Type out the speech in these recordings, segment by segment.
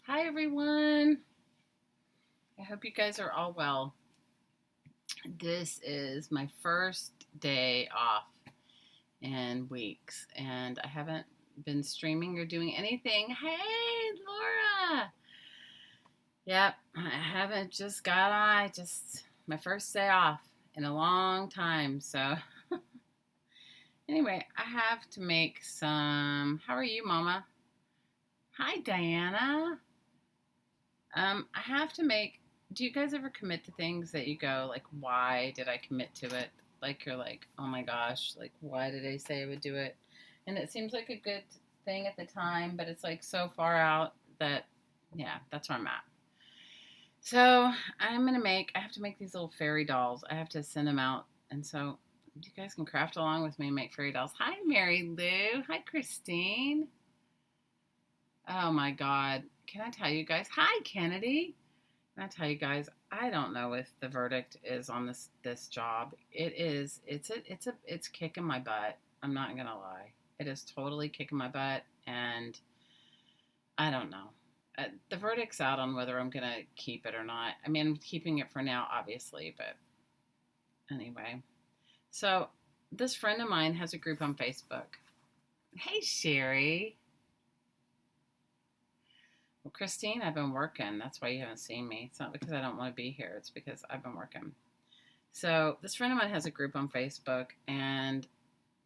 Hi, everyone. I hope you guys are all well. This is my first day off in weeks, and I haven't been streaming or doing anything. Hey, Laura. Yep, I haven't just got on. My first day off in a long time. So, anyway, I have to make some. How are you, Mama? Hi, Diana. I have to make. Do you guys ever commit to things that you go like, why did I commit to it? Like you're like, oh my gosh, like why did I say I would do it? And it seems like a good thing at the time, but it's like so far out that, yeah, that's where I'm at. So I have to make these little fairy dolls. I have to send them out, and so you guys can craft along with me and make fairy dolls. Hi, Mary Lou. Hi, Christine. Oh my God. Can I tell you guys? Hi, Kennedy. I tell you guys, I don't know if the verdict is on this job. It is. It's kicking my butt. I'm not gonna lie. It is totally kicking my butt, and I don't know. The verdict's out on whether I'm gonna keep it or not. I mean, I'm keeping it for now, obviously, but anyway. So this friend of mine has a group on Facebook. Hey, Sherry. Well, Christine, I've been working. That's why you haven't seen me. It's not because I don't want to be here. It's because I've been working. So this friend of mine has a group on Facebook, and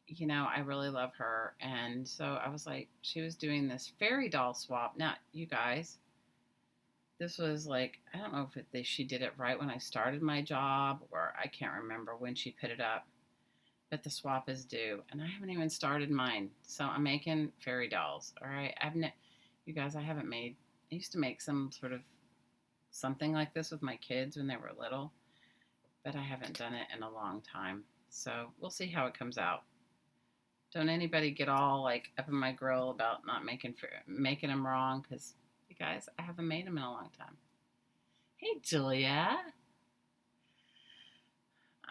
I really love her. And so I was like, she was doing this fairy doll swap. Now, you guys, this was like, I don't know if she did it right when I started my job, or I can't remember when she put it up. But the swap is due, and I haven't even started mine. So I'm making fairy dolls. All right, you guys, I haven't made. I used to make some sort of something like this with my kids when they were little, but I haven't done it in a long time. So we'll see how it comes out. Don't anybody get all like up in my grill about not making them wrong, because you guys, I haven't made them in a long time. Hey, Julia.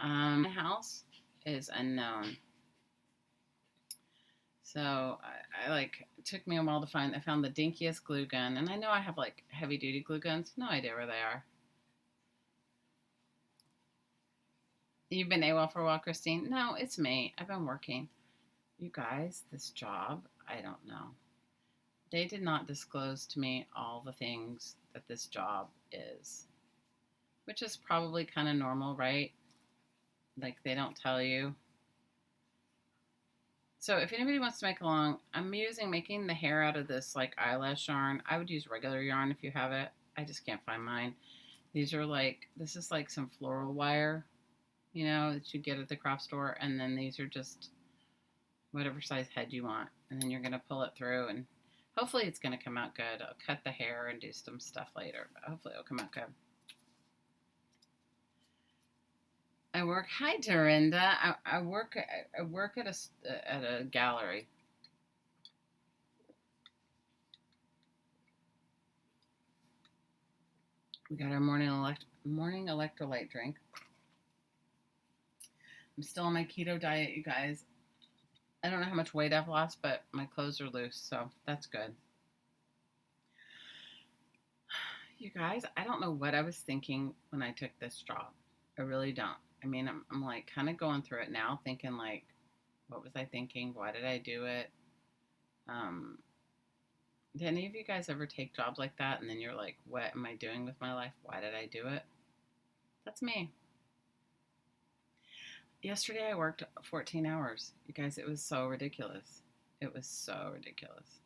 My house is unknown. So I like it took me a while to find. I found the dinkiest glue gun, and I know I have like heavy duty glue guns. No idea where they are. You've been AWOL for a while, Christine? No, it's me. I've been working. You guys, this job, I don't know. They did not disclose to me all the things that this job is, which is probably kind of normal, right? Like they don't tell you. So if anybody wants to make along, I'm making the hair out of this like eyelash yarn. I would use regular yarn if you have it. I just can't find mine. This is like some floral wire, that you get at the craft store. And then these are just whatever size head you want. And then you're going to pull it through, and hopefully it's going to come out good. I'll cut the hair and do some stuff later, but hopefully it'll come out good. Hi, Dorinda. I work at a gallery. We got our morning electrolyte drink. I'm still on my keto diet, you guys. I don't know how much weight I've lost, but my clothes are loose, so that's good. You guys, I don't know what I was thinking when I took this job. I really don't. I mean, I'm like kind of going through it now, thinking like, what was I thinking? Why did I do it? Did any of you guys ever take jobs like that and then you're like, what am I doing with my life? Why did I do it? That's me. Yesterday I worked 14 hours. You guys, it was so ridiculous. It was so ridiculous.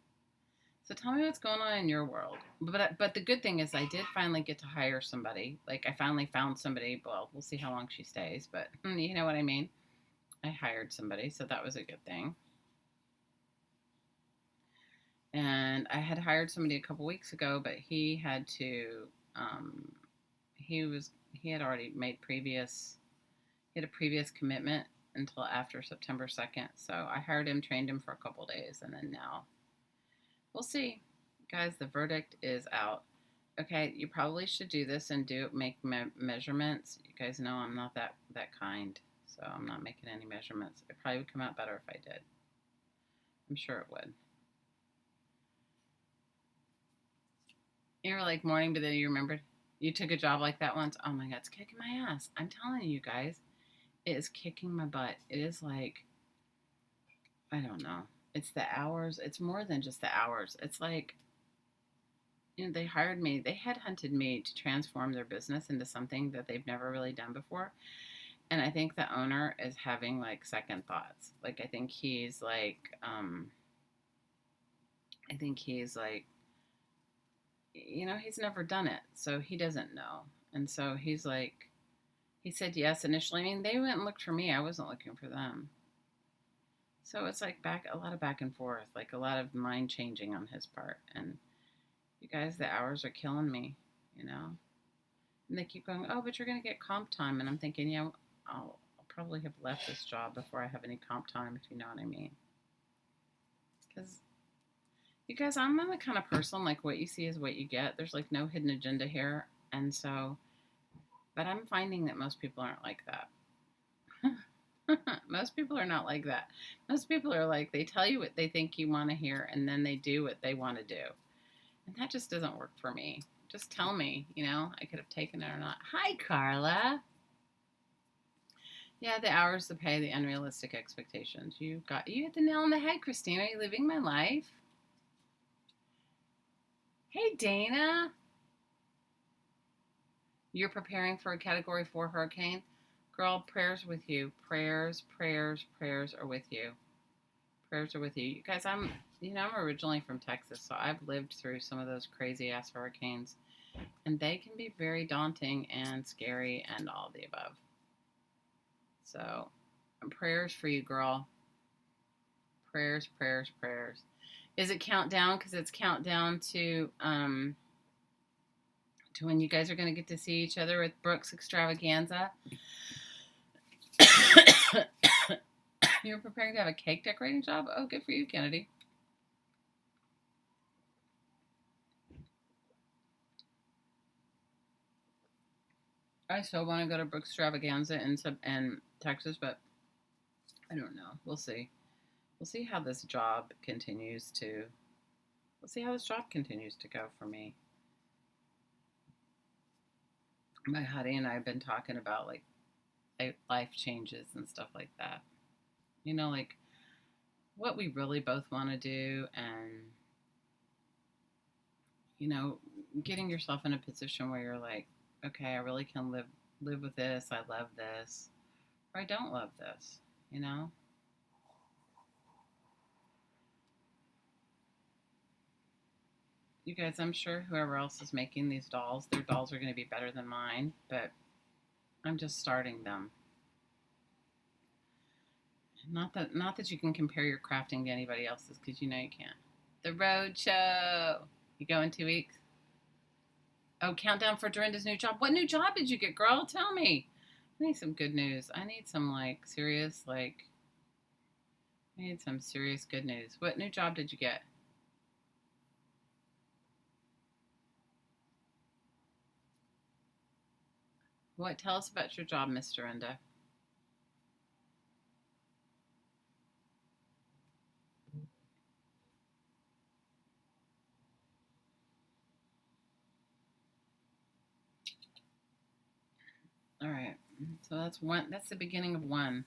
So tell me what's going on in your world. But the good thing is I did finally get to hire somebody. Like I finally found somebody. Well, we'll see how long she stays, but you know what I mean. I hired somebody, so that was a good thing. And I had hired somebody a couple weeks ago, but he had to. He had already made he had a previous commitment until after September 2nd. So I hired him, trained him for a couple days, and then now we'll see. Guys, the verdict is out. Okay, you probably should do this and make measurements. You guys know I'm not that kind, so I'm not making any measurements. It probably would come out better if I did. I'm sure it would. You were like mourning, but then you remembered you took a job like that once. Oh my God, it's kicking my ass. I'm telling you guys, it is kicking my butt. It is like, I don't know. It's the hours. It's more than just the hours. It's like, they hired me, they headhunted me to transform their business into something that they've never really done before. And I think the owner is having like second thoughts. Like, I think he's like, he's never done it. So he doesn't know. And so he's like, he said yes initially. I mean, they went and looked for me. I wasn't looking for them. So it's like a lot of back and forth, like a lot of mind changing on his part. And you guys, the hours are killing me, you know? And they keep going, oh, but you're going to get comp time. And I'm thinking, yeah, I'll probably have left this job before I have any comp time, if you know what I mean. Because, you guys, I'm the kind of person, like, what you see is what you get. There's, like, no hidden agenda here. And so, but I'm finding that most people aren't like that. Most people are not like that. Most people are like, they tell you what they think you want to hear, and then they do what they want to do. And that just doesn't work for me. Just tell me, I could have taken it or not. Hi, Carla. Yeah, the hours, the pay, the unrealistic expectations. You hit the nail on the head, Christine. Are you living my life? Hey, Dana. You're preparing for a Category 4 hurricane? Girl, prayers with you. Prayers are with you. Prayers are with you. You guys, I'm originally from Texas, so I've lived through some of those crazy-ass hurricanes. And they can be very daunting and scary and all of the above. So, prayers for you, girl. Prayers. Is it countdown? Because it's countdown to when you guys are going to get to see each other with Brooks Extravaganza. You're preparing to have a cake decorating job? Oh, good for you, Kennedy. I still want to go to Brooks Extravaganza in Texas, but I don't know. We'll see. We'll see how this job continues to go for me. My hubby and I have been talking about like life changes and stuff like that. Like what we really both want to do, and getting yourself in a position where you're like, okay, I really can live with this. I love this, or I don't love this. You guys, I'm sure whoever else is making these dolls, their dolls are going to be better than mine, but I'm just starting them. Not that you can compare your crafting to anybody else's, because you can't. The road show. You go in 2 weeks? Oh, countdown for Dorinda's new job. What new job did you get, girl? Tell me. I need some good news. I need some serious good news. What new job did you get? What? Tell us about your job, Miss Dorinda. All right. So that's one. That's the beginning of one.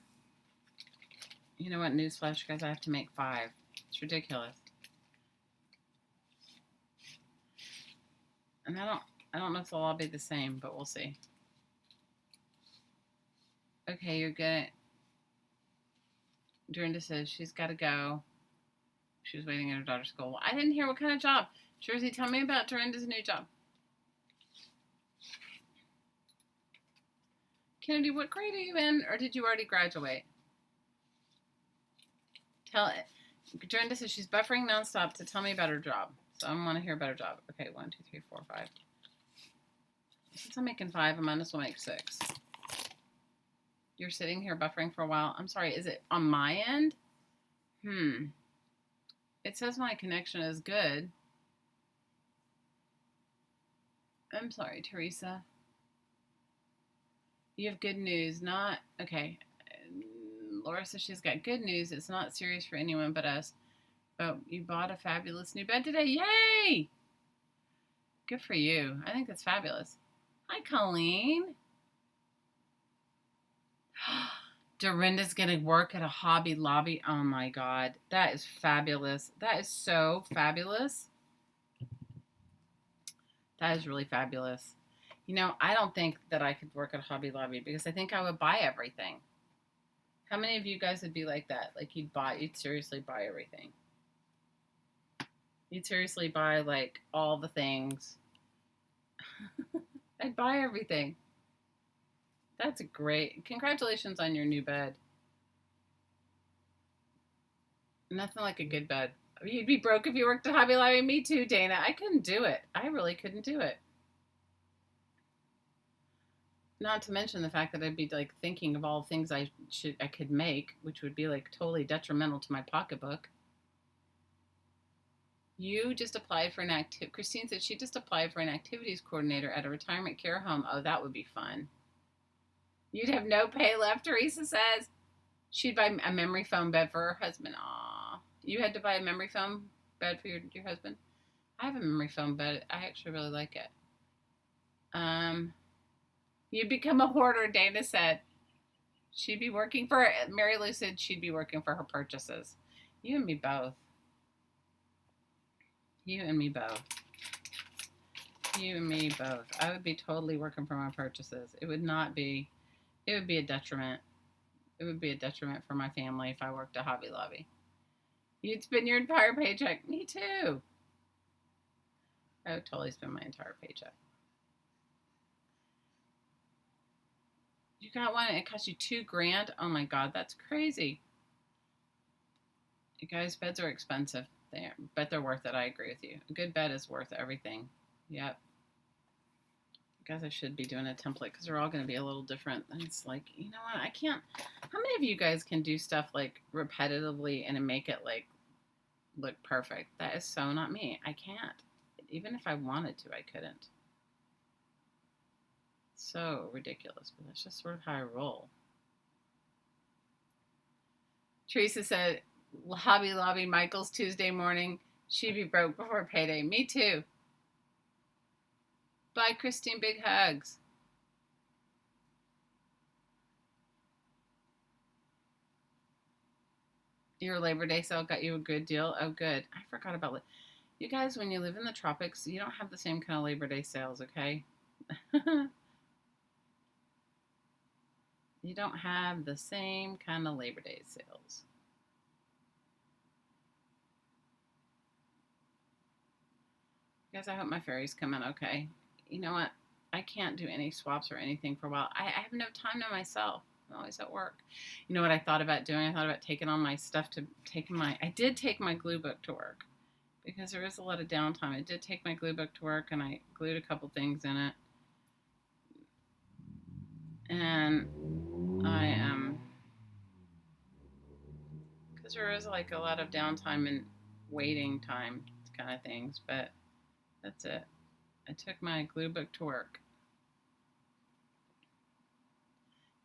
You know what? Newsflash, guys. I have to make 5. It's ridiculous. And I don't know if they'll all be the same, but we'll see. Okay, you're good. Dorinda says she's got to go. She was waiting at her daughter's school. Well, I didn't hear what kind of job. Jersey, tell me about Dorinda's new job. Kennedy, what grade are you in, or did you already graduate? Tell it. Dorinda says she's buffering nonstop to tell me about her job. So I want to hear about her job. Okay, 1, 2, 3, 4, 5. Since I'm making 5, I might as well make 6. You're sitting here buffering for a while. I'm sorry, is it on my end? It says my connection is good. I'm sorry, Teresa. You have good news, not... Okay. Laura says she's got good news. It's not serious for anyone but us. But you bought a fabulous new bed today. Yay! Good for you. I think that's fabulous. Hi, Colleen. Dorinda's going to work at a Hobby Lobby. Oh my God. That is fabulous. That is so fabulous. That is really fabulous. You know, I don't think that I could work at Hobby Lobby because I think I would buy everything. How many of you guys would be like that? Like you'd seriously buy everything. You'd seriously buy like all the things. I'd buy everything. That's great. Congratulations on your new bed. Nothing like a good bed. You'd be broke if you worked at Hobby Lobby. Me too, Dana. I couldn't do it. I really couldn't do it. Not to mention the fact that I'd be like thinking of all the things I could make, which would be like totally detrimental to my pocketbook. You just applied for an activity. Christine said she just applied for an activities coordinator at a retirement care home. Oh, that would be fun. You'd have no pay left, Teresa says. She'd buy a memory foam bed for her husband. Aw. You had to buy a memory foam bed for your husband? I have a memory foam bed. I actually really like it. You'd become a hoarder, Dana said. She'd be working for, Mary Lou said she'd be working for her purchases. You and me both. You and me both. You and me both. I would be totally working for my purchases. It would be a detriment. It would be a detriment for my family if I worked at Hobby Lobby. You'd spend your entire paycheck. Me too. I would totally spend my entire paycheck. You got one and it cost you $2,000? Oh my God, that's crazy. You guys, beds are expensive. But they're worth it. I agree with you. A good bed is worth everything. Yep. I guess I should be doing a template because they're all going to be a little different. And it's like, you know what? I can't. How many of you guys can do stuff like repetitively and make it like look perfect? That is so not me. I can't. Even if I wanted to, I couldn't. So ridiculous, but that's just sort of how I roll. Teresa said, Hobby Lobby, Michael's Tuesday morning. She'd be broke before payday. Me too. Bye, Christine. Big hugs. Your Labor Day sale got you a good deal. Oh, good. I forgot about it. You guys, when you live in the tropics, you don't have the same kind of Labor Day sales, okay? You don't have the same kind of Labor Day sales. Guys, I hope my fairies come in okay. You know what? I can't do any swaps or anything for a while. I have no time to myself. I'm always at work. You know what I thought about doing? I thought about taking all my stuff I did take my glue book to work because there is a lot of downtime. I did take my glue book to work and I glued a couple things in it. And I because there is like a lot of downtime and waiting time kind of things, but that's it. I took my glue book to work.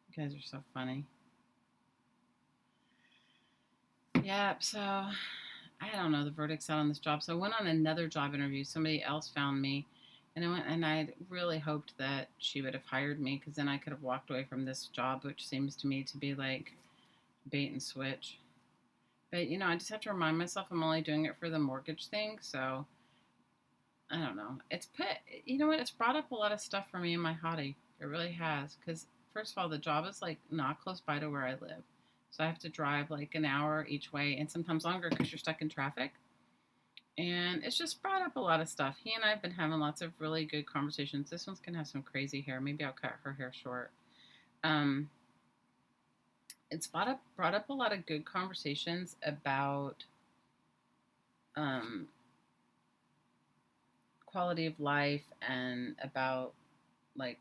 You guys are so funny. Yep, so I don't know the verdict's out on this job. So I went on another job interview. Somebody else found me. And I went and I really hoped that she would have hired me because then I could have walked away from this job, which seems to me to be like bait and switch. But, you know, I just have to remind myself I'm only doing it for the mortgage thing. So I don't know. You know what? It's brought up a lot of stuff for me in my hobby. It really has. Because, first of all, the job is like not close by to where I live. So I have to drive like an hour each way and sometimes longer because you're stuck in traffic. And it's just brought up a lot of stuff. He and I have been having lots of really good conversations. This one's going to have some crazy hair. Maybe I'll cut her hair short. It's brought up a lot of good conversations about quality of life and about like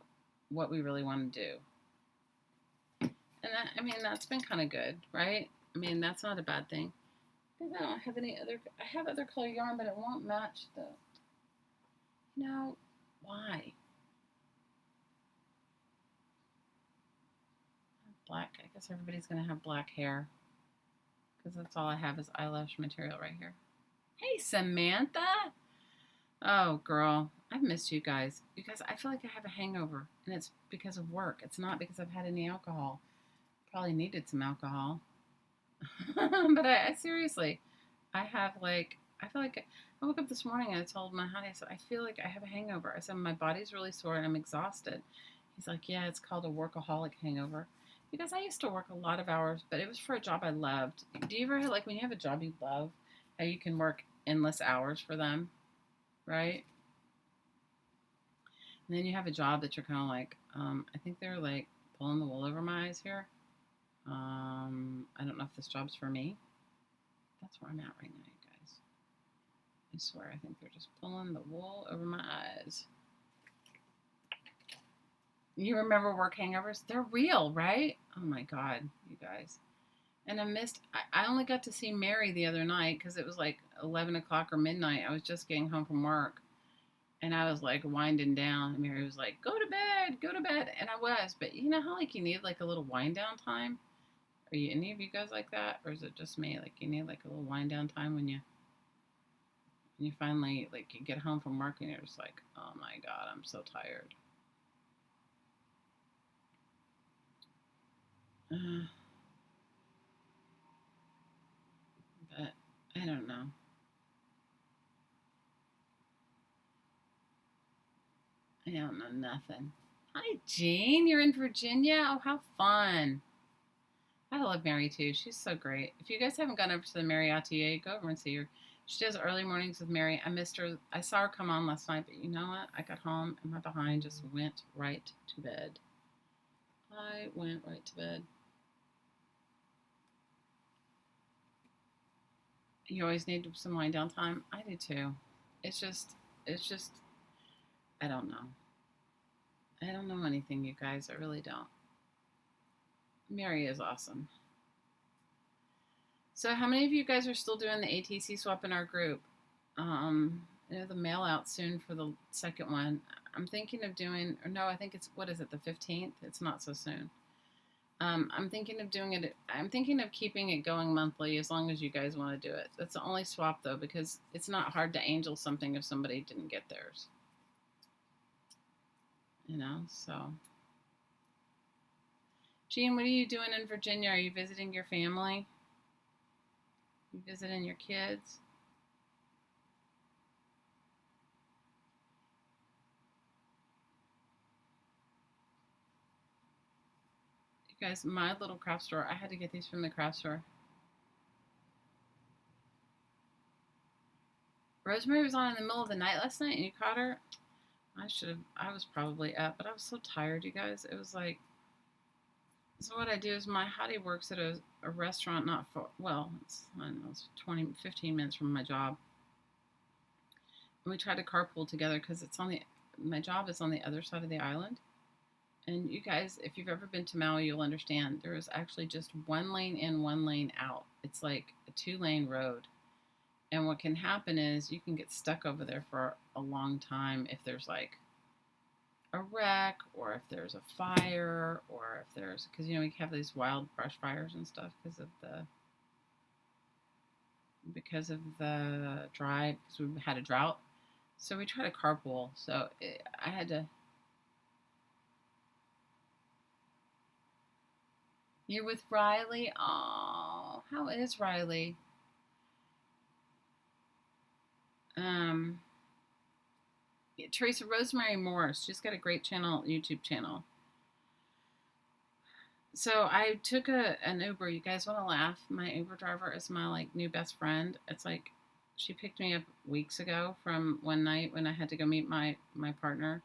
what we really want to do. And that, I mean, that's been kind of good, right? I mean, that's not a bad thing. Because I don't have I have other color yarn, but it won't match the, you know, why? Black, I guess everybody's going to have black hair. Because that's all I have is eyelash material right here. Hey, Samantha. Oh, girl. I've missed you guys. You guys, I feel like I have a hangover, and it's because of work. It's not because I've had any alcohol. Probably needed some alcohol. But I seriously, I have like, I feel like I woke up this morning and I told my honey, I said, I feel like I have a hangover. I said, my body's really sore and I'm exhausted. He's like, yeah, it's called a workaholic hangover. Because I used to work a lot of hours, but it was for a job I loved. Do you ever have, like, when you have a job you love, how you can work endless hours for them, right? And then you have a job that you're kind of like, I think they're like pulling the wool over my eyes here. I don't know if this job's for me. That's where I'm at right now, you guys. I swear, I think they're just pulling the wool over my eyes. You remember work hangovers? They're real, right? Oh my God, you guys. And I only got to see Mary the other night because it was like 11 o'clock or midnight. I was just getting home from work. And I was like winding down. And Mary was like, go to bed, go to bed. And I was. But you know how like you need like a little wind down time? Are you any of you guys like that? Or is it just me? Like you need like a little wind down time when you finally like you get home from work and you're just like, oh my God, I'm so tired. But I don't know. I don't know nothing. Hi, Jean. You're in Virginia? Oh, how fun. I love Mary too. She's so great. If you guys haven't gone over to the Mary Atelier, go over and see her. She does early mornings with Mary. I missed her. I saw her come on last night, but you know what? I got home and my behind just went right to bed. I went right to bed. You always need some wind down time. I do too. It's just, I don't know. I don't know anything, you guys. I really don't. Mary is awesome. So, how many of you guys are still doing the ATC swap in our group? The mail out soon for the second one. I'm thinking of doing, or no, I think it's, what is it, the 15th? It's not so soon. I'm thinking of doing it. I'm thinking of keeping it going monthly as long as you guys want to do it. That's the only swap though, because it's not hard to angel something if somebody didn't get theirs. So. Jean, what are you doing in Virginia? Are you visiting your family? You visiting your kids? You guys, my little craft store, I had to get these from the craft store. Rosemary was on in the middle of the night last night and you caught her? I was probably up, but I was so tired, you guys. It was like, so what I do is my hottie works at a restaurant not far, well, I don't know, it's 15 minutes from my job. And we try to carpool together because my job is on the other side of the island. And you guys, if you've ever been to Maui, you'll understand there is actually just one lane in, one lane out. It's like a 2-lane road. And what can happen is you can get stuck over there for a long time if there's like a wreck or if there's a fire or if there's, because we have these wild brush fires and stuff because of the dry, because we had a drought. So we try to carpool. So I had to. You're with Riley? Oh, how is Riley? Teresa Rosemary Morris. She's got a great YouTube channel. So I took an Uber. You guys want to laugh? My Uber driver is my like new best friend. It's like she picked me up weeks ago from one night when I had to go meet my partner.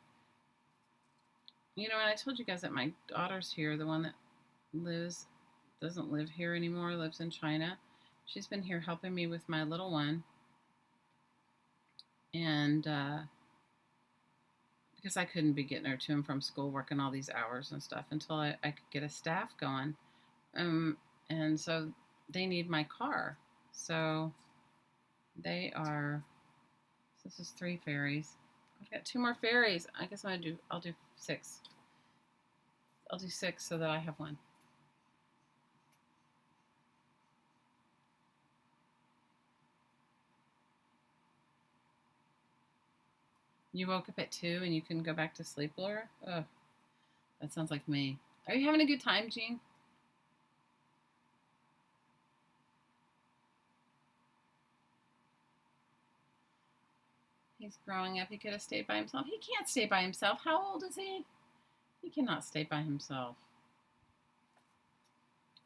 And I told you guys that my daughter's here, the one that doesn't live here anymore, lives in China. She's been here helping me with my little one. And because I couldn't be getting her to and from school working all these hours and stuff until I could get a staff going. And so they need my car. So this is 3 ferries. I've got 2 more ferries. I guess I'll do 6. I'll do 6 so that I have 1. You woke up at 2 and you couldn't go back to sleep, Laura? Ugh, that sounds like me. Are you having a good time, Jean? He's growing up. He could have stayed by himself. He can't stay by himself. How old is he? He cannot stay by himself.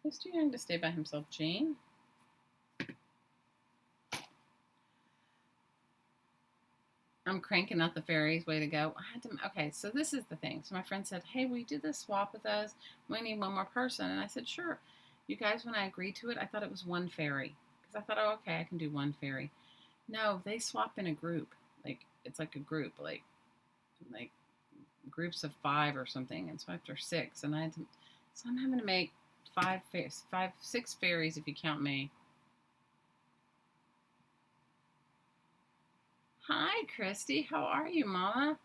He's too young to stay by himself, Jean. I'm cranking out the fairies. Way to go. Okay, so this is the thing. So my friend said, hey, will you do this swap with us? We need one more person. And I said, sure. You guys, when I agreed to it, I thought it was one fairy. Because I thought, oh, okay, I can do one fairy. No, they swap in a group. Like, it's like a group. Like groups of 5 or something. And so after 6. And so I'm having to make 6 fairies if you count me. Hi, Christy. How are you, Mama?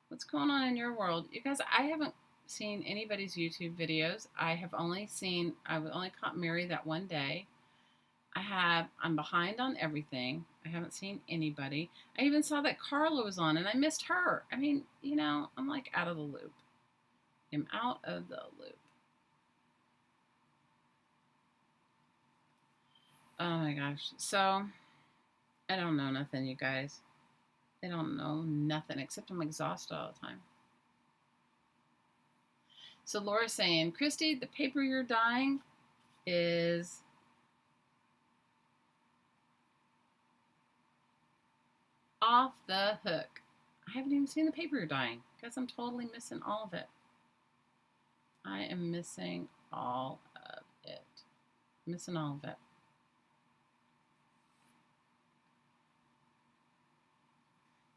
What's going on in your world? You guys, I haven't seen anybody's YouTube videos. I've only caught Mary that one day. I'm behind on everything. I haven't seen anybody. I even saw that Carla was on and I missed her. I mean, I'm like out of the loop. I'm out of the loop. Oh my gosh. So, I don't know nothing, you guys. I don't know nothing except I'm exhausted all the time. So Laura's saying, Christy, the paper you're dyeing is off the hook. I haven't even seen the paper you're dyeing because I'm totally missing all of it. I am missing all of it. Missing all of it.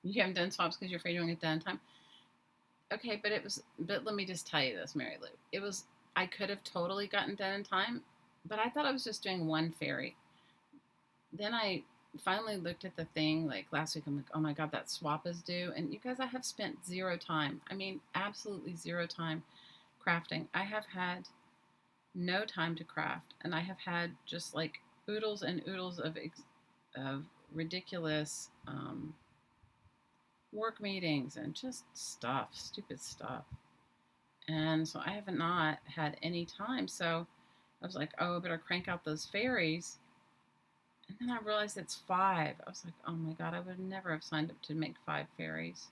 You haven't done swaps because you're afraid you won't get done in time. Okay, but let me just tell you this, Mary Lou. I could have totally gotten done in time, but I thought I was just doing one fairy. Then I finally looked at the thing like last week. I'm like, oh my God, that swap is due. And you guys, I have spent 0 time. I mean, absolutely 0 time crafting. I have had no time to craft, and I have had just like oodles and oodles of ridiculous work meetings and just stuff, stupid stuff. And so I have not had any time. So I was like, oh, I better crank out those fairies. And then I realized it's 5. I was like, oh my God, I would never have signed up to make 5 fairies.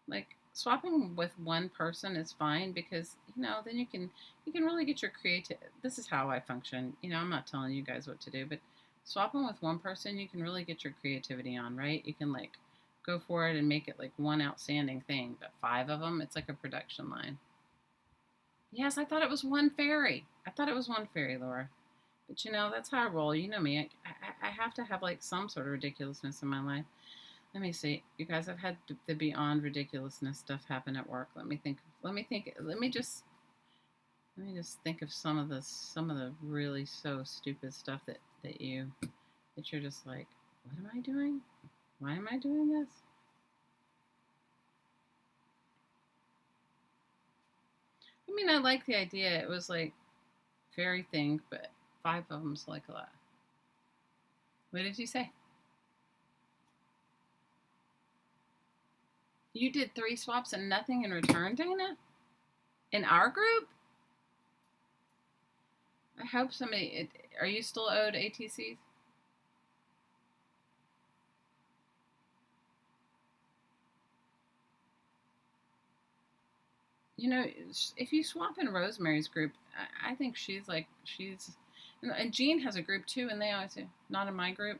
Like, swapping with one person is fine because, then you can really get your creative. This is how I function. I'm not telling you guys what to do, but swapping with one person, you can really get your creativity on, right? You can like go for it and make it like one outstanding thing, but 5 of them, it's like a production line. Yes, I thought it was one fairy. Laura. But that's how I roll. You know me. I have to have like some sort of ridiculousness in my life. Let me see. You guys, I've had the beyond ridiculousness stuff happen at work. Let me just think of some of the really so stupid stuff that you're just like, what am I doing? Why am I doing this? I mean, I like the idea. It was like fairy thing, but 5 of them's like a lot. What did you say? You did 3 swaps and nothing in return, Dana? In our group? I hope somebody... Are you still owed ATCs? If you swap in Rosemary's group, I think she's... And Jean has a group too, and they always do. Not in my group.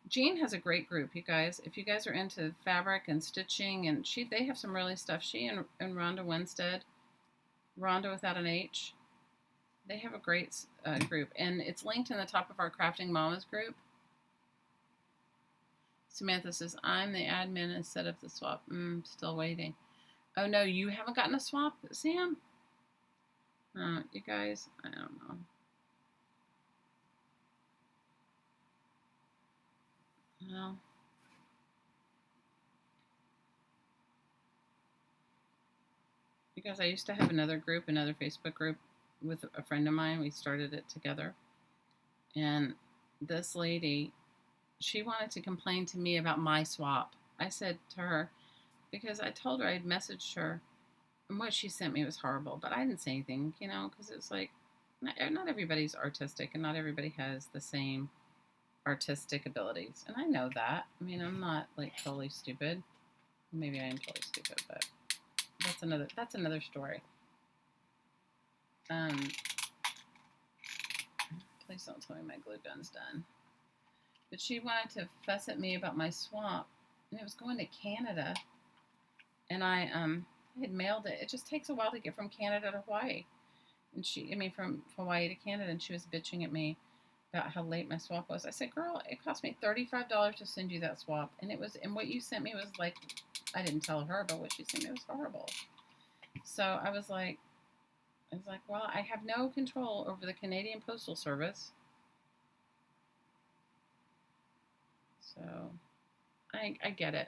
Jean has a great group, you guys. If you guys are into fabric and stitching, and they have some really stuff. She and Rhonda Winstead, Rhonda without an H, they have a great group, and it's linked in the top of our Crafting Mamas group. Samantha says, I'm the admin and set up the swap. Still waiting. Oh no, you haven't gotten a swap, Sam? You guys, I don't know. Well, because I used to have another Facebook group with a friend of mine. We started it together. And this lady, she wanted to complain to me about my swap. I said to her, because I told her I'd messaged her, and what she sent me was horrible, but I didn't say anything, because it was like, not everybody's artistic, and not everybody has the same artistic abilities, and I know that. I mean, I'm not like totally stupid. Maybe I am totally stupid, but that's another story. Please don't tell me my glue gun's done. But she wanted to fuss at me about my swap, and it was going to Canada, and I had mailed it. It just takes a while to get from Canada to Hawaii, and from Hawaii to Canada, and she was bitching at me about how late my swap was. I said, "Girl, it cost me $35 to send you that swap, and what you sent me was like, I didn't tell her, but what she sent me was horrible." So I was like, well, I have no control over the Canadian Postal Service, so I get it.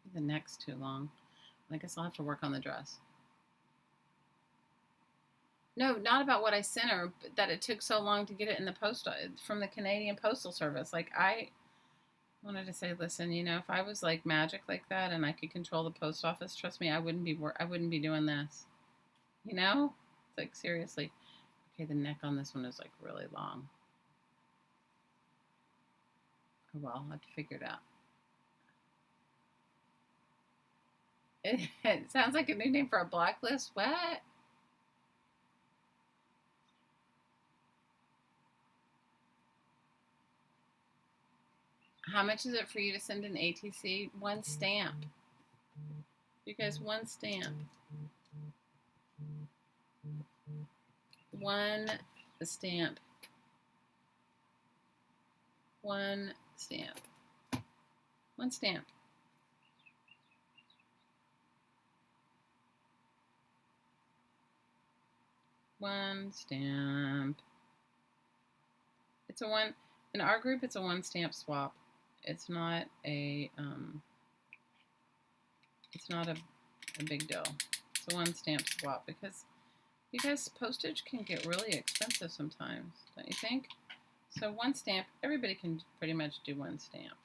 Maybe the neck's too long. I guess I'll have to work on the dress. No, not about what I sent her, but that it took so long to get it in the post from the Canadian Postal Service. Like, I wanted to say, listen, if I was like magic like that and I could control the post office, trust me, I wouldn't be doing this. It's like, seriously. Okay, the neck on this one is like really long. Oh well, I'll have to figure it out. It sounds like a new name for a blacklist. What? How much is it for you to send an ATC? One stamp. You guys, one stamp. One stamp. One stamp. One stamp. One stamp. It's a one. In our group, it's a one stamp swap. It's not a big deal. It's a one stamp swap because you guys, postage can get really expensive sometimes, don't you think? So one stamp, everybody can pretty much do one stamp.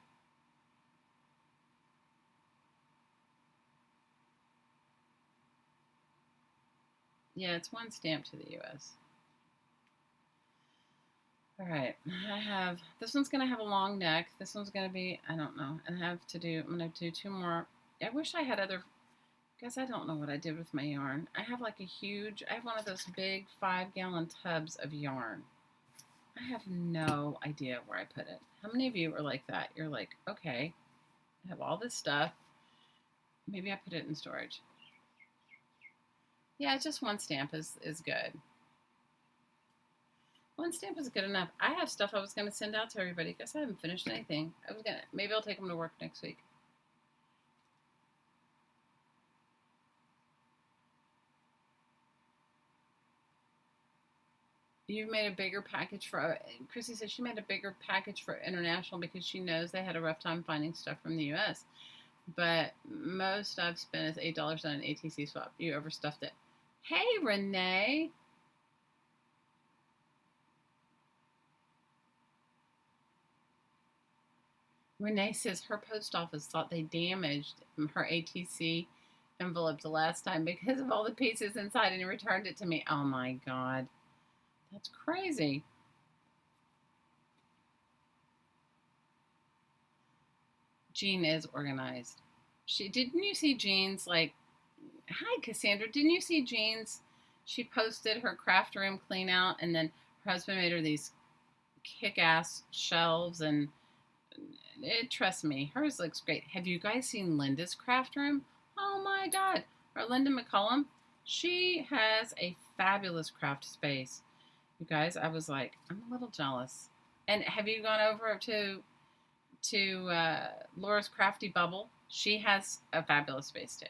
Yeah, it's one stamp to the US. All right, this one's going to have a long neck. This one's going to be, I don't know. I'm going to do two more. I wish I had other, guess I don't know what I did with my yarn. I have one of those big 5-gallon tubs of yarn. I have no idea where I put it. How many of you are like that? You're like, okay, I have all this stuff. Maybe I put it in storage. Yeah, just one stamp is good. One stamp is good enough. I have stuff I was going to send out to everybody. Guess I haven't finished anything. Maybe I'll take them to work next week. You've made a bigger package Chrissy says she made a bigger package for international because she knows they had a rough time finding stuff from the U.S. But most I've spent is $8 on an ATC swap. You overstuffed it. Hey, Renee. Renee says her post office thought they damaged her ATC envelope the last time because of all the pieces inside and returned it to me. Oh my God. That's crazy. Jean is organized. Didn't you see Jean's hi Cassandra, didn't you see Jean's? She posted her craft room clean out and then her husband made her these kick-ass shelves and trust me, hers looks great. Have you guys seen Linda's craft room? Oh my God. Or Linda McCullum, she has a fabulous craft space. You guys, I was like, I'm a little jealous. And have you gone over to Laura's Crafty Bubble? She has a fabulous space too.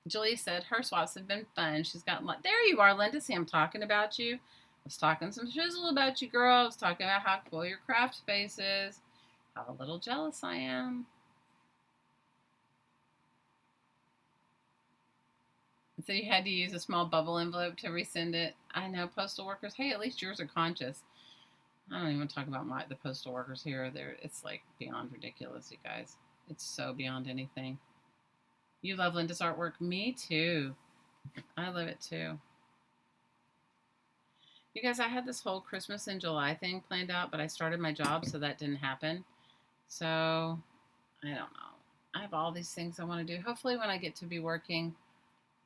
Julie said her swaps have been fun. She's got there you are, Linda. See, I'm talking about you. I was talking some shizzle about you, girl. I was talking about how cool your craft space is. How a little jealous I am. So you had to use a small bubble envelope to resend it. I know, postal workers. Hey, at least yours are conscious. I don't even talk about the postal workers here. It's like beyond ridiculous, you guys. It's so beyond anything. You love Linda's artwork. Me too. I love it too. You guys, I had this whole Christmas in July thing planned out, but I started my job, so that didn't happen. So I don't know. I have all these things I want to do. Hopefully, when I get to be working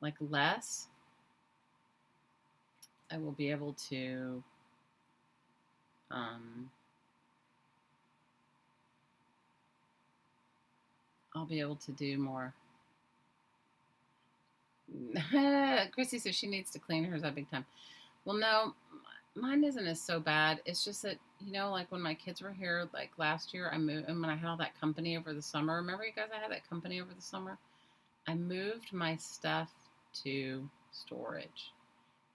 like less, I will be able to I'll be able to do more. Chrissy says she needs to clean hers up big time. Well, no, mine isn't as so bad. It's just that, like when my kids were here, like last year, I moved, and when I had all that company over the summer, remember you guys, I had that company over the summer? I moved my stuff to storage.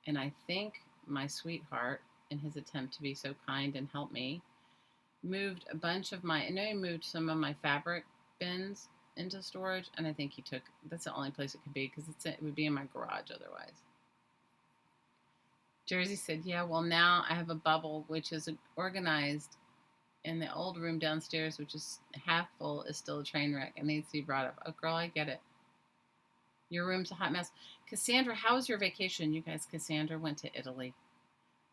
And I think my sweetheart, in his attempt to be so kind and help me, moved a bunch of I know he moved some of my fabric bins into storage, and I think that's the only place it could be because it would be in my garage otherwise. Jersey said, yeah, well, now I have a bubble, which is organized, and the old room downstairs, which is half full, is still a train wreck and needs to be brought up. Oh, girl, I get it. Your room's a hot mess. Cassandra, how was your vacation? You guys, Cassandra went to Italy.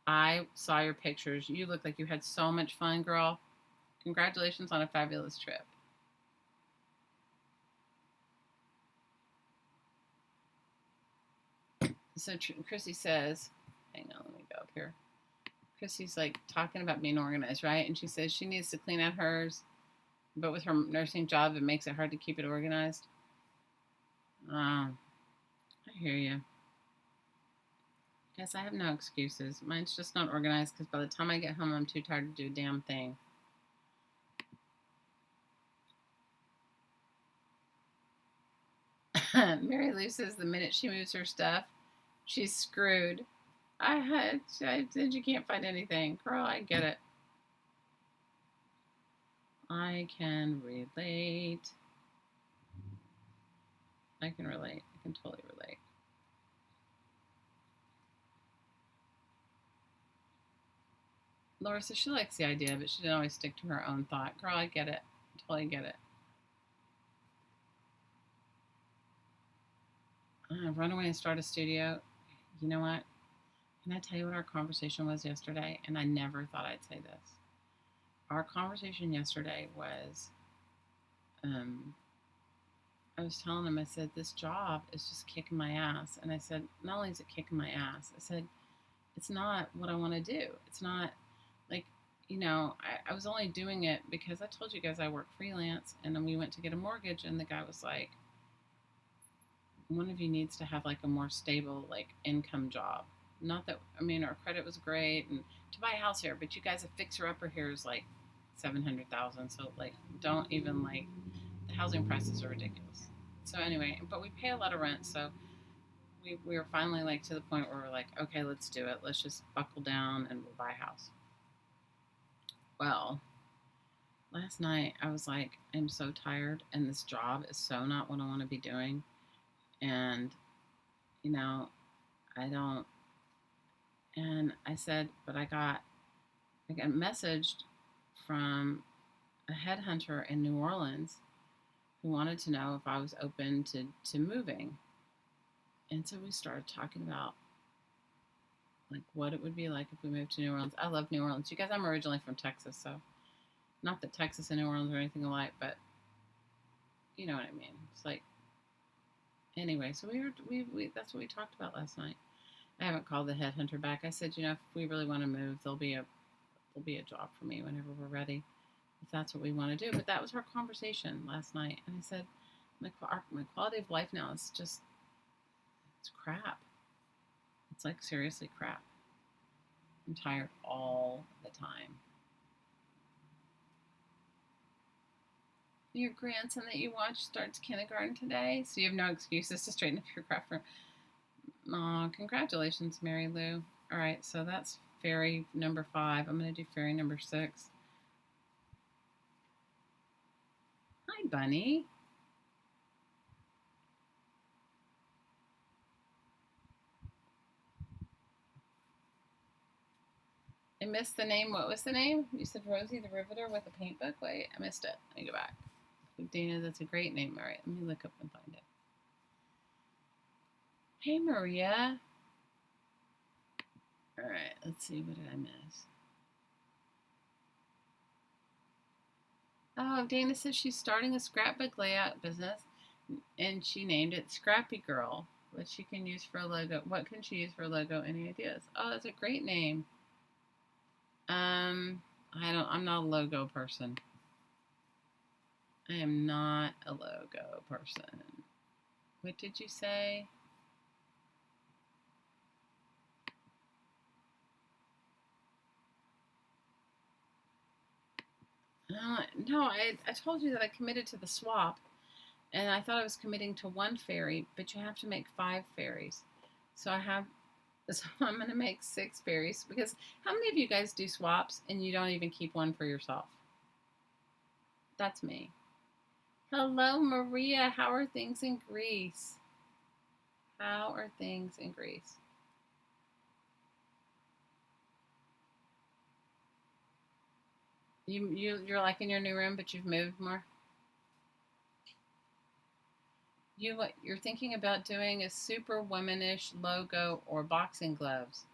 I saw your pictures. You look like you had so much fun, girl. Congratulations on a fabulous trip. So Chrissy says, hang on, let me go up here. Chrissy's like talking about being organized, right? And she says she needs to clean out hers, but with her nursing job, it makes it hard to keep it organized. I hear you. Guess I have no excuses. Mine's just not organized because by the time I get home, I'm too tired to do a damn thing. Mary Lou says the minute she moves her stuff, she's screwed. I said you can't find anything. Girl, I get it. I can relate. I can relate. I can totally relate. Laura says she likes the idea, but she didn't always stick to her own thought. Girl, I get it. Totally get it. Run away and start a studio. You know what? Can I tell you what our conversation was yesterday? And I never thought I'd say this. Our conversation yesterday was, I was telling him, I said, this job is just kicking my ass. And I said, not only is it kicking my ass, I said, it's not what I want to do. It's not like, I was only doing it because I told you guys I work freelance. And then we went to get a mortgage, and the guy was like, one of you needs to have like a more stable like income job. Not that our credit was great and to buy a house here, but you guys, a fixer upper here is like 700,000. So like, don't even like, the housing prices are ridiculous. So anyway, but we pay a lot of rent, so we were finally like to the point where we're like, okay, let's do it. Let's just buckle down and we'll buy a house. Well, last night I was like, I'm so tired, and this job is so not what I want to be doing. And, I don't, and I said, but I got messaged from a headhunter in New Orleans who wanted to know if I was open to moving. And so we started talking about like what it would be like if we moved to New Orleans. I love New Orleans. You guys, I'm originally from Texas, so not that Texas and New Orleans are anything alike, but you know what I mean. It's like, anyway, so we that's what we talked about last night. I haven't called the headhunter back. I said, if we really want to move, there'll be a job for me whenever we're ready, if that's what we want to do. But that was our conversation last night, and I said, my quality of life now is just, it's crap. It's like seriously crap. I'm tired all the time. Your grandson that you watch starts kindergarten today, so you have no excuses to straighten up your craft room. Aw, congratulations, Mary Lou. All right, so that's fairy number 5. I'm going to do fairy number 6. Hi, Bunny. missed the name. What was the name? You said Rosie the Riveter with a paint book? Wait, I missed it. Let me go back. Dana, that's a great name. All right, let me look up and find it. Hey, Maria. All right, let's see. What did I miss? Oh, Dana says she's starting a scrapbook layout business, and she named it Scrappy Girl, which she can use for a logo. What can she use for a logo? Any ideas? Oh, that's a great name. I'm not a logo person. I am not a logo person. What did you say? No, I told you that I committed to the swap, and I thought I was committing to one fairy, but you have to make 5 fairies. So I'm going to make 6 fairies, because how many of you guys do swaps and you don't even keep one for yourself? That's me. Hello, Maria. How are things in Greece? How are things in Greece? You're like in your new room, but you've moved more. You're thinking about doing a super womanish logo or boxing gloves.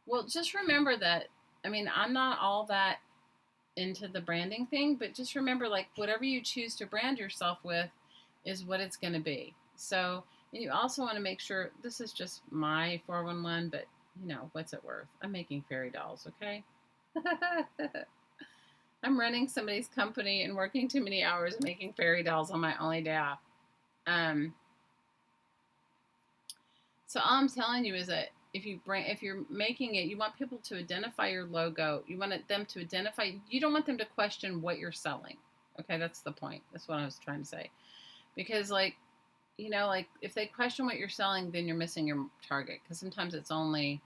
Well, just remember that. I mean, I'm not all that into the branding thing, but just remember, like, whatever you choose to brand yourself with is what it's going to be. So, and you also want to make sure this is just my 411, but what's it worth? I'm making fairy dolls, okay? I'm running somebody's company and working too many hours and making fairy dolls on my only day off. So all I'm telling you is that if you're making it, you want people to identify your logo. You want them to identify. You don't want them to question what you're selling. Okay, that's the point. That's what I was trying to say. Because like if they question what you're selling, then you're missing your target. Because sometimes it's only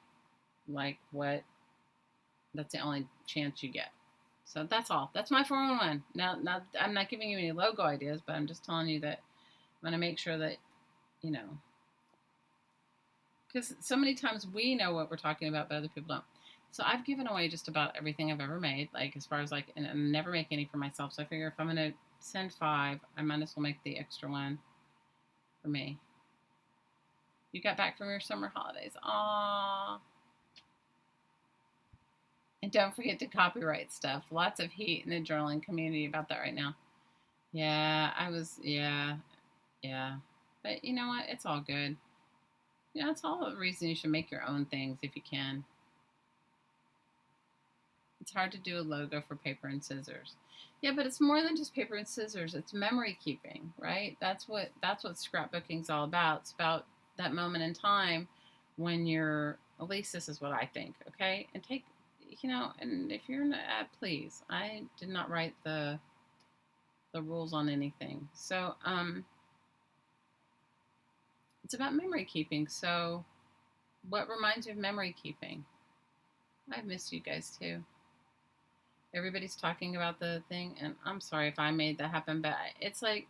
like that's the only chance you get. So that's all. That's my 411. Now, I'm not giving you any logo ideas, but I'm just telling you that I'm going to make sure that, because so many times we know what we're talking about, but other people don't. So I've given away just about everything I've ever made, like as far as like, and I never make any for myself. So I figure if I'm going to send 5, I might as well make the extra one for me. You got back from your summer holidays. Aww. And don't forget to copyright stuff. Lots of heat in the journaling community about that right now. Yeah, yeah. But you know what? It's all good. It's all the reason you should make your own things if you can. It's hard to do a logo for paper and scissors. Yeah, but it's more than just paper and scissors. It's memory keeping, right? That's what scrapbooking's all about. It's about that moment in time when you're, at least this is what I think, okay? And take, and if you're not, please, I did not write the rules on anything. So, it's about memory keeping. So, what reminds you of memory keeping? I've missed you guys too. Everybody's talking about the thing, and I'm sorry if I made that happen, but it's like,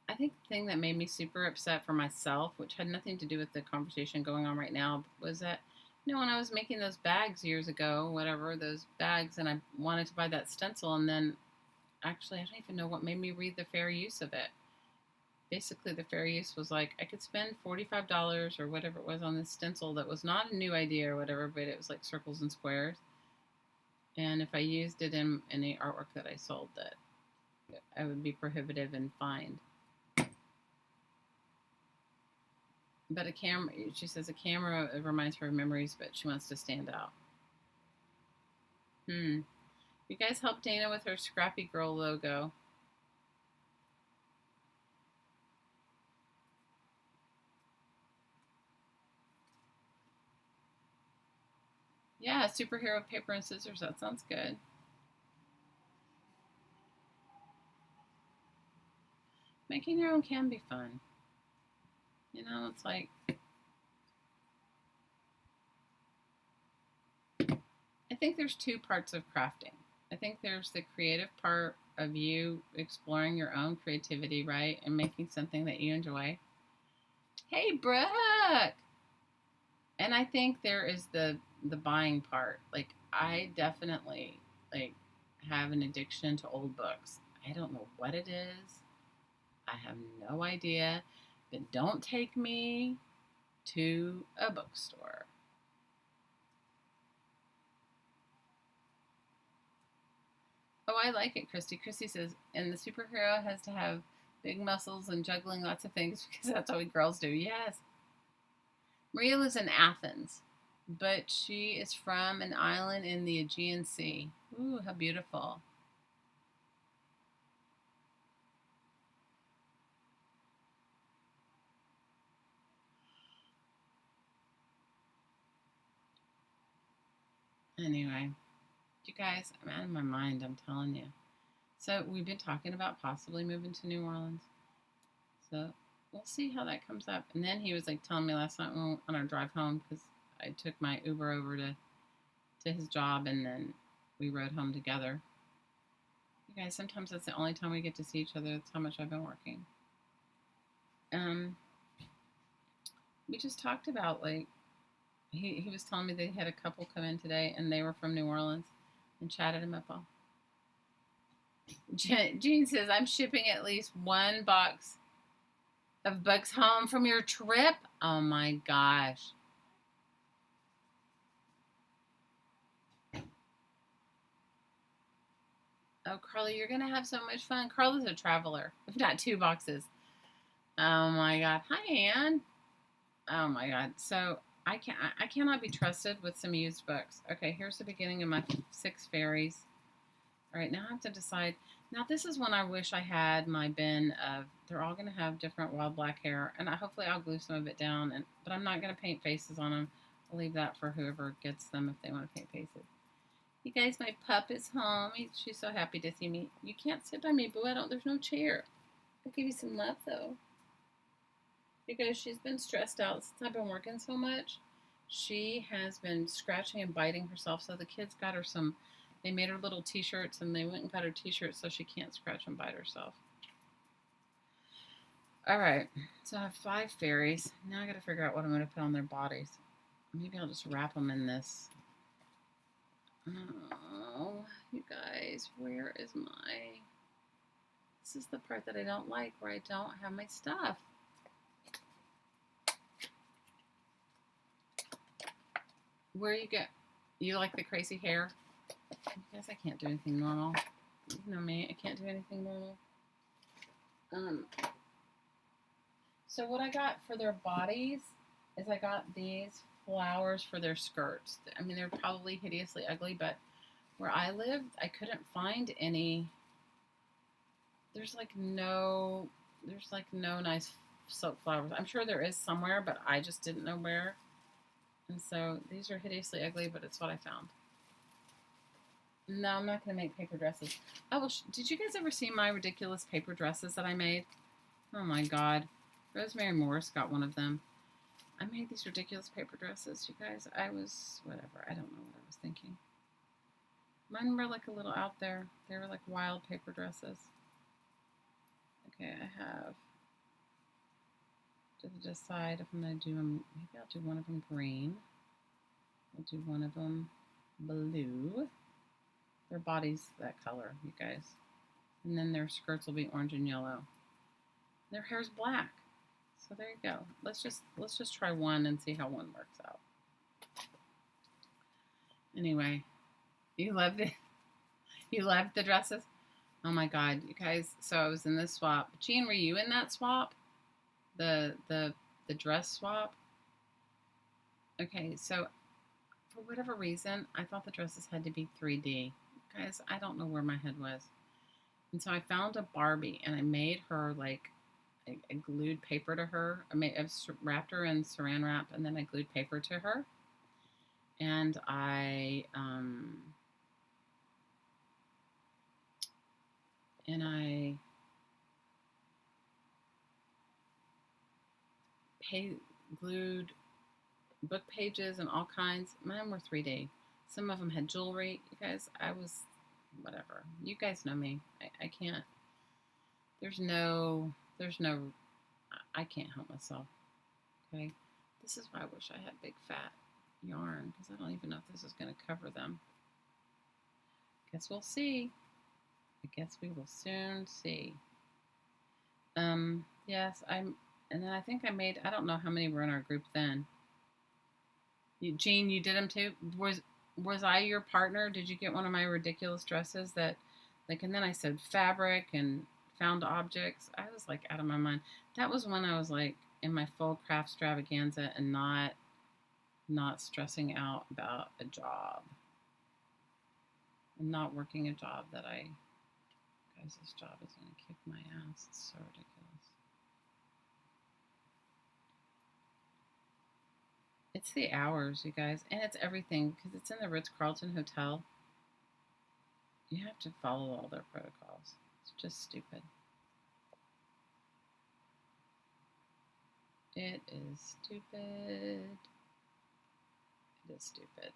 I think the thing that made me super upset for myself, which had nothing to do with the conversation going on right now, was that, when I was making those bags years ago, those bags, and I wanted to buy that stencil, and then, actually, I don't even know what made me read the fair use of it. Basically, the fair use was like, I could spend $45 or whatever it was on this stencil that was not a new idea or whatever, but it was like circles and squares. And if I used it in any artwork that I sold, that I would be prohibitive and fined. But she says a camera reminds her of memories, but she wants to stand out. You guys help Dana with her Scrappy Girl logo. Yeah, superhero paper and scissors. That sounds good. Making your own can be fun. It's like, I think there's 2 parts of crafting. I think there's the creative part of you exploring your own creativity, right? And making something that you enjoy. Hey, Brooke! And I think there is the the buying part. Like, I definitely, like, have an addiction to old books. I don't know what it is. I have no idea. But don't take me to a bookstore. Oh, I like it, Christy. Christy says, and the superhero has to have big muscles and juggling lots of things because that's what girls do. Yes. Maria lives in Athens, but she is from an island in the Aegean Sea. Ooh, how beautiful. Anyway, you guys, I'm out of my mind, I'm telling you. So we've been talking about possibly moving to New Orleans. So we'll see how that comes up. And then he was like telling me last night on our drive home, because I took my Uber over to his job, and then we rode home together. You guys, sometimes that's the only time we get to see each other. That's how much I've been working. We just talked about, like, he was telling me they had a couple come in today, and they were from New Orleans, and chatted him up all. Jean says, I'm shipping at least one box of books home from your trip. Oh my gosh. Oh, Carly, you're going to have so much fun. Carla's a traveler. If not 2 boxes. Oh my God. Hi, Anne. Oh my God. So I cannot be trusted with some used books. Okay, here's the beginning of my 6 fairies. All right, now I have to decide. Now this is when I wish I had my bin of. They're all going to have different wild black hair, and hopefully I'll glue some of it down. But I'm not going to paint faces on them. I'll leave that for whoever gets them if they want to paint faces. You guys, my pup is home. She's so happy to see me. You can't sit by me, boo. There's no chair. I'll give you some love, though. Because she's been stressed out since I've been working so much. She has been scratching and biting herself. So the kids got her they made her little t-shirts, and they went and got her t-shirts so she can't scratch and bite herself. All right. So I have 5 fairies. Now I got to figure out what I'm going to put on their bodies. Maybe I'll just wrap them in this. Oh, you guys, where is my... This is the part that I don't like, where I don't have my stuff. Where you go? You like the crazy hair? You guys, I can't do anything normal. You know me, I can't do anything normal. So what I got for their bodies is I got these flowers for their skirts. I mean, they're probably hideously ugly, but where I lived, I couldn't find any. There's no nice silk flowers. I'm sure there is somewhere, but I just didn't know where. And so these are hideously ugly, but it's what I found. No, I'm not going to make paper dresses. Oh, did you guys ever see my ridiculous paper dresses that I made? Oh my God. Rosemary Morris got one of them. I made these ridiculous paper dresses, you guys. I was, whatever. I don't know what I was thinking. Mine were like a little out there. They were like wild paper dresses. Okay, I have to decide if I'm going to do them. Maybe I'll do one of them green. I'll do one of them blue. Their body's that color, you guys. And then their skirts will be orange and yellow. Their hair's black. So there you go. Let's just try one and see how one works out. Anyway, you loved it. You loved the dresses? Oh my God, you guys. So I was in this swap. Jean, were you in that swap? The dress swap? Okay, so for whatever reason, I thought the dresses had to be 3D. Guys, I don't know where my head was. And so I found a Barbie, and I made her like, I glued paper to her. I wrapped her in saran wrap, and then I glued paper to her. And I glued book pages and all kinds. Mine were 3D. Some of them had jewelry. You guys, I was, whatever. You guys know me. I can't, I can't help myself. Okay? This is why I wish I had big fat yarn because I don't even know if this is going to cover them. Guess we'll see. I guess we will soon see. Yes, and then I think I made, I don't know how many were in our group then. Jean, you did them too? Was I your partner? Did you get one of my ridiculous dresses that, like, and then I sewed fabric and found objects. I was like out of my mind. That was when I was like in my full craft extravaganza and not stressing out about a job and not working a job that guys, this job is going to kick my ass. It's so ridiculous. It's the hours, you guys, and it's everything because it's in the Ritz-Carlton Hotel. You have to follow all their protocols. It's just stupid. It is stupid. It is stupid.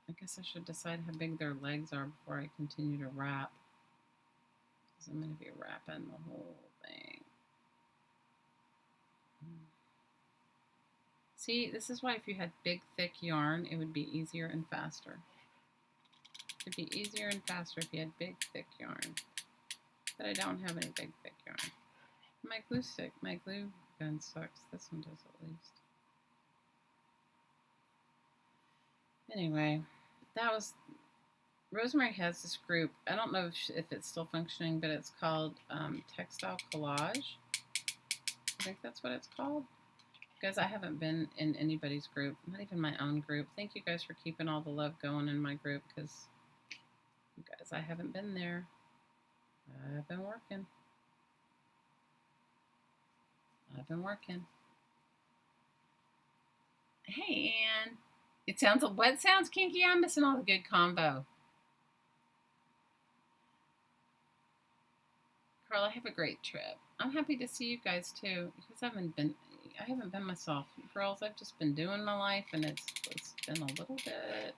I guess I should decide how big their legs are before I continue to wrap. Because I'm going to be wrapping the whole thing. See, this is why if you had big, thick yarn, it would be easier and faster. It'd be easier and faster if you had big, thick yarn. But I don't have any big, thick yarn. My glue gun sucks. This one does at least. Anyway, that was, Rosemary has this group. I don't know if it's still functioning, but it's called Textile Collage. I think that's what it's called. Guys, I haven't been in anybody's group, not even my own group. Thank you guys for keeping all the love going in my group because, you guys, I haven't been there. I've been working. Hey, Ann. What sounds kinky? I'm missing all the good combo. Carla, have a great trip. I'm happy to see you guys too because I haven't been myself. Girls, I've just been doing my life and it's been a little bit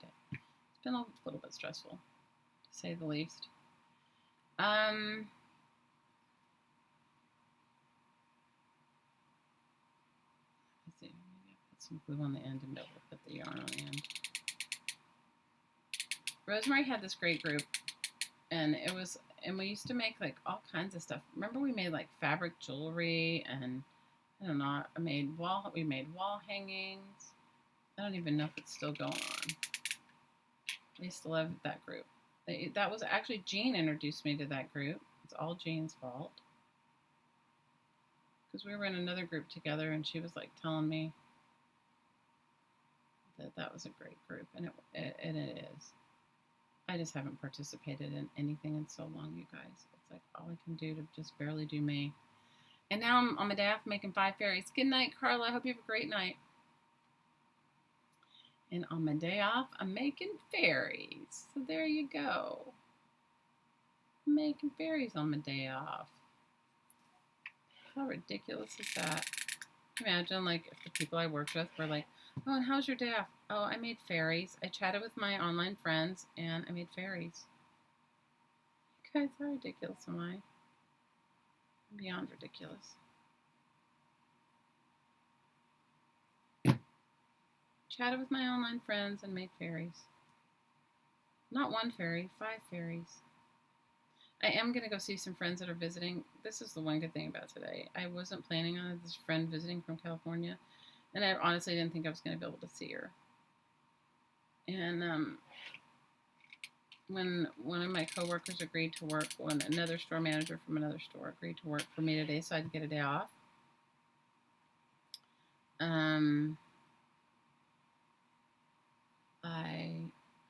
stressful, to say the least. Let's see, maybe I'll put some glue on the end and be able to put the yarn on the end. Rosemary had this great group and we used to make like all kinds of stuff. Remember we made like fabric jewelry and I don't know, we made wall hangings. I don't even know if it's still going on. I used to love that group. That was actually Jean introduced me to that group. It's all Jean's fault. Because we were in another group together and she was like telling me that was a great group. And it is. I just haven't participated in anything in so long, you guys. It's like all I can do to just barely do me. And now I'm on my day off making 5 fairies. Good night, Carla. I hope you have a great night. And on my day off, I'm making fairies. So there you go. I'm making fairies on my day off. How ridiculous is that? Imagine, like, if the people I worked with were like, oh, and how's your day off? Oh, I made fairies. I chatted with my online friends, and I made fairies. You guys, how ridiculous am I? I'm beyond ridiculous. Chatted with my online friends and made fairies. Not 1 fairy, 5 fairies. I am going to go see some friends that are visiting. This is the one good thing about today. I wasn't planning on this friend visiting from California, and I honestly didn't think I was going to be able to see her. And when one of my coworkers agreed to work, when another store manager from another store agreed to work for me today so I could get a day off,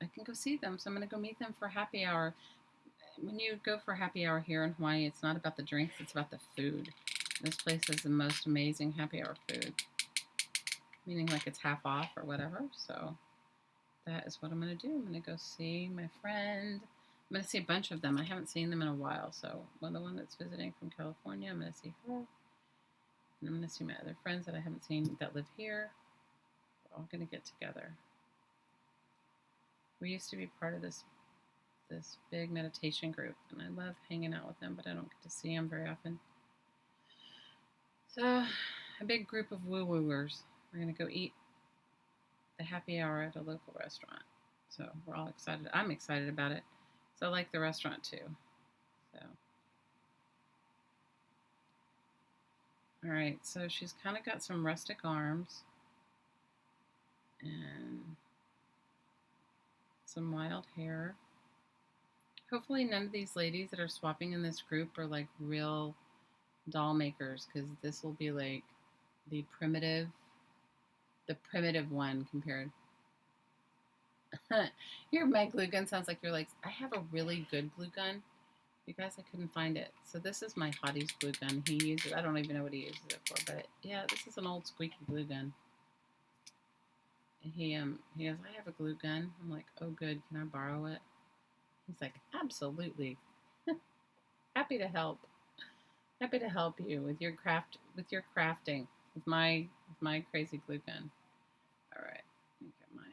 I can go see them. So I'm going to go meet them for happy hour. When you go for happy hour here in Hawaii, it's not about the drinks, it's about the food. This place has the most amazing happy hour food. Meaning like it's half off or whatever. So that is what I'm going to do. I'm going to go see my friend. I'm going to see a bunch of them. I haven't seen them in a while. So the one that's visiting from California, I'm going to see her. And I'm going to see my other friends that I haven't seen that live here. We're all going to get together. We used to be part of this big meditation group, and I love hanging out with them, but I don't get to see them very often. So, a big group of woo-wooers. We're going to go eat the happy hour at a local restaurant. So, we're all excited. I'm excited about it. So, I like the restaurant too. So, all right. So, she's kind of got some rustic arms and some wild hair. Hopefully, none of these ladies that are swapping in this group are like real doll makers, because this will be like the primitive one compared. My glue gun sounds like you're like, I have a really good glue gun. You guys, I couldn't find it. So this is my Hottie's glue gun. He uses, I don't even know what he uses it for, but yeah, this is an old squeaky glue gun. He goes, I have a glue gun. I'm like, oh good, can I borrow it? He's like, absolutely. Happy to help. Happy to help you with your crafting, with my crazy glue gun. All right, let me get my.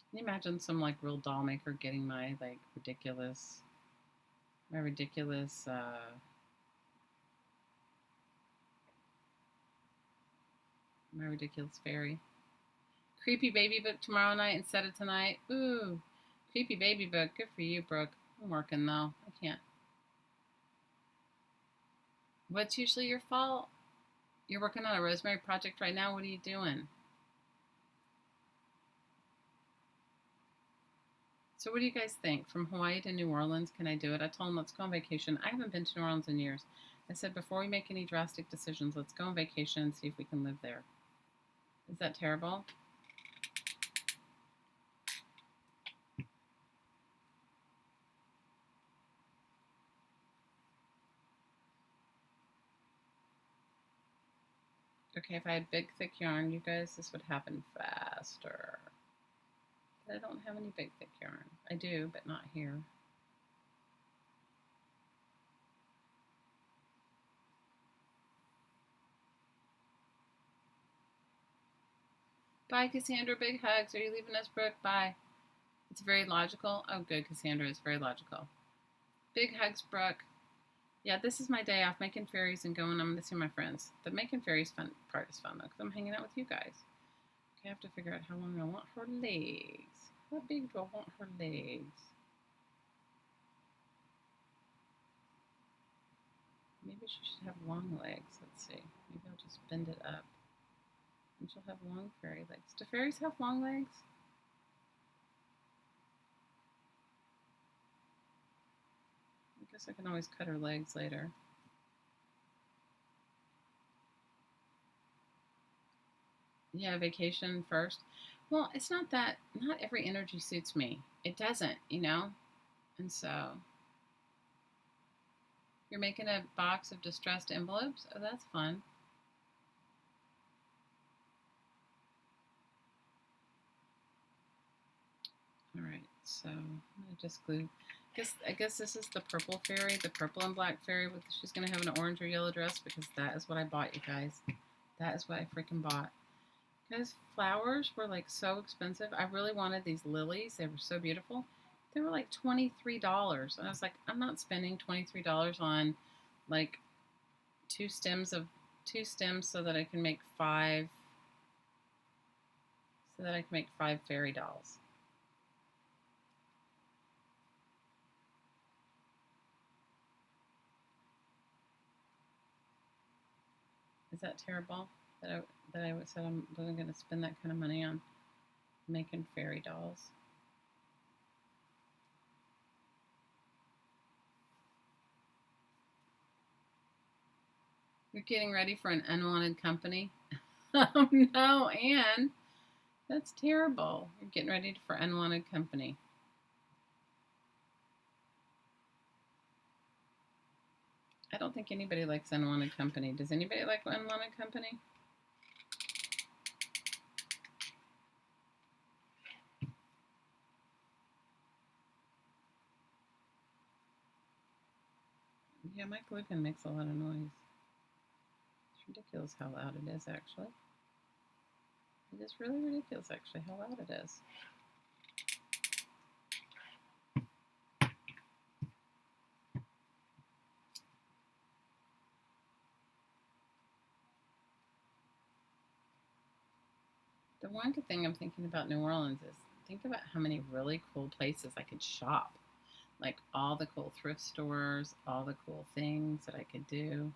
Can you imagine some like real doll maker getting my like ridiculous, my ridiculous fairy? Creepy baby book tomorrow night instead of tonight. Ooh, creepy baby book. Good for you, Brooke. I'm working though. I can't. What's usually your fault? You're working on a rosemary project right now. What are you doing? So what do you guys think? From Hawaii to New Orleans, can I do it? I told them, let's go on vacation. I haven't been to New Orleans in years. I said, before we make any drastic decisions, let's go on vacation and see if we can live there. Is that terrible? Okay, if I had big, thick yarn, you guys, this would happen faster. But I don't have any big, thick yarn. I do, but not here. Bye, Cassandra. Big hugs. Are you leaving us, Brooke? Bye. It's very logical. Oh, good, Cassandra. It's very logical. Big hugs, Brooke. Yeah, this is my day off, making fairies and going. I'm going to see my friends. The making fairies part is fun, though, because I'm hanging out with you guys. Okay, I have to figure out how long I want her legs. How big do I want her legs? Maybe she should have long legs. Let's see. Maybe I'll just bend it up. And she'll have long fairy legs. Do fairies have long legs? I guess I can always cut her legs later. Yeah, vacation first. Well, it's not that, not every energy suits me. It doesn't, you know? And so, you're making a box of distressed envelopes? Oh, that's fun. All right, so I'm gonna just glue. I guess this is the purple fairy, the purple and black fairy. She's gonna have an orange or yellow dress because that is what I bought, you guys. That is what I freaking bought. Because flowers were like so expensive. I really wanted these lilies. They were so beautiful. They were like $23. And I was like, I'm not spending $23 on like two stems so that I can make five fairy dolls. Is that terrible? That I said I wasn't going to spend that kind of money on making fairy dolls. You're getting ready for an unwanted company? Oh no, Anne. That's terrible. You're getting ready for unwanted company. I don't think anybody likes unwanted company. Does anybody like unwanted company? Yeah, my glue gun makes a lot of noise. It's ridiculous how loud it is, actually. It is really ridiculous, actually, how loud it is. The one good thing I'm thinking about New Orleans is think about how many really cool places I could shop. Like all the cool thrift stores, all the cool things that I could do,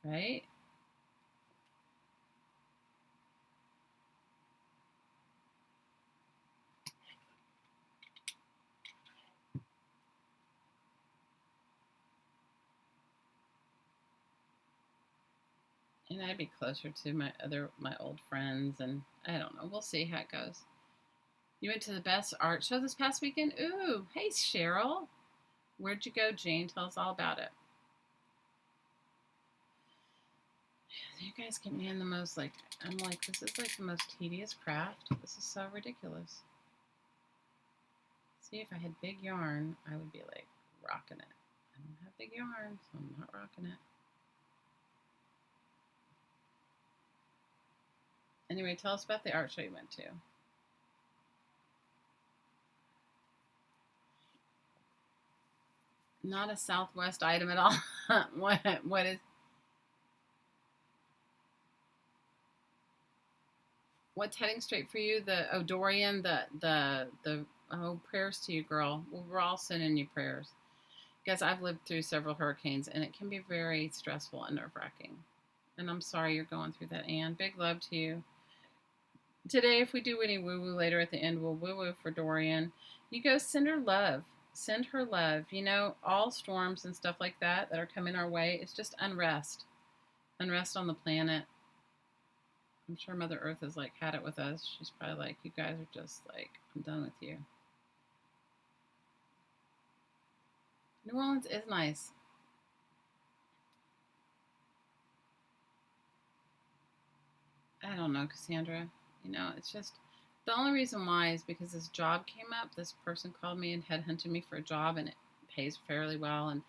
right? And I'd be closer to my old friends, and I don't know. We'll see how it goes. You went to the best art show this past weekend? Ooh, hey Cheryl. Where'd you go, Jane? Tell us all about it. You guys get me in the most, like, I'm like, this is like the most tedious craft. This is so ridiculous. See, if I had big yarn, I would be like rocking it. I don't have big yarn, so I'm not rocking it. Anyway, tell us about the art show you went to. Not a Southwest item at all. What is what's heading straight for you? The Dorian, the prayers to you, girl. Well, we're all sending you prayers. Guys, I've lived through several hurricanes and it can be very stressful and nerve wracking. And I'm sorry you're going through that, Anne. Big love to you. Today, if we do any woo woo later at the end, we'll woo woo for Dorian. You go send her love. Send her love. You know, all storms and stuff like that are coming our way, it's just unrest. Unrest on the planet. I'm sure Mother Earth has like had it with us. She's probably like, you guys are just like, I'm done with you. New Orleans is nice. I don't know, Cassandra. You know, it's just the only reason why is because this job came up. This person called me and headhunted me for a job, and it pays fairly well. And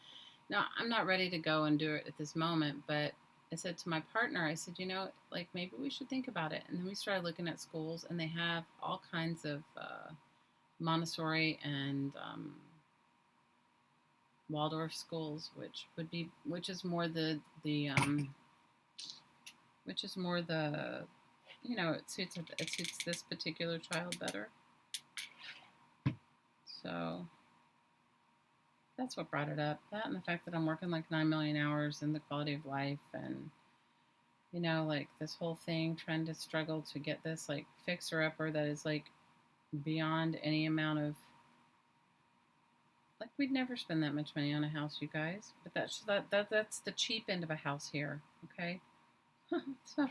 now I'm not ready to go and do it at this moment, but I said to my partner, I said, you know, like maybe we should think about it. And then we started looking at schools, and they have all kinds of Montessori and Waldorf schools, which is more which is more the you know, it suits this particular child better. So that's what brought it up. That and the fact that I'm working like 9 million hours and the quality of life, and you know, like this whole thing trying to struggle to get this like fixer upper that is like beyond any amount of, like, we'd never spend that much money on a house, you guys. But that's the cheap end of a house here, okay? so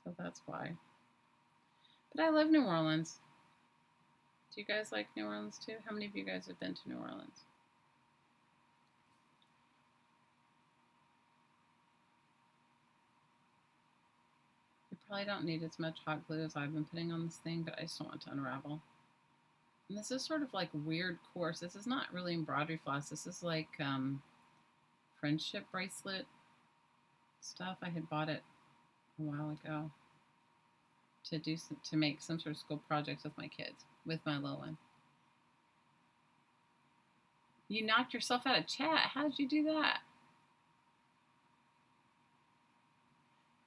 so that's why. But I love New Orleans. Do you guys like New Orleans too? How many of you guys have been to New Orleans? You probably don't need as much hot glue as I've been putting on this thing, but I just don't want to unravel. And this is sort of like weird coarse. This is not really embroidery floss. This is like friendship bracelet stuff. I had bought it a while ago to make some sort of school projects with my kids, with my little one. You knocked yourself out of chat. How did you do that?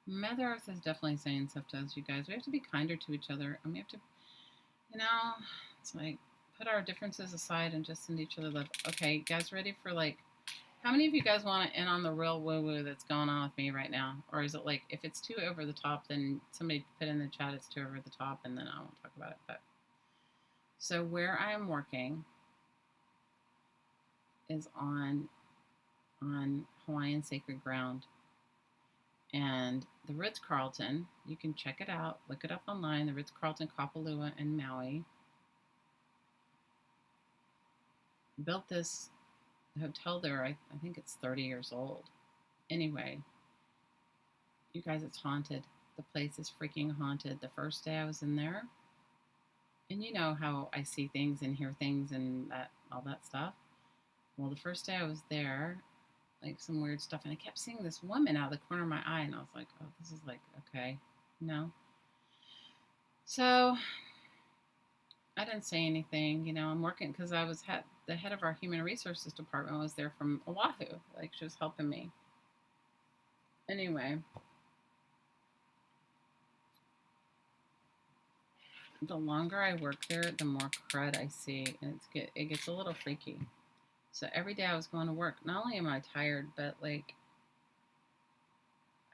Mother Earth is definitely saying stuff to us, you guys. We have to be kinder to each other, and we have to, you know, it's like put our differences aside and just send each other love. Okay, guys, ready for like, how many of you guys want to in on the real woo woo that's going on with me right now? Or is it like, if it's too over the top, then somebody put in the chat it's too over the top, and then I won't talk about it. But so where I am working is on Hawaiian sacred ground. And the Ritz-Carlton, you can check it out, look it up online, the Ritz-Carlton Kapalua in Maui, built this hotel there. I think it's 30 years old. Anyway, you guys, it's haunted. The place is freaking haunted. The first day I was in there, and you know how I see things and hear things and all that stuff. Well, the first day I was there, like some weird stuff, and I kept seeing this woman out of the corner of my eye, and I was like, oh, this is like, okay, no. So I didn't say anything, you know. I'm working because I was the head of our human resources department was there from Oahu, like she was helping me. Anyway, the longer I work there, the more crud I see, and it gets a little freaky. So every day I was going to work. Not only am I tired, but like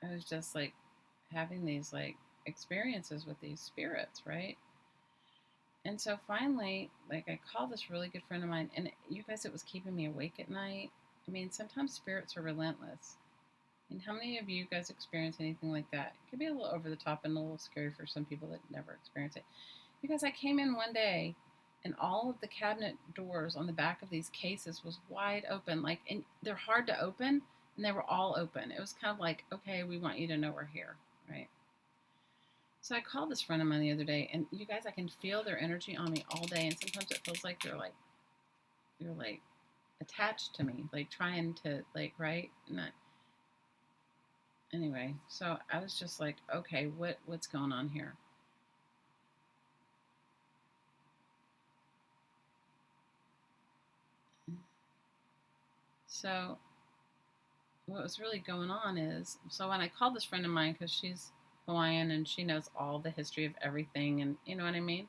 I was just like having these like experiences with these spirits, right? And so finally, like I called this really good friend of mine, and you guys, it was keeping me awake at night. I mean, sometimes spirits are relentless. And how many of you guys experience anything like that? It could be a little over the top and a little scary for some people that never experience it. Because I came in one day and all of the cabinet doors on the back of these cases was wide open. Like, and they're hard to open, and they were all open. It was kind of like, okay, we want you to know we're here, right? So I called this friend of mine the other day, and you guys, I can feel their energy on me all day, and sometimes it feels like they're like attached to me, like trying to like right. Not anyway. So I was just like, okay, what's going on here? So what was really going on is, so when I called this friend of mine, because she's Hawaiian and she knows all the history of everything, and you know what I mean,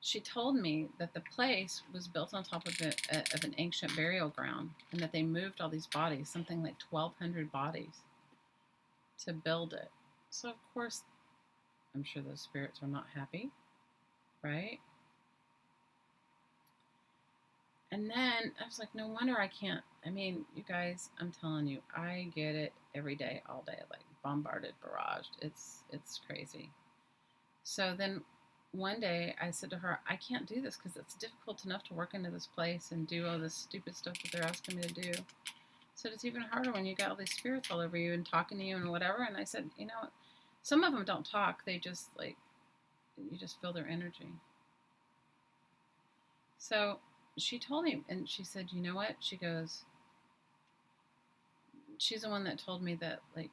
she told me that the place was built on top of an ancient burial ground, and that they moved all these bodies, something like 1,200 bodies, to build it. So of course, I'm sure those spirits are not happy, right? And then I was like, no wonder I can't. I mean, you guys, I'm telling you, I get it every day, all day, like bombarded, barraged. It's crazy. So then one day I said to her, I can't do this because it's difficult enough to work into this place and do all this stupid stuff that they're asking me to do. So it's even harder when you got all these spirits all over you and talking to you and whatever. And I said, some of them don't talk. They just like, you just feel their energy. So she told me, and she said, you know what? She goes, she's the one that told me that, like,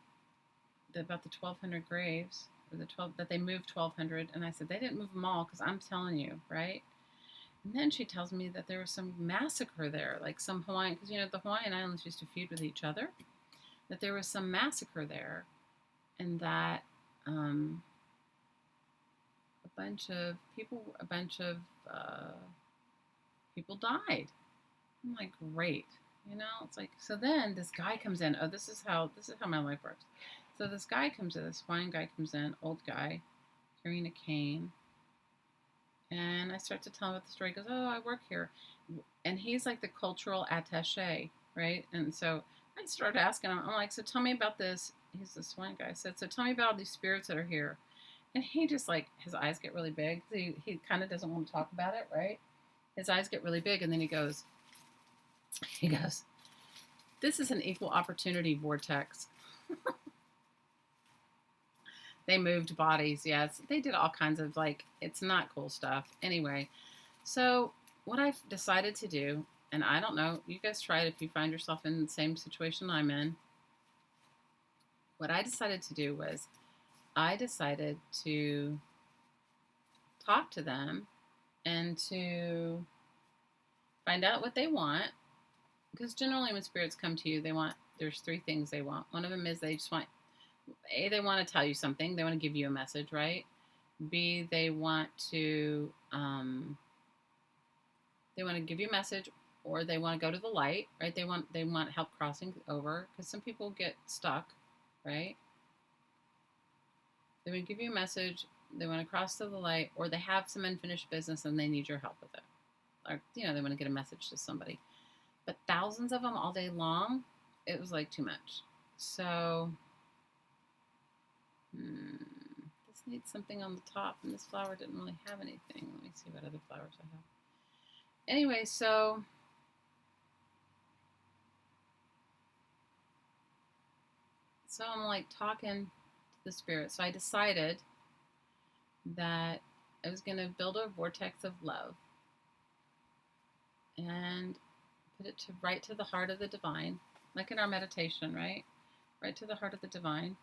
about the 1,200 graves, or the 12, that they moved 1,200. And I said, they didn't move them all because I'm telling you, right? And then she tells me that there was some massacre there, like some Hawaiian, because, the Hawaiian Islands used to feud with each other, that there was some massacre there, and that a bunch of people died. I'm like, great. It's like, so then this guy comes in. Oh, this is how my life works. So this guy comes in, this Hawaiian guy comes in, old guy, carrying a cane. And I start to tell him about the story. He goes, oh, I work here. And he's like the cultural attache, right? And so I started asking him, I'm like, so tell me about this. He's this Hawaiian guy. I said, so tell me about all these spirits that are here. And he just like, his eyes get really big. He kind of doesn't want to talk about it, right? His eyes get really big. And then he goes, this is an equal opportunity vortex. They moved bodies, yes. They did all kinds of, like, it's not cool stuff. Anyway, so what I've decided to do, and I don't know, you guys try it if you find yourself in the same situation I'm in. What I decided to do was I decided to talk to them and to find out what they want. Because generally when spirits come to you, there's three things they want. One of them is they just want, A, they want to tell you something. They want to give you a message, right? B, they want to give you a message, or they want to go to the light, right? They want help crossing over, because some people get stuck, right? They want to give you a message, they want to cross to the light, or they have some unfinished business and they need your help with it. Or, they want to get a message to somebody. But thousands of them all day long, it was like too much. So this needs something on the top, and this flower didn't really have anything. Let me see what other flowers I have. Anyway, so I'm like talking to the spirit. So I decided that I was going to build a vortex of love and put it right to the heart of the divine, like in our meditation, right? Right to the heart of the divine.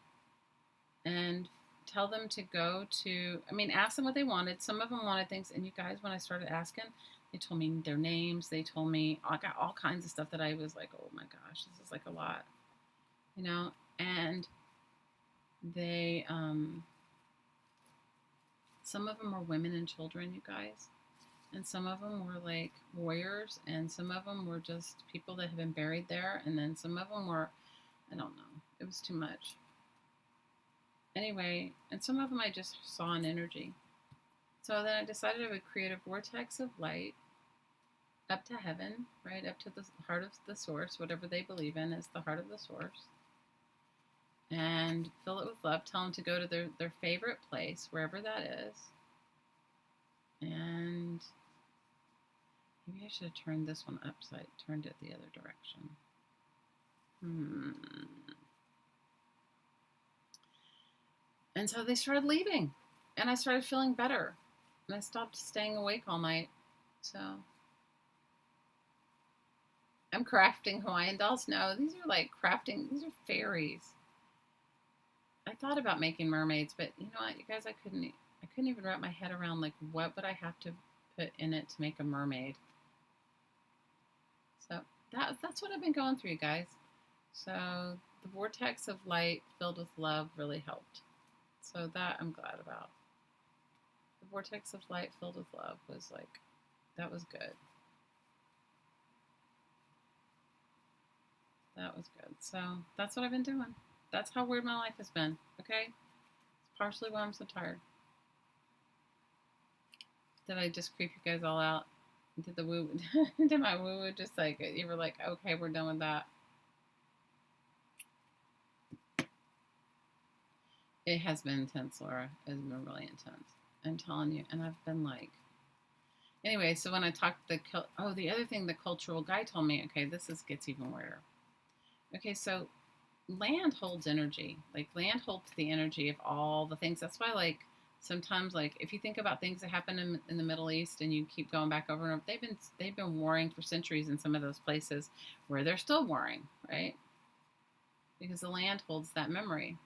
And tell them to go to, ask them what they wanted. Some of them wanted things. And you guys, when I started asking, they told me their names. They told me, I got all kinds of stuff that I was like, oh my gosh, this is like a lot, and they, Some of them were women and children, you guys. And some of them were like warriors, and some of them were just people that had been buried there. And then some of them were, I don't know, it was too much. Anyway, and some of them I just saw an energy. So then I decided I would create a vortex of light up to heaven, right? Up to the heart of the source, whatever they believe in is the heart of the source. And fill it with love. Tell them to go to their favorite place, wherever that is. And maybe I should have turned this one turned it the other direction. And so they started leaving. And I started feeling better. And I stopped staying awake all night. So I'm crafting Hawaiian dolls. No, these are like crafting. These are fairies. I thought about making mermaids, but you know what, you guys, I couldn't even wrap my head around like what would I have to put in it to make a mermaid. So that's what I've been going through, you guys. So the vortex of light filled with love really helped. So that I'm glad about. The vortex of light filled with love was like, that was good. That was good. So that's what I've been doing. That's how weird my life has been, okay? It's partially why I'm so tired. Did I just creep you guys all out? Did the woo, did my woo woo just like, you were like, okay, we're done with that. It has been intense, Laura. It has been really intense. I'm telling you. And I've been like, anyway, so when I talked the other thing the cultural guy told me, okay, gets even weirder. Okay, so land holds energy. Like land holds the energy of all the things. That's why like sometimes like if you think about things that happen in the Middle East and you keep going back over and over, they've been warring for centuries in some of those places where they're still warring, right? Because the land holds that memory.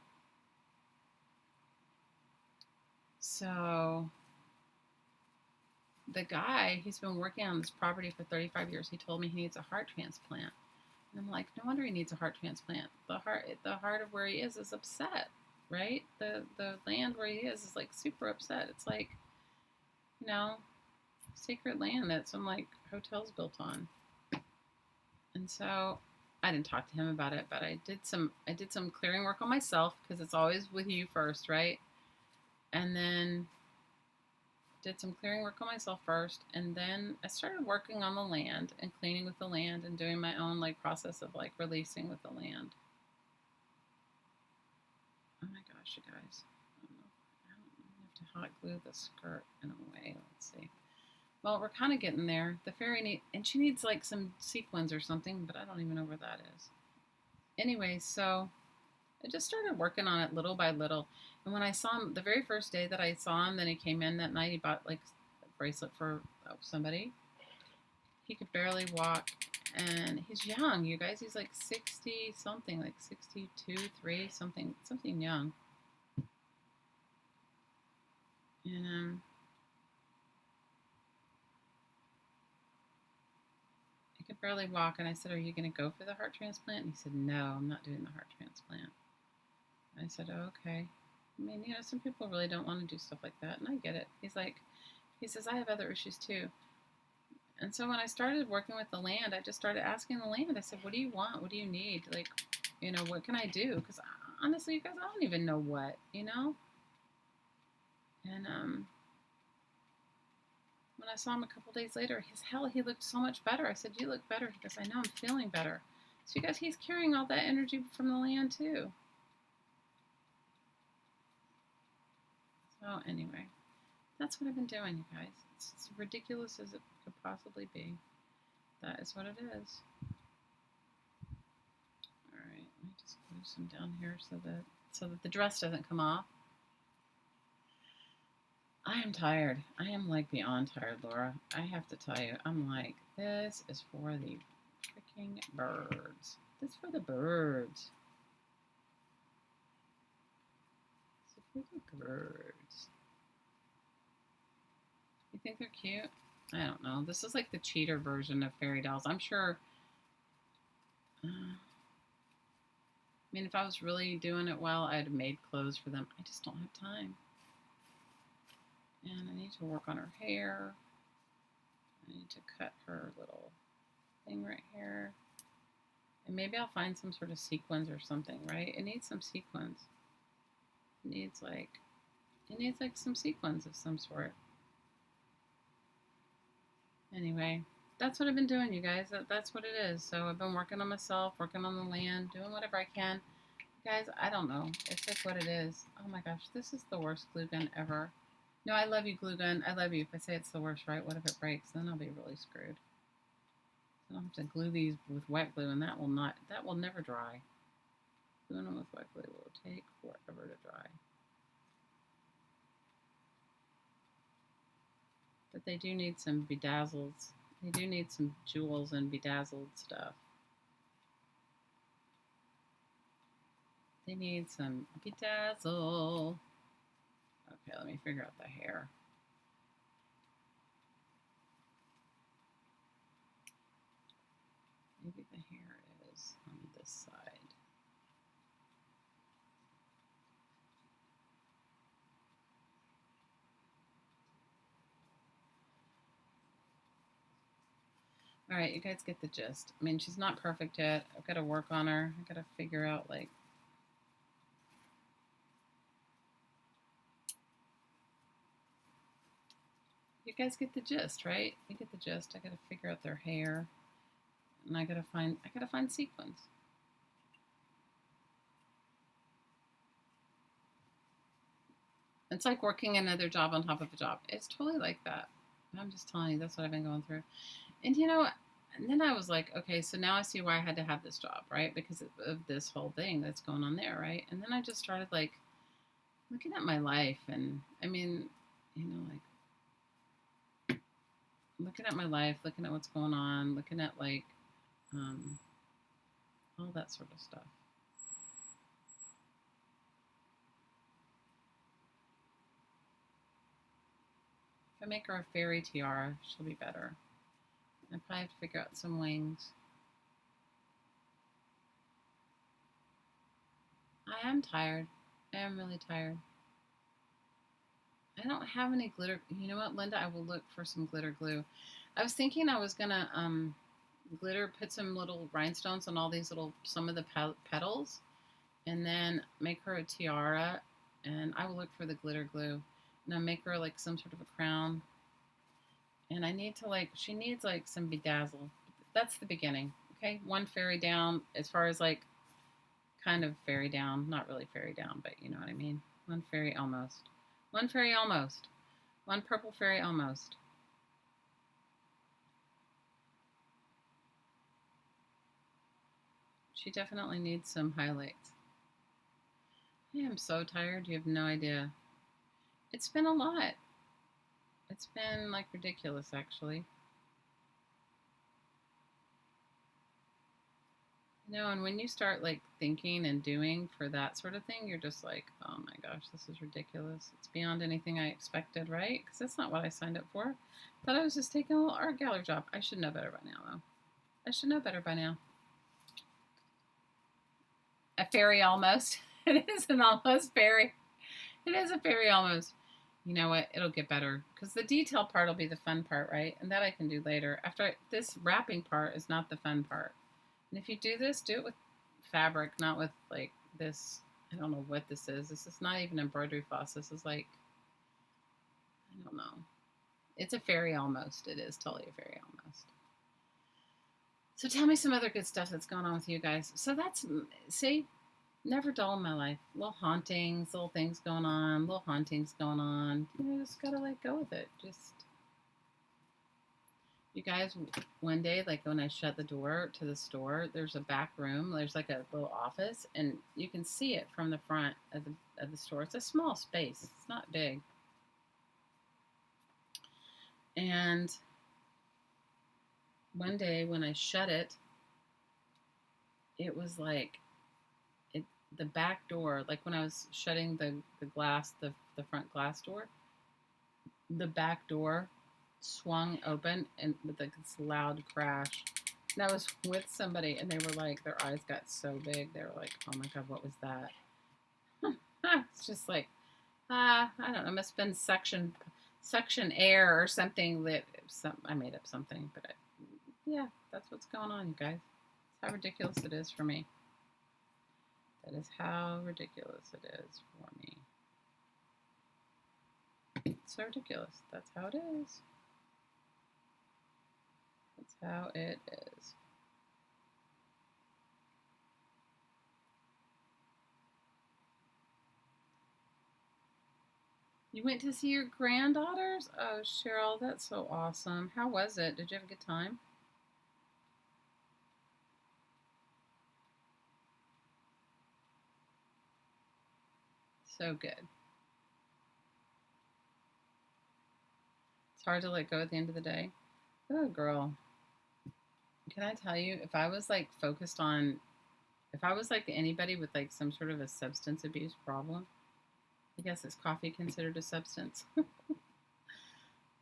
So the guy, he's been working on this property for 35 years. He told me he needs a heart transplant. And I'm like, no wonder he needs a heart transplant. The heart of where he is upset, right? The land where he is like super upset. It's like, you know, sacred land that some like hotels built on. And so I didn't talk to him about it, but I did some clearing work on myself because it's always with you first, right? And then did some clearing work on myself first, and then I started working on the land and cleaning with the land and doing my own like process of like releasing with the land. Oh my gosh, you guys. I have to hot glue the skirt in a way. Let's see. Well, we're kind of getting there. The fairy she needs like some sequins or something, but I don't even know where that is. Anyway, so I just started working on it little by little. And when I saw him, the very first day that I saw him, then he came in that night, he bought like a bracelet for somebody. He could barely walk. And he's young, you guys. He's like 60 something, like 62, 3, something young. And he could barely walk. And I said, are you going to go for the heart transplant? And he said, no, I'm not doing the heart transplant. I said, oh, okay. I mean, you know, some people really don't want to do stuff like that, and I get it. He says, I have other issues too. And so when I started working with the land, I just started asking the land. I said, what do you want? What do you need? Like, you know, what can I do? Because honestly, you guys, I don't even know what, you know? And when I saw him a couple days later, he looked so much better. I said, you look better. He goes, I know, I'm feeling better. So you guys, he's carrying all that energy from the land too. So anyway, that's what I've been doing, you guys. It's as ridiculous as it could possibly be. That is what it is. All right, let me just glue some down here so that the dress doesn't come off. I am tired. I am like beyond tired, Laura. I have to tell you, I'm like, this is for the freaking birds. This is for the birds. This is for the birds. You think they're cute? I don't know. This is like the cheater version of fairy dolls. I'm sure. I mean, if I was really doing it well, I'd have made clothes for them. I just don't have time. And I need to work on her hair. I need to cut her little thing right here. And maybe I'll find some sort of sequins or something, right? It needs some sequins. It needs like some sequins of some sort. Anyway, that's what I've been doing, you guys. That's what it is. So I've been working on myself, working on the land, doing whatever I can. Guys, I don't know. It's like what it is. Oh my gosh, this is the worst glue gun ever. No, I love you, glue gun. I love you. If I say it's the worst, right? What if it breaks? Then I'll be really screwed. I'll have to glue these with wet glue, and that will never dry. Gluing them with wet glue will take forever to dry. But they do need some bedazzled. They do need some jewels and bedazzled stuff. They need some bedazzle. Okay, let me figure out the hair. Maybe the hair is on this side. All right, you guys get the gist. I mean, she's not perfect yet. I've got to work on her. I've got to figure out, like, you guys get the gist, right? You get the gist. I got to figure out their hair, and I got to find sequins. It's like working another job on top of a job. It's totally like that. I'm just telling you, that's what I've been going through. And and then I was like, okay, so now I see why I had to have this job, right? Because of this whole thing that's going on there, right? And then I just started like looking at my life, and I mean, like looking at my life, looking at what's going on, looking at like all that sort of stuff. If I make her a fairy tiara, she'll be better. I probably have to figure out some wings. I am tired. I am really tired. I don't have any glitter. You know what, Linda? I will look for some glitter glue. I was thinking I was gonna put some little rhinestones on all these some of the petals, and then make her a tiara. And I will look for the glitter glue, and I'll make her like some sort of a crown. And I need to she needs like some bedazzle. That's the beginning. Okay, one fairy down as far as like kind of fairy down, not really fairy down, but you know what I mean. One fairy almost. One fairy almost. One purple fairy almost. She definitely needs some highlights. I am so tired. You have no idea. It's been a lot. It's been like ridiculous, actually. And when you start like thinking and doing for that sort of thing, you're just like, oh my gosh, this is ridiculous. It's beyond anything I expected, right? Because that's not what I signed up for. Thought I was just taking a little art gallery job. I should know better by now, though. I should know better by now. A fairy almost. It is an almost fairy. It is a fairy almost. You know what? It'll get better because the detail part will be the fun part, right? And that I can do later. After this wrapping part is not the fun part. And if you do this, do it with fabric, not with like this. I don't know what this is. This is not even embroidery floss. This is like, I don't know. It's a fairy almost. It is totally a fairy almost. So tell me some other good stuff that's going on with you guys. So see, never dull in my life. Little hauntings, little things going on, little hauntings going on. Just gotta like go with it. Just, you guys, one day, like when I shut the door to the store, there's a back room. There's like a little office, and you can see it from the front of the store. It's a small space. It's not big. And one day when I shut it, it was like the back door, like when I was shutting the glass, the front glass door, the back door swung open and with like this loud crash. And I was with somebody, and they were like, their eyes got so big. They were like, oh my God, what was that? It's just like, I don't know. It must have been suction air or something that I made up something, but yeah, that's what's going on, you guys. That's how ridiculous it is for me. That is how ridiculous it is for me. It's so ridiculous. That's how it is. That's how it is. You went to see your granddaughters? Oh, Cheryl, that's so awesome. How was it? Did you have a good time? So good. It's hard to let go at the end of the day. Oh, girl. Can I tell you, if I was like anybody with like some sort of a substance abuse problem, I guess is coffee considered a substance?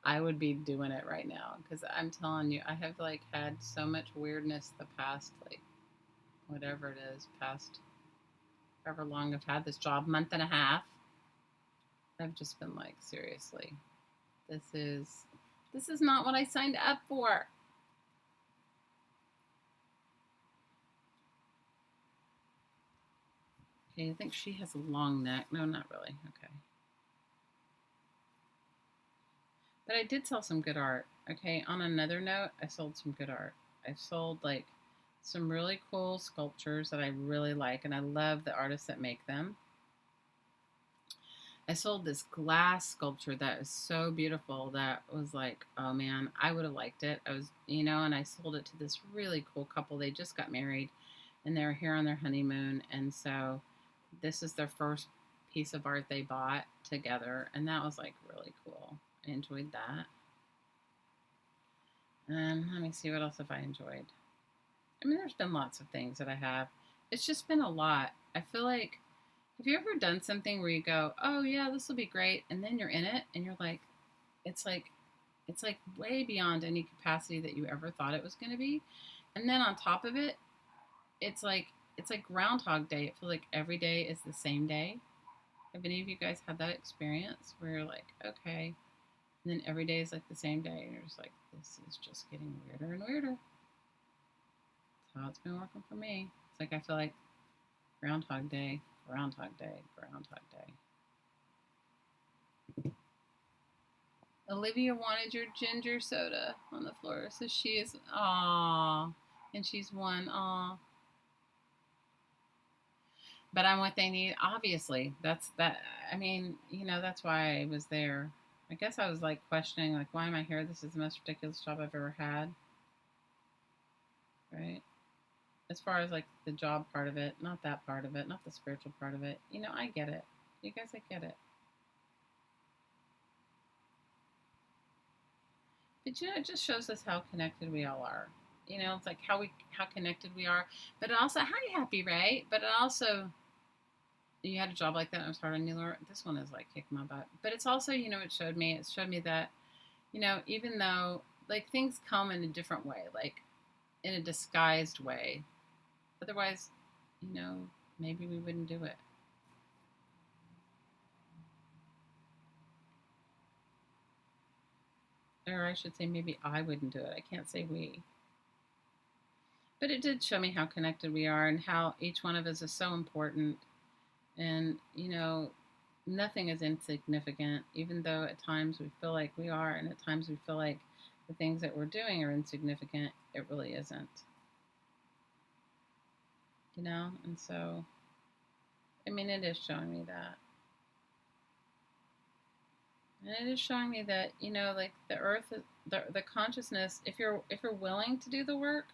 I would be doing it right now because I'm telling you, I have like had so much weirdness the past, like, whatever it is, past however long I've had this job, month and a half. I've just been like, seriously, this is this is not what I signed up for. Okay, I think she has a long neck. No, not really. Okay. But I did sell some good art. Okay, on another note, I sold some good art. I sold like some really cool sculptures that I really like, and I love the artists that make them. I sold this glass sculpture that was so beautiful that was like, oh man, I would have liked it. And I sold it to this really cool couple. They just got married and they were here on their honeymoon. And so this is their first piece of art they bought together. And that was like really cool. I enjoyed that. Let me see what else have I enjoyed. I mean, there's been lots of things that I have. It's just been a lot. I feel like, have you ever done something where you go, "Oh yeah, this will be great," and then you're in it and you're like, it's like it's like way beyond any capacity that you ever thought it was going to be. And then on top of it, it's like Groundhog Day. It feels like every day is the same day. Have any of you guys had that experience where you're like, okay, and then every day is like the same day, and you're just like, this is just getting weirder and weirder. That's how it's been working for me. It's like I feel like Groundhog Day, Groundhog Day, Groundhog Day. Olivia wanted your ginger soda on the floor, so she is, aw, and she's one, aw. But I'm what they need, obviously. That's that. I mean, that's why I was there. I guess I was like questioning, like, why am I here? This is the most ridiculous job I've ever had, right? As far as like the job part of it, not that part of it, not the spiritual part of it. I get it. You guys, I get it. But it just shows us how connected we all are. It's like how connected we are. But it also, hi, happy, right? But it also, you had a job like that. And I was hard on you, Laura. This one is like kicking my butt. But it's also, it showed me that, even though like things come in a different way, like in a disguised way. Otherwise, maybe we wouldn't do it. Or I should say, maybe I wouldn't do it. I can't say we. But it did show me how connected we are and how each one of us is so important. And, nothing is insignificant, even though at times we feel like we are, and at times we feel like the things that we're doing are insignificant. It really isn't. And so, I mean, it is showing me that. And it is showing me that, like the earth, the consciousness, if you're willing to do the work,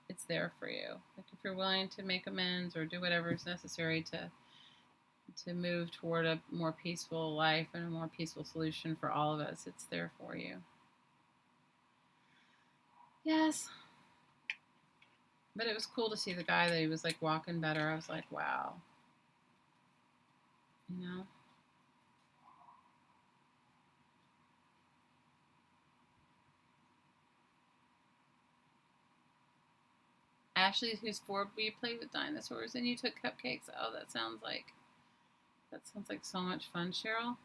it's there for you. Like if you're willing to make amends or do whatever is necessary to move toward a more peaceful life and a more peaceful solution for all of us, it's there for you. Yes. But it was cool to see the guy that he was like walking better. I was like, wow. You know? Ashley, who's 4, we played with dinosaurs and you took cupcakes. Oh, that sounds like so much fun, Cheryl.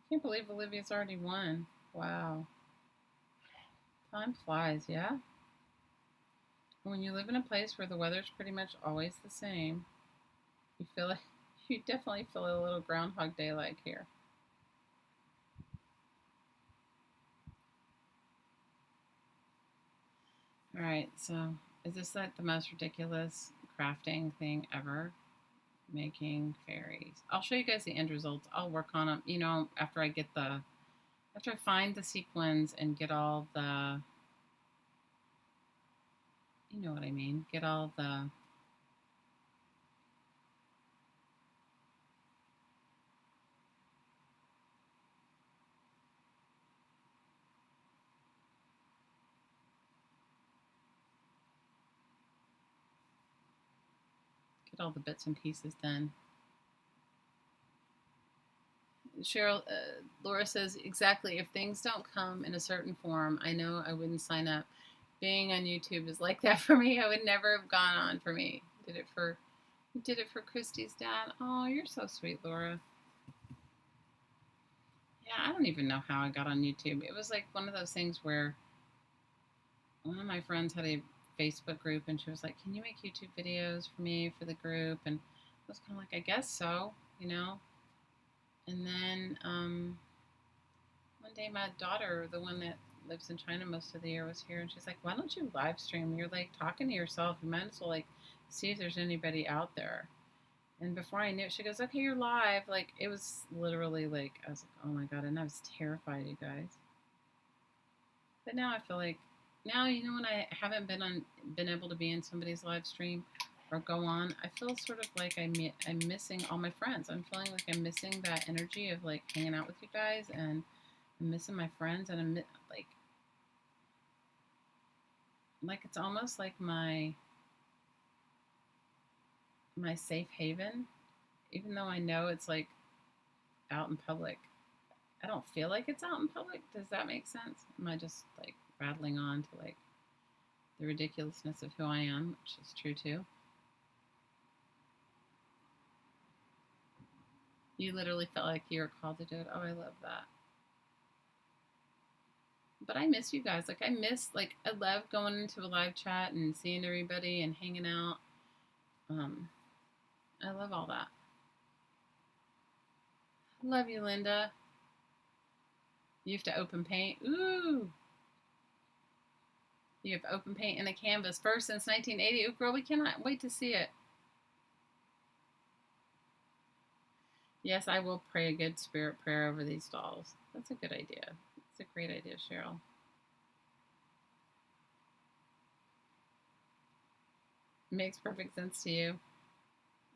Can't believe Olivia's already won. Wow. Time flies, yeah? When you live in a place where the weather's pretty much always the same, you feel like you definitely feel a little Groundhog Day like here. All right, so is this like the most ridiculous crafting thing ever? Making fairies. I'll show you guys the end results. I'll work on them, after I find the sequins and get all the, you know what I mean, get all the bits and pieces done. Cheryl, Laura says, exactly. If things don't come in a certain form, I know I wouldn't sign up. Being on YouTube is like that for me. I would never have gone on for me. Did it for Christy's dad. Oh, you're so sweet, Laura. Yeah, I don't even know how I got on YouTube. It was like one of those things where one of my friends had a Facebook group and she was like, "Can you make YouTube videos for me for the group?" And I was kind of like, "I guess so, you know." And then one day my daughter, the one that lives in China most of the year, was here and she's like, "Why don't you live stream? You're like talking to yourself. You might as well like see if there's anybody out there." And before I knew it, she goes, "Okay, you're live." Like it was literally like I was like, "Oh my god!" And I was terrified, you guys. But now I feel like now when I haven't been able to be in somebody's live stream or go on, I feel sort of like I'm missing all my friends. I'm feeling like I'm missing that energy of like hanging out with you guys, and I'm missing my friends, and I'm like it's almost like my safe haven, even though I know it's like out in public. I don't feel like it's out in public. Does that make sense? Am I just like rattling on to like the ridiculousness of who I am, which is true too? You literally felt like you were called to do it. Oh, I love that. But I miss you guys. I love going into a live chat and seeing everybody and hanging out. Um, I love all that. Love you, Linda. You have to open paint. Ooh. You have open paint in a canvas first since 1980. Ooh, girl, we cannot wait to see it. Yes, I will pray a good spirit prayer over these dolls. That's a good idea. That's a great idea, Cheryl. Makes perfect sense to you.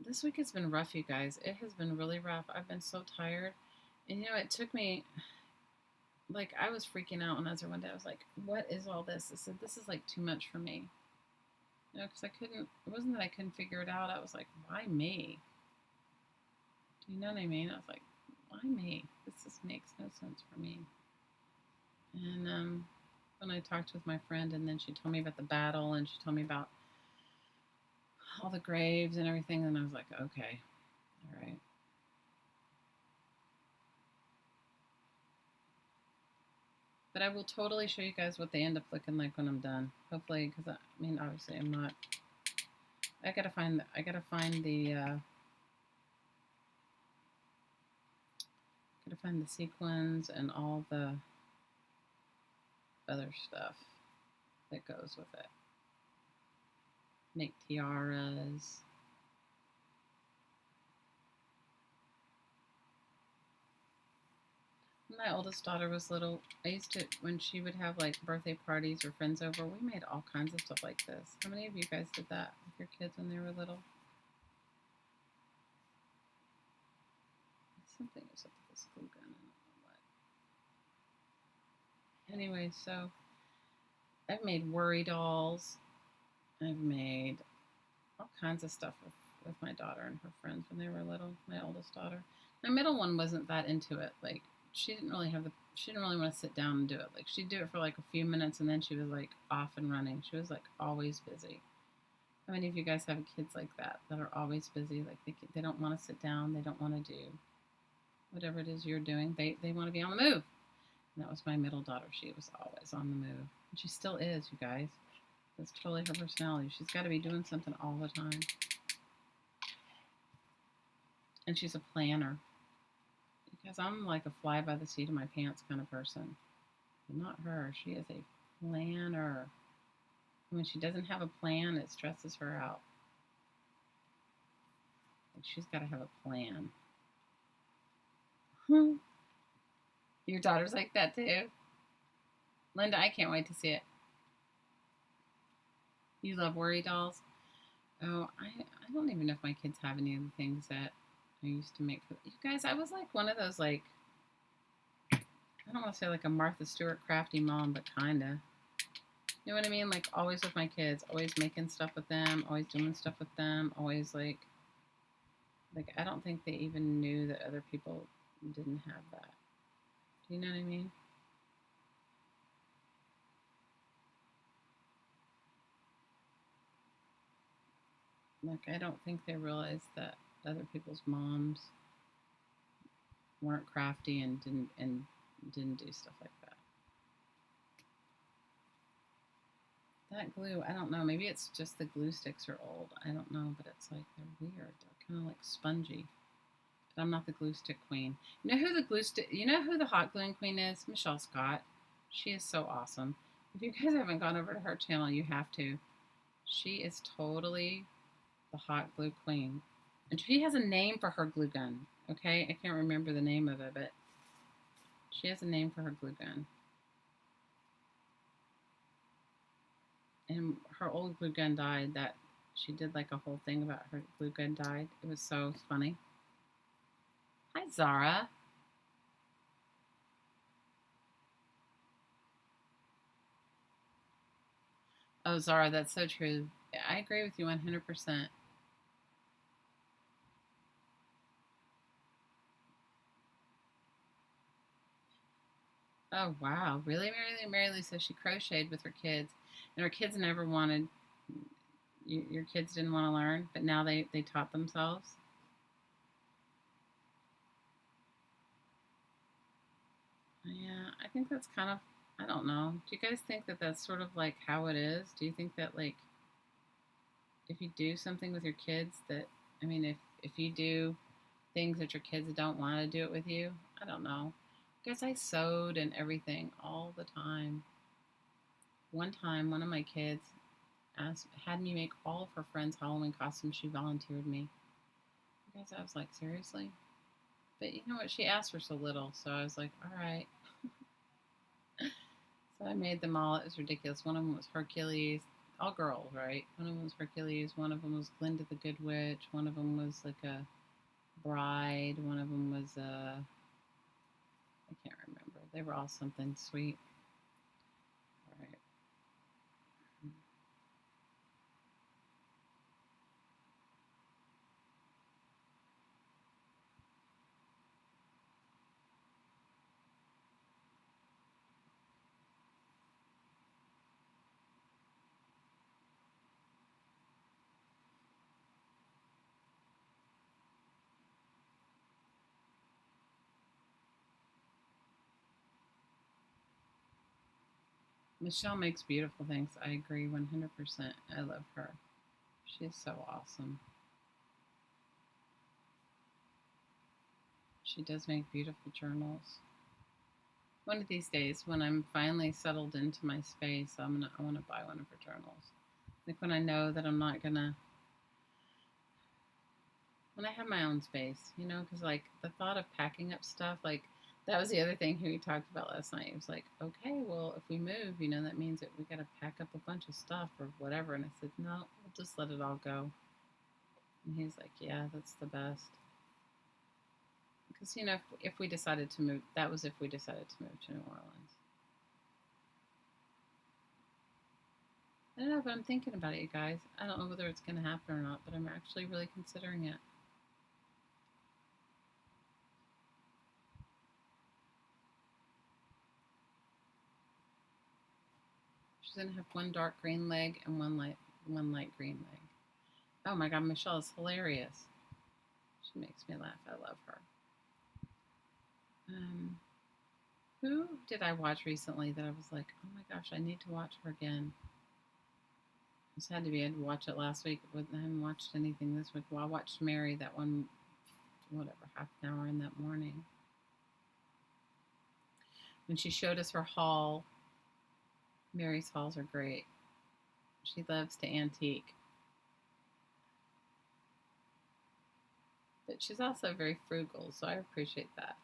This week has been rough, you guys. It has been really rough. I've been so tired. And it took me, like, I was freaking out when I was there one day. I was like, what is all this? I said, this is like too much for me. Because it wasn't that I couldn't figure it out. I was like, why me? Do you know what I mean? I was like, why me? This just makes no sense for me. And when I talked with my friend, and then she told me about the battle, and she told me about all the graves and everything, and I was like, okay, all right. But I will totally show you guys what they end up looking like when I'm done. Hopefully, because obviously, I'm not. I gotta find the sequins and all the other stuff that goes with it. Make tiaras. When my oldest daughter was little, I used to, when she would have like birthday parties or friends over, we made all kinds of stuff like this. How many of you guys did that with your kids when they were little? Something is up with this glue gun. I don't know what. Anyway, so I've made worry dolls. I've made all kinds of stuff with my daughter and her friends when they were little. My oldest daughter. My middle one wasn't that into it. Like she didn't really want to sit down and do it. Like she'd do it for like a few minutes and then she was like off and running. She was like always busy. How many of you guys have kids like that are always busy? Like they don't want to sit down. They don't want to do. whatever it is you're doing, they want to be on the move. And that was my middle daughter. She was always on the move. And she still is, you guys. That's totally her personality. She's got to be doing something all the time. And she's a planner. Because I'm like a fly by the seat of my pants kind of person. But not her. She is a planner. When she doesn't have a plan, it stresses her out. Like she's got to have a plan. Your daughter's like that too? Linda, I can't wait to see it. You love worry dolls? Oh, I don't even know if my kids have any of the things that I used to make for you guys. I was like one of those, like, I don't want to say like a Martha Stewart crafty mom, but kinda. You know what I mean? Like always with my kids, always making stuff with them, always doing stuff with them, always like I don't think they even knew that other people didn't have that. Do you know what I mean? Like I don't think they realized that other people's moms weren't crafty and didn't do stuff like that. That glue, I don't know. Maybe it's just the glue sticks are old. I don't know, but it's like they're weird. They're kind of like spongy. But I'm not the glue stick queen. You know who the glue stick? You know who the hot gluing queen is? Michelle Scott. She is so awesome. If you guys haven't gone over to her channel, you have to. She is totally the hot glue queen, and she has a name for her glue gun. Okay, I can't remember the name of it, but she has a name for her glue gun. And her old glue gun died. That she did like a whole thing about her glue gun died. It was so funny. Hi, Zara. Oh, Zara, that's so true. I agree with you 100%. Oh, wow. Really, Mary Lou says she crocheted with her kids, and her kids never wanted, your kids didn't want to learn, but now they taught themselves. Yeah, I think that's kind of, I don't know. Do you guys think that that's sort of like how it is? Do you think that, like, if you do something with your kids that, I mean, if you do things that your kids don't want to do it with you, I don't know. Because I sewed and everything all the time. One time, one of my kids had me make all of her friends' Halloween costumes. She volunteered me. Because I was like, seriously? But you know what? She asked for so little, so I was like, all right. So I made them all. It was ridiculous. One of them was Hercules. All girls, right? One of them was Hercules. One of them was Glinda the Good Witch. One of them was like a bride. One of them was I can't remember. They were all something sweet. All right. Michelle makes beautiful things. I agree 100%. I love her. She's so awesome. She does make beautiful journals. One of these days, when I'm finally settled into my space, I want to buy one of her journals. Like when I know that I'm not gonna, when I have my own space, you know, because like the thought of packing up stuff, like that was the other thing we talked about last night. It was like, okay, well, if we move, you know, that means that we got to pack up a bunch of stuff or whatever. And I said, no, we'll just let it all go. And he's like, yeah, that's the best. Because, you know, if we decided to move, that was if we decided to move to New Orleans. I don't know, but I'm thinking about it, you guys. I don't know whether it's going to happen or not, but I'm actually really considering it. She's going to have one dark green leg and one light green leg. Oh my God, Michelle is hilarious. She makes me laugh. I love her. Um, who did I watch recently that I was like, oh my gosh, I need to watch her again? This had to be. I had to watch it last week, but I haven't watched anything this week. Well, I watched Mary, that one, whatever, half an hour in that morning. When she showed us her haul, Mary's hauls are great. She loves to antique. But she's also very frugal, so I appreciate that.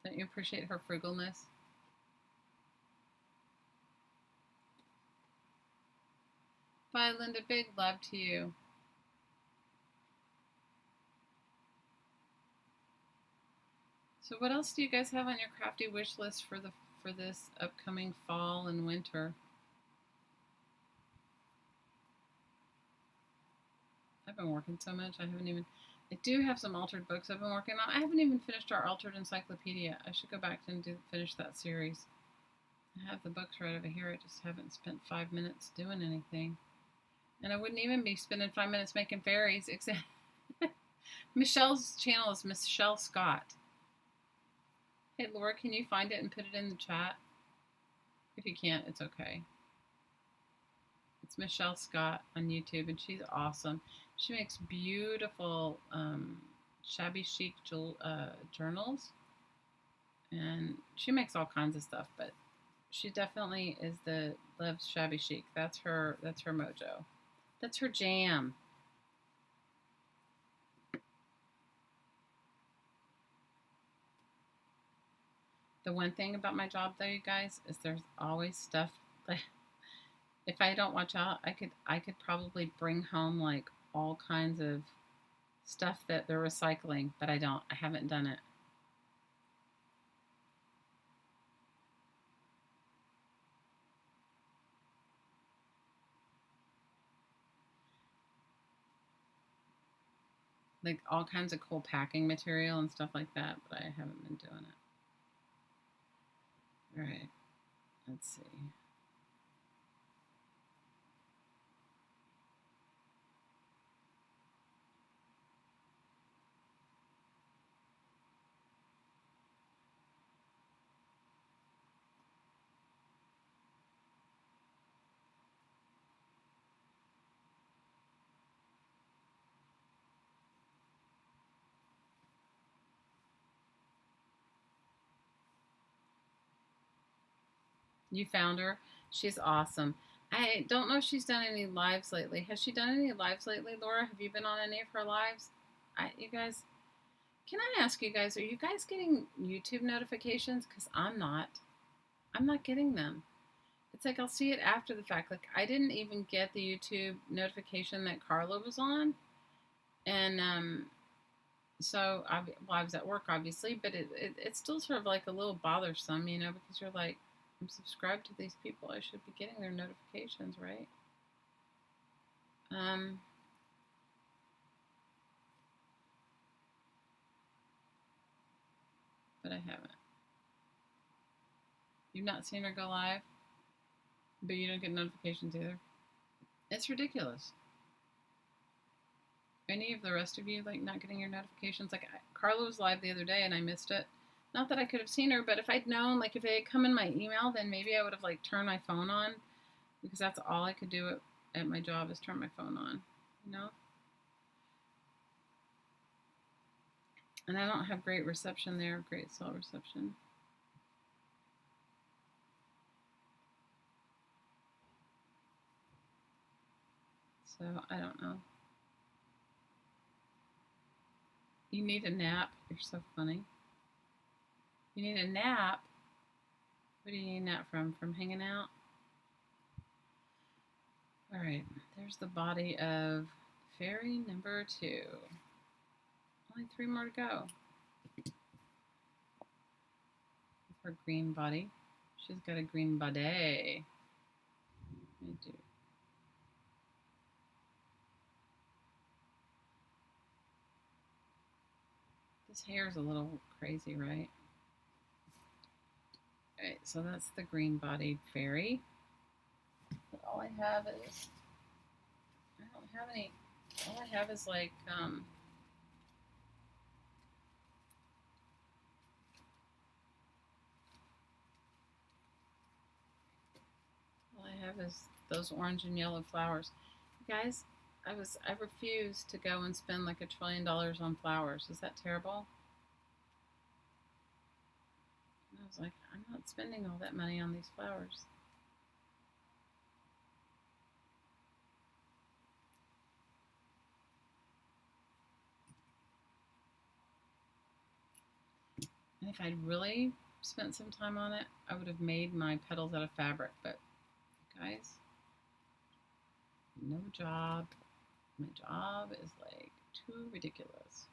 Don't you appreciate her frugalness? Bye, Linda. Big love to you. So what else do you guys have on your crafty wish list for this upcoming fall and winter? I've been working so much. I do have some altered books I've been working on. I haven't even finished our altered encyclopedia. I should go back and finish that series. I have the books right over here. I just haven't spent 5 minutes doing anything. And I wouldn't even be spending 5 minutes making fairies, except Michelle's channel is Michelle Scott. Hey, Laura, can you find it and put it in the chat? If you can't, it's okay. It's Michelle Scott on YouTube, and she's awesome. She makes beautiful shabby chic journals, and she makes all kinds of stuff. But she definitely loves shabby chic. That's her mojo. That's her jam. The one thing about my job, though, you guys, is there's always stuff. Like, if I don't watch out, I could probably bring home like all kinds of stuff that they're recycling, but I don't. I haven't done it. Like all kinds of cool packing material and stuff like that, but I haven't been doing it. All right. Let's see. You found her. She's awesome. I don't know if she's done any lives lately. Has she done any lives lately, Laura? Have you been on any of her lives? You guys, can I ask you guys, are you guys getting YouTube notifications? Because I'm not. I'm not getting them. It's like I'll see it after the fact. Like I didn't even get the YouTube notification that Carla was on, and so I was at work obviously, but it's still sort of like a little bothersome, because you're like, I'm subscribed to these people. I should be getting their notifications, right? But I haven't. You've not seen her go live, but you don't get notifications either. It's ridiculous. Any of the rest of you like not getting your notifications? Like Carla was live the other day and I missed it. Not that I could have seen her, but if I'd known, like if it had come in my email, then maybe I would have like turned my phone on, because that's all I could do at my job is turn my phone on, And I don't have great reception there, great cell reception. So I don't know. You need a nap. You're so funny. You need a nap? What do you need a nap from? From hanging out? All right, there's the body of fairy number 2. Only 3 more to go. Her green body. She's got a green body. I do. This hair is a little crazy, right? Alright, so that's the green bodied fairy. But all I have is I have any. All I have is like all I have is those orange and yellow flowers. You guys, I refuse to go and spend like $1 trillion on flowers. Is that terrible? And I was like, I'm not spending all that money on these flowers. And if I'd really spent some time on it, I would have made my petals out of fabric. But guys, no job. My job is like too ridiculous.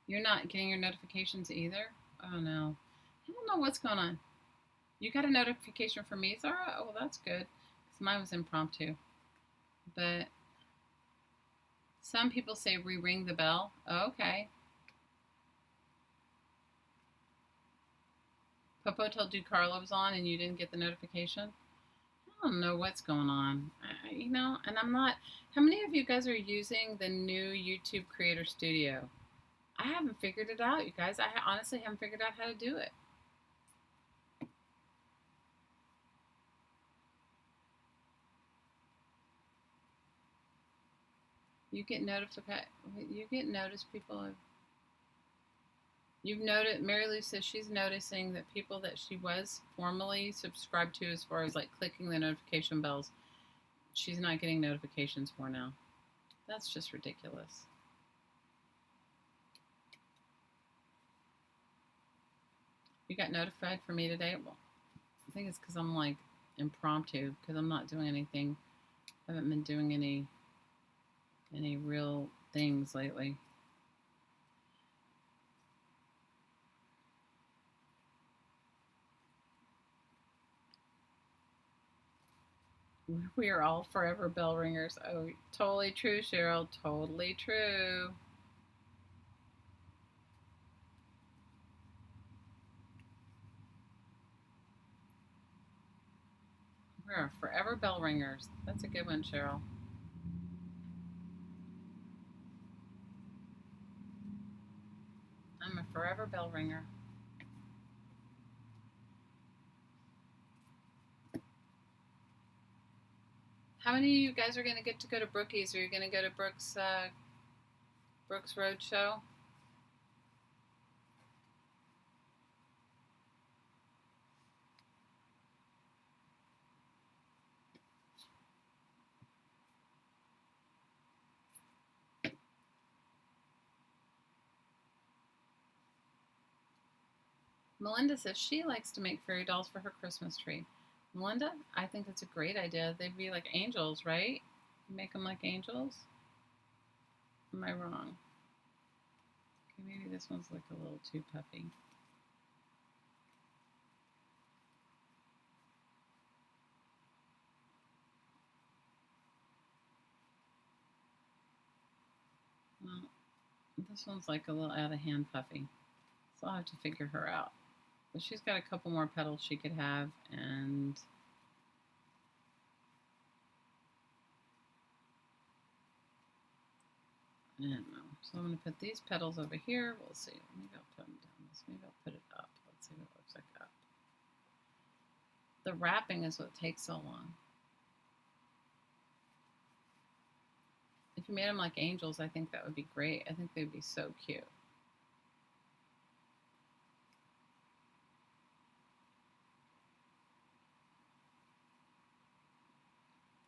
You're not getting your notifications either? Oh no. I don't know what's going on. You got a notification from me, Zara? Oh, well, that's good. Because mine was impromptu. But some people say re-ring the bell. Oh, okay. Popo told you Carla was on and you didn't get the notification? I don't know what's going on. And I'm not. How many of you guys are using the new YouTube Creator Studio? I haven't figured it out, you guys. I honestly haven't figured out how to do it. You get notified. You get noticed. People have. You've noted. Mary Lou says she's noticing that people that she was formerly subscribed to, as far as like clicking the notification bells, she's not getting notifications for now. That's just ridiculous. You got notified for me today? Well, I think it's because I'm like impromptu because I'm not doing anything. I haven't been doing any real things lately. We are all forever bell ringers. Oh, totally true, Cheryl. Totally true. We're forever bell ringers. That's a good one, Cheryl. I'm a forever bell ringer. How many of you guys are going to get to go to Brookie's? Are you going to go to Brooks Road Show? Melinda says she likes to make fairy dolls for her Christmas tree. Melinda, I think that's a great idea. They'd be like angels, right? Make them like angels? Am I wrong? Okay, maybe this one's like a little too puffy. Well, this one's like a little out of hand puffy. So I'll have to figure her out. But she's got a couple more petals she could have, and I don't know. So I'm going to put these petals over here. We'll see. Maybe I'll put them down this. Maybe I'll put it up. Let's see what it looks like up. The wrapping is what takes so long. If you made them like angels, I think that would be great. I think they'd be so cute.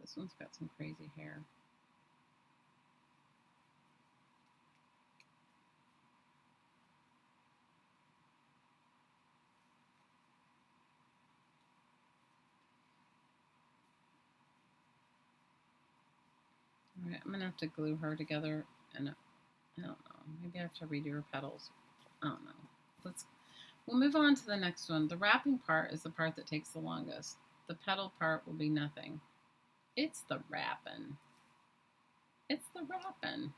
This one's got some crazy hair. All right, I'm gonna have to glue her together, and I don't know. Maybe I have to redo her petals. I don't know. We'll move on to the next one. The wrapping part is the part that takes the longest. The petal part will be nothing. It's the wrapping. It's the wrapping.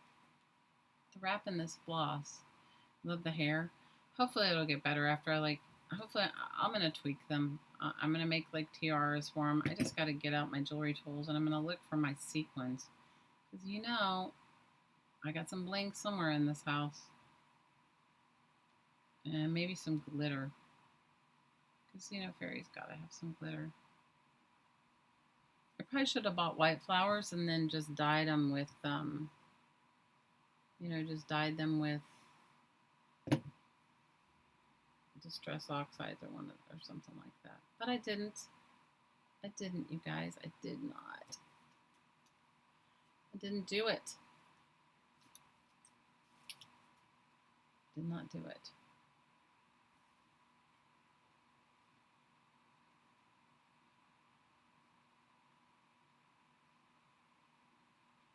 The wrapping this floss. Love the hair. Hopefully it'll get better after hopefully I'm going to tweak them. I'm going to make like tiaras for them. I just got to get out my jewelry tools and I'm going to look for my sequins. Because I got some bling somewhere in this house. And maybe some glitter. Because, fairies got to have some glitter. I probably should have bought white flowers and then just dyed them with, distress oxides or something like that. But I didn't. You guys. I did not. I didn't do it. Did not do it.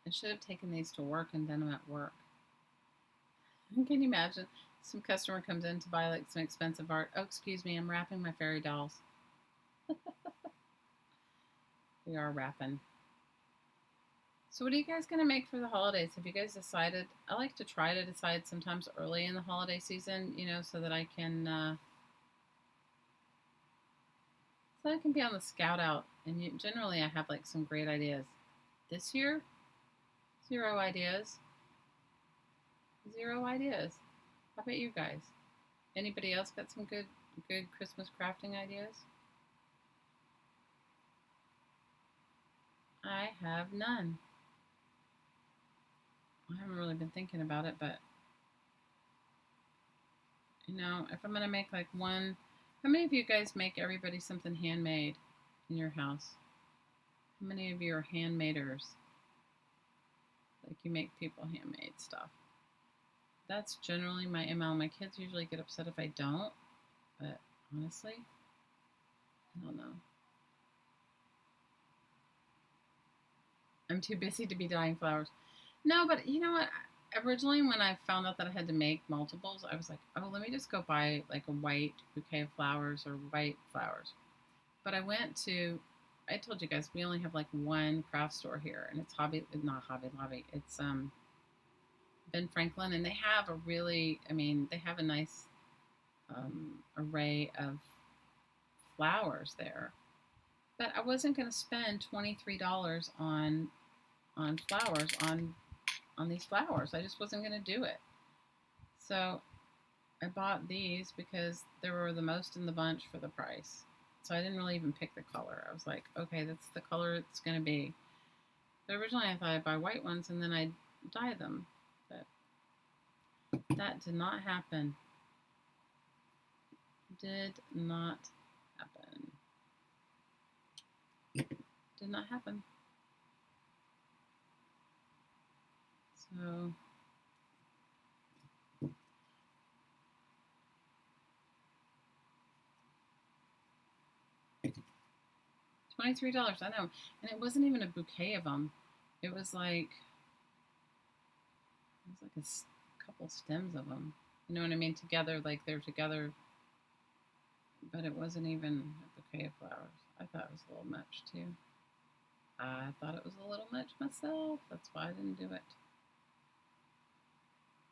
I should have taken these to work and done them at work. Can you imagine? Some customer comes in to buy like some expensive art. Oh, excuse me, I'm wrapping my fairy dolls. We are wrapping. So what are you guys going to make for the holidays? Have you guys decided? I like to try to decide sometimes early in the holiday season, so that I can be on the scout out. And generally I have like some great ideas. This year, 0 ideas. 0 ideas. How about you guys? Anybody else got some good Christmas crafting ideas? I have none. I haven't really been thinking about it, but if I'm gonna make like one, how many of you guys make everybody something handmade in your house? How many of you are handmaders? Like you make people handmade stuff. That's generally my MO. My kids usually get upset if I don't, but honestly, I don't know. I'm too busy to be dyeing flowers. No, but you know what? Originally, when I found out that I had to make multiples, I was like, oh, let me just go buy like a white bouquet of flowers or white flowers. But I told you guys, we only have like one craft store here, and it's not Hobby Lobby. It's Ben Franklin, and they have a nice array of flowers there. But I wasn't going to spend $23 on flowers on these flowers. I just wasn't going to do it. So I bought these because they were the most in the bunch for the price. So I didn't really even pick the color. I was like, okay, that's the color it's going to be. But originally I thought I'd buy white ones and then I'd dye them. But that did not happen. Did not happen. Did not happen. So $23, I know. And it wasn't even a bouquet of them. It was like a couple stems of them. You know what I mean? Together, like they're together. But it wasn't even a bouquet of flowers. I thought it was a little much too. I thought it was a little much myself. That's why I didn't do it.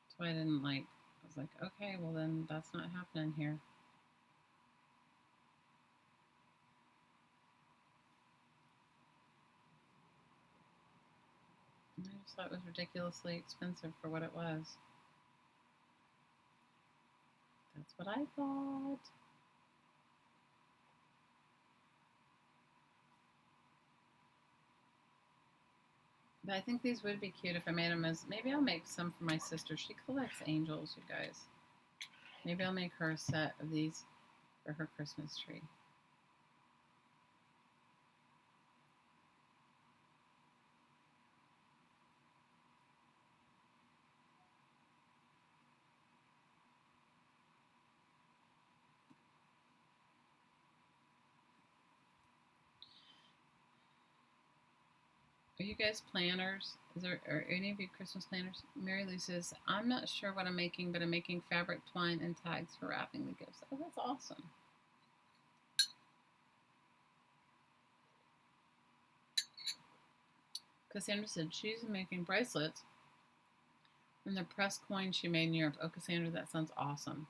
That's why I didn't I was like, okay, well then that's not happening here. I just thought it was ridiculously expensive for what it was. That's what I thought. But I think these would be cute if I made them as, maybe I'll make some for my sister. She collects angels, you guys. Maybe I'll make her a set of these for her Christmas tree. you guys planners? Are any of you Christmas planners? Mary Lou says, I'm not sure what I'm making, but I'm making fabric twine and tags for wrapping the gifts. Oh, that's awesome. Cassandra said she's making bracelets from the pressed coins she made in Europe. Oh, Cassandra, that sounds awesome.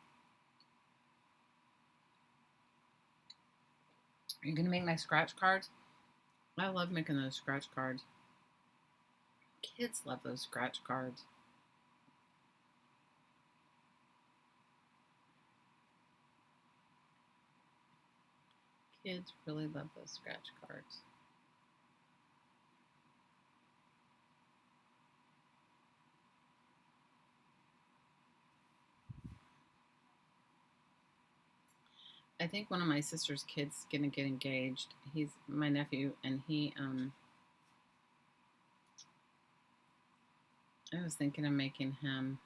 Are you going to make my scratch cards? I love making those scratch cards. Kids love those scratch cards. Kids really love those scratch cards. I think one of my sister's kids is gonna get engaged. He's my nephew, and I was thinking of making him.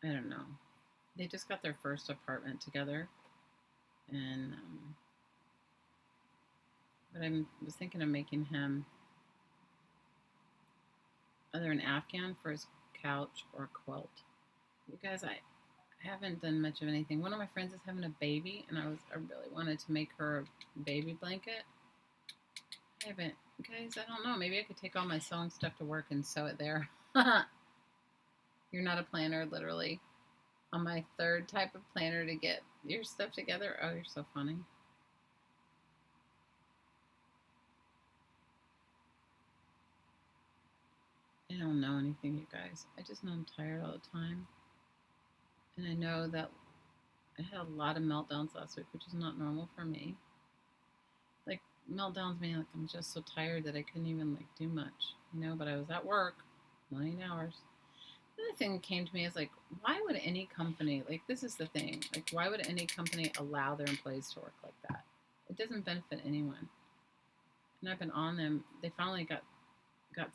I don't know. They just got their first apartment together, and but I was thinking of making him either an Afghan for his couch or a quilt. You guys, I haven't done much of anything. One of my friends is having a baby, and I really wanted to make her a baby blanket. I haven't, guys. I don't know. Maybe I could take all my sewing stuff to work and sew it there. You're not a planner, literally. On my third type of planner to get your stuff together. Oh, you're so funny. I don't know anything, you guys. I just know I'm tired all the time. And I know that I had a lot of meltdowns last week, which is not normal for me. Like, meltdowns mean like I'm just so tired that I couldn't even like do much, but I was at work 9 hours. The other thing that came to me is like, why would any company, like this is the thing, like why would any company allow their employees to work like that? It doesn't benefit anyone. And I've been on them. They finally got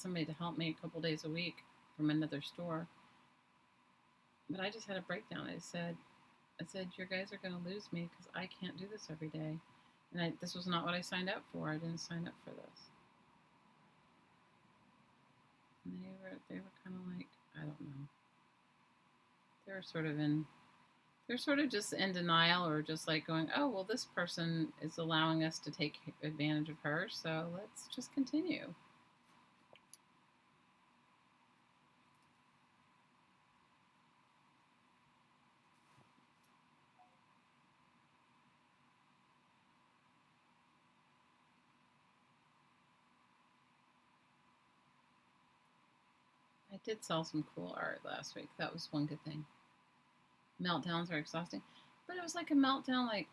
somebody to help me a couple days a week from another store. But I just had a breakdown. I said, you guys are going to lose me because I can't do this every day. And this was not what I signed up for. I didn't sign up for this. And they were kind of like, I don't know. They're sort of just in denial, or just like going, oh, well, this person is allowing us to take advantage of her, so let's just continue. I did sell some cool art last week. That was one good thing. Meltdowns are exhausting, but it was like a meltdown, like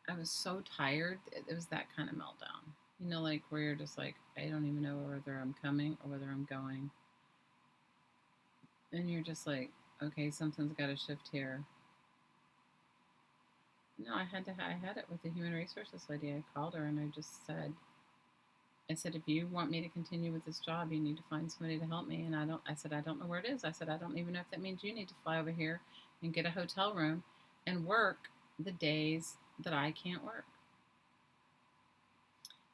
I was so tired. It was that kind of meltdown, like where you're just like, I don't even know whether I'm coming or whether I'm going, and you're just like, okay, something's got to shift here. No, I had it with the human resources lady. I called her and I said, if you want me to continue with this job, you need to find somebody to help me. And I said, I don't know where it is. I said, I don't even know if that means you need to fly over here and get a hotel room and work the days that I can't work.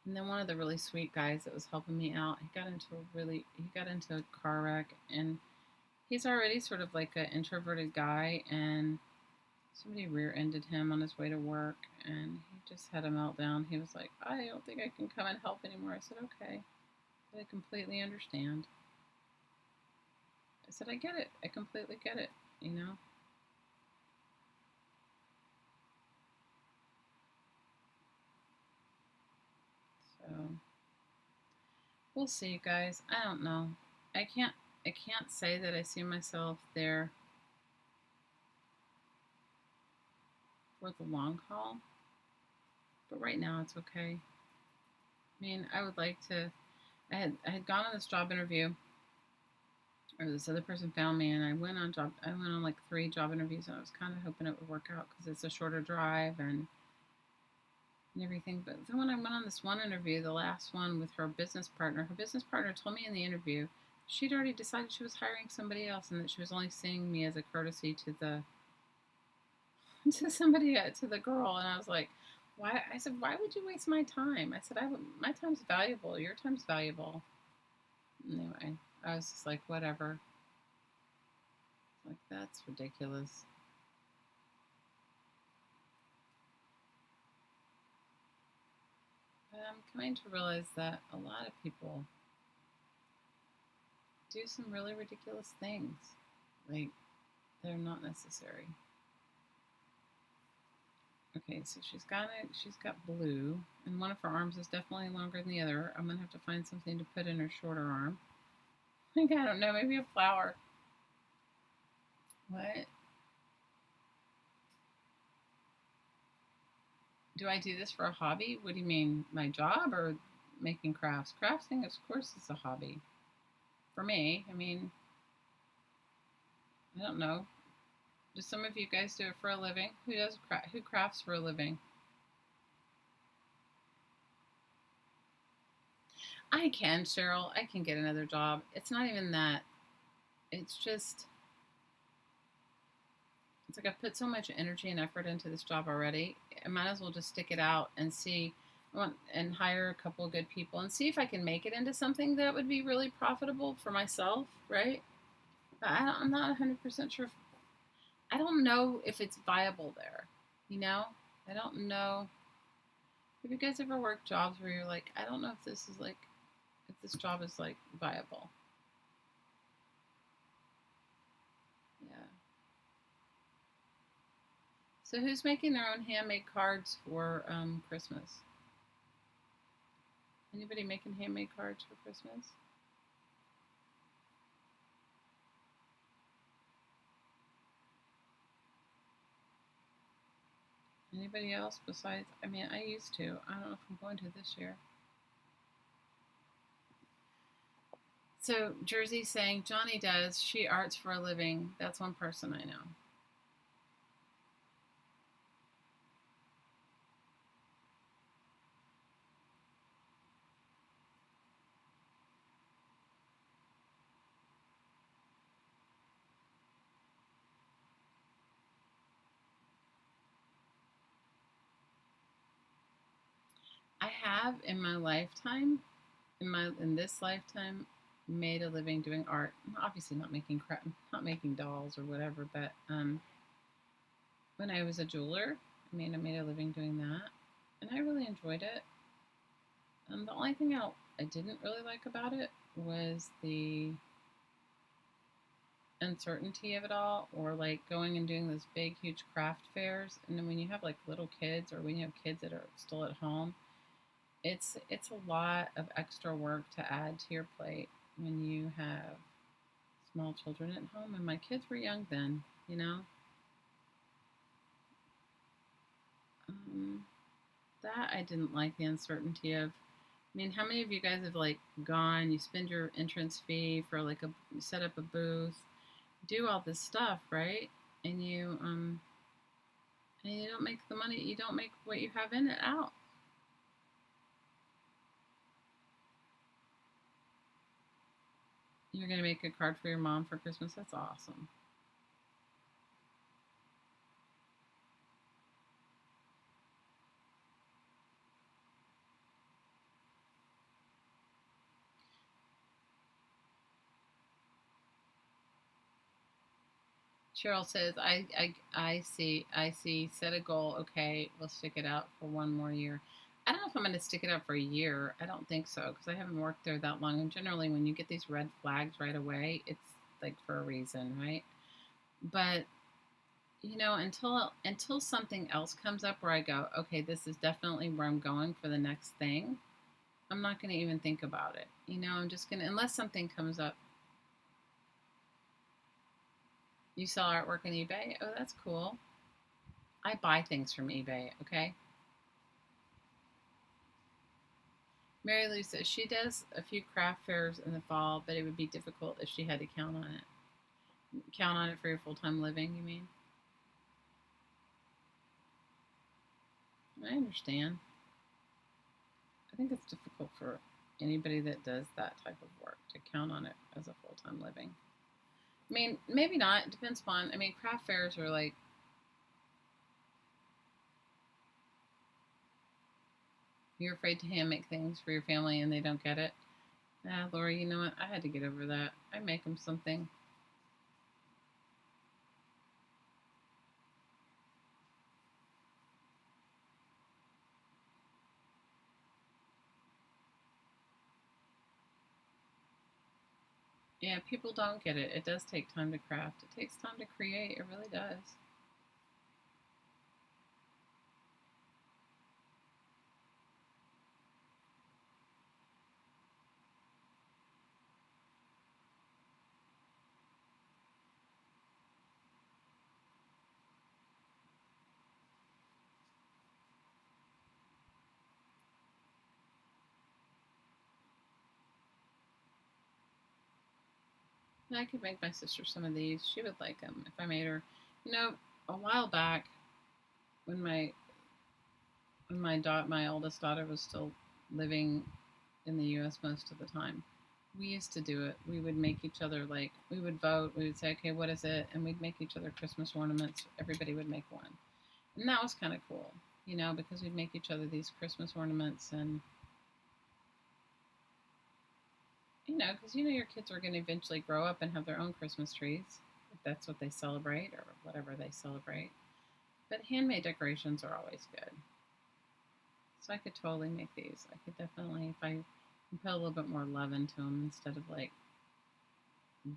And then one of the really sweet guys that was helping me out, he got into a car wreck, and he's already sort of like an introverted guy, and somebody rear-ended him on his way to work, and he just had a meltdown. He was like, I don't think I can come and help anymore. I said, okay. I completely understand. I said, I get it. I completely get it, So, we'll see, guys. I don't know. I can't say that I see myself there for the long haul. But right now it's okay. I mean, I would like to. I had gone on this job interview, or this other person found me, and I went on like 3 job interviews, and I was kind of hoping it would work out because it's a shorter drive and everything. But then when I went on this one interview, the last one with her business partner told me in the interview she'd already decided she was hiring somebody else, and that she was only seeing me as a courtesy to the to the girl. And I was like, Why? I said, why would you waste my time? I said, my time's valuable. Your time's valuable. Anyway, I was just like, whatever. Like, that's ridiculous. But I'm coming to realize that a lot of people do some really ridiculous things. Like, they're not necessary. Okay, so she's got blue, and one of her arms is definitely longer than the other. I'm gonna have to find something to put in her shorter arm. Like, I don't know, maybe a flower. What? Do I do this for a hobby? What do you mean, my job or making crafts? Crafting, of course, is a hobby for me. I mean, I don't know. Do some of you guys do it for a living? Who crafts for a living? I can, Cheryl. I can get another job. It's not even that. It's just it's like I've put so much energy and effort into this job already. I might as well just stick it out and see and hire a couple of good people and see if I can make it into something that would be really profitable for myself, right? But I'm not 100% sure. I don't know if it's viable there. You know, I don't know. Have you guys ever worked jobs where you're like, I don't know if this is like, if this job is like viable? Yeah. So who's making their own handmade cards for Christmas? Anybody making handmade cards for Christmas? Anybody else besides? I mean, I used to. I don't know if I'm going to this year. So Jersey saying Johnny does. She arts for a living. That's one person I know. I have in my lifetime, in this lifetime, made a living doing art. Obviously, not making dolls or whatever, but when I was a jeweler, I made a living doing that, and I really enjoyed it. The only thing I didn't really like about it was the uncertainty of it all, or like going and doing those big, huge craft fairs. And then when you have like little kids, or when you have kids that are still at home, it's a lot of extra work to add to your plate when you have small children at home. And my kids were young then, you know. Um, that I didn't like the uncertainty of. I mean, how many of you guys have like gone? You spend your entrance fee for like a set up a booth, do all this stuff, right? And you don't make the money. You don't make what you have in it out. You're gonna make a card for your mom for Christmas. That's awesome. Cheryl says, I see. Set a goal. Okay, we'll stick it out for one more year. I don't know if I'm going to stick it out for a year. I don't think so because I haven't worked there that long. And generally, when you get these red flags right away, it's like for a reason, right? But until something else comes up where I go, okay, this is definitely where I'm going for the next thing. I'm not going to even think about it. I'm just going to, unless something comes up. You sell artwork on eBay? Oh, that's cool. I buy things from eBay, okay? Mary Lou says she does a few craft fairs in the fall, but it would be difficult if she had to count on it. Count on it for your full time living, you mean? I understand. I think it's difficult for anybody that does that type of work to count on it as a full time living. I mean, maybe not. It depends upon. I mean, craft fairs are like You're afraid to hand make things for your family and they don't get it. Ah, Laura, you know what? I had to get over that. I make them something. Yeah, people don't get it. It does take time to craft. It takes time to create. It really does. And I could make my sister some of these. She would like them if I made her. You know, a while back when my oldest daughter was still living in the U.S. most of the time, we used to do it. We would make each other like we would vote. We would say, okay, what is it? And we'd make each other Christmas ornaments. Everybody would make one, and that was kind of cool, because we'd make each other these Christmas ornaments, and because your kids are going to eventually grow up and have their own Christmas trees if that's what they celebrate or whatever they celebrate. But handmade decorations are always good. So I could totally make these. I could definitely, if I put a little bit more love into them instead of like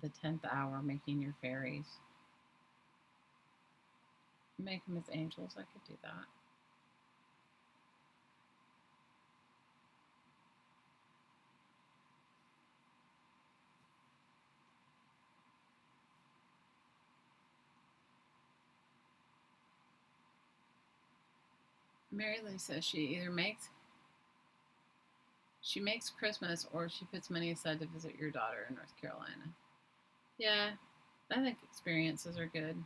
the 10th hour making your fairies. Make them as angels. I could do that. Mary Lou says she makes Christmas or she puts money aside to visit your daughter in North Carolina. Yeah, I think experiences are good.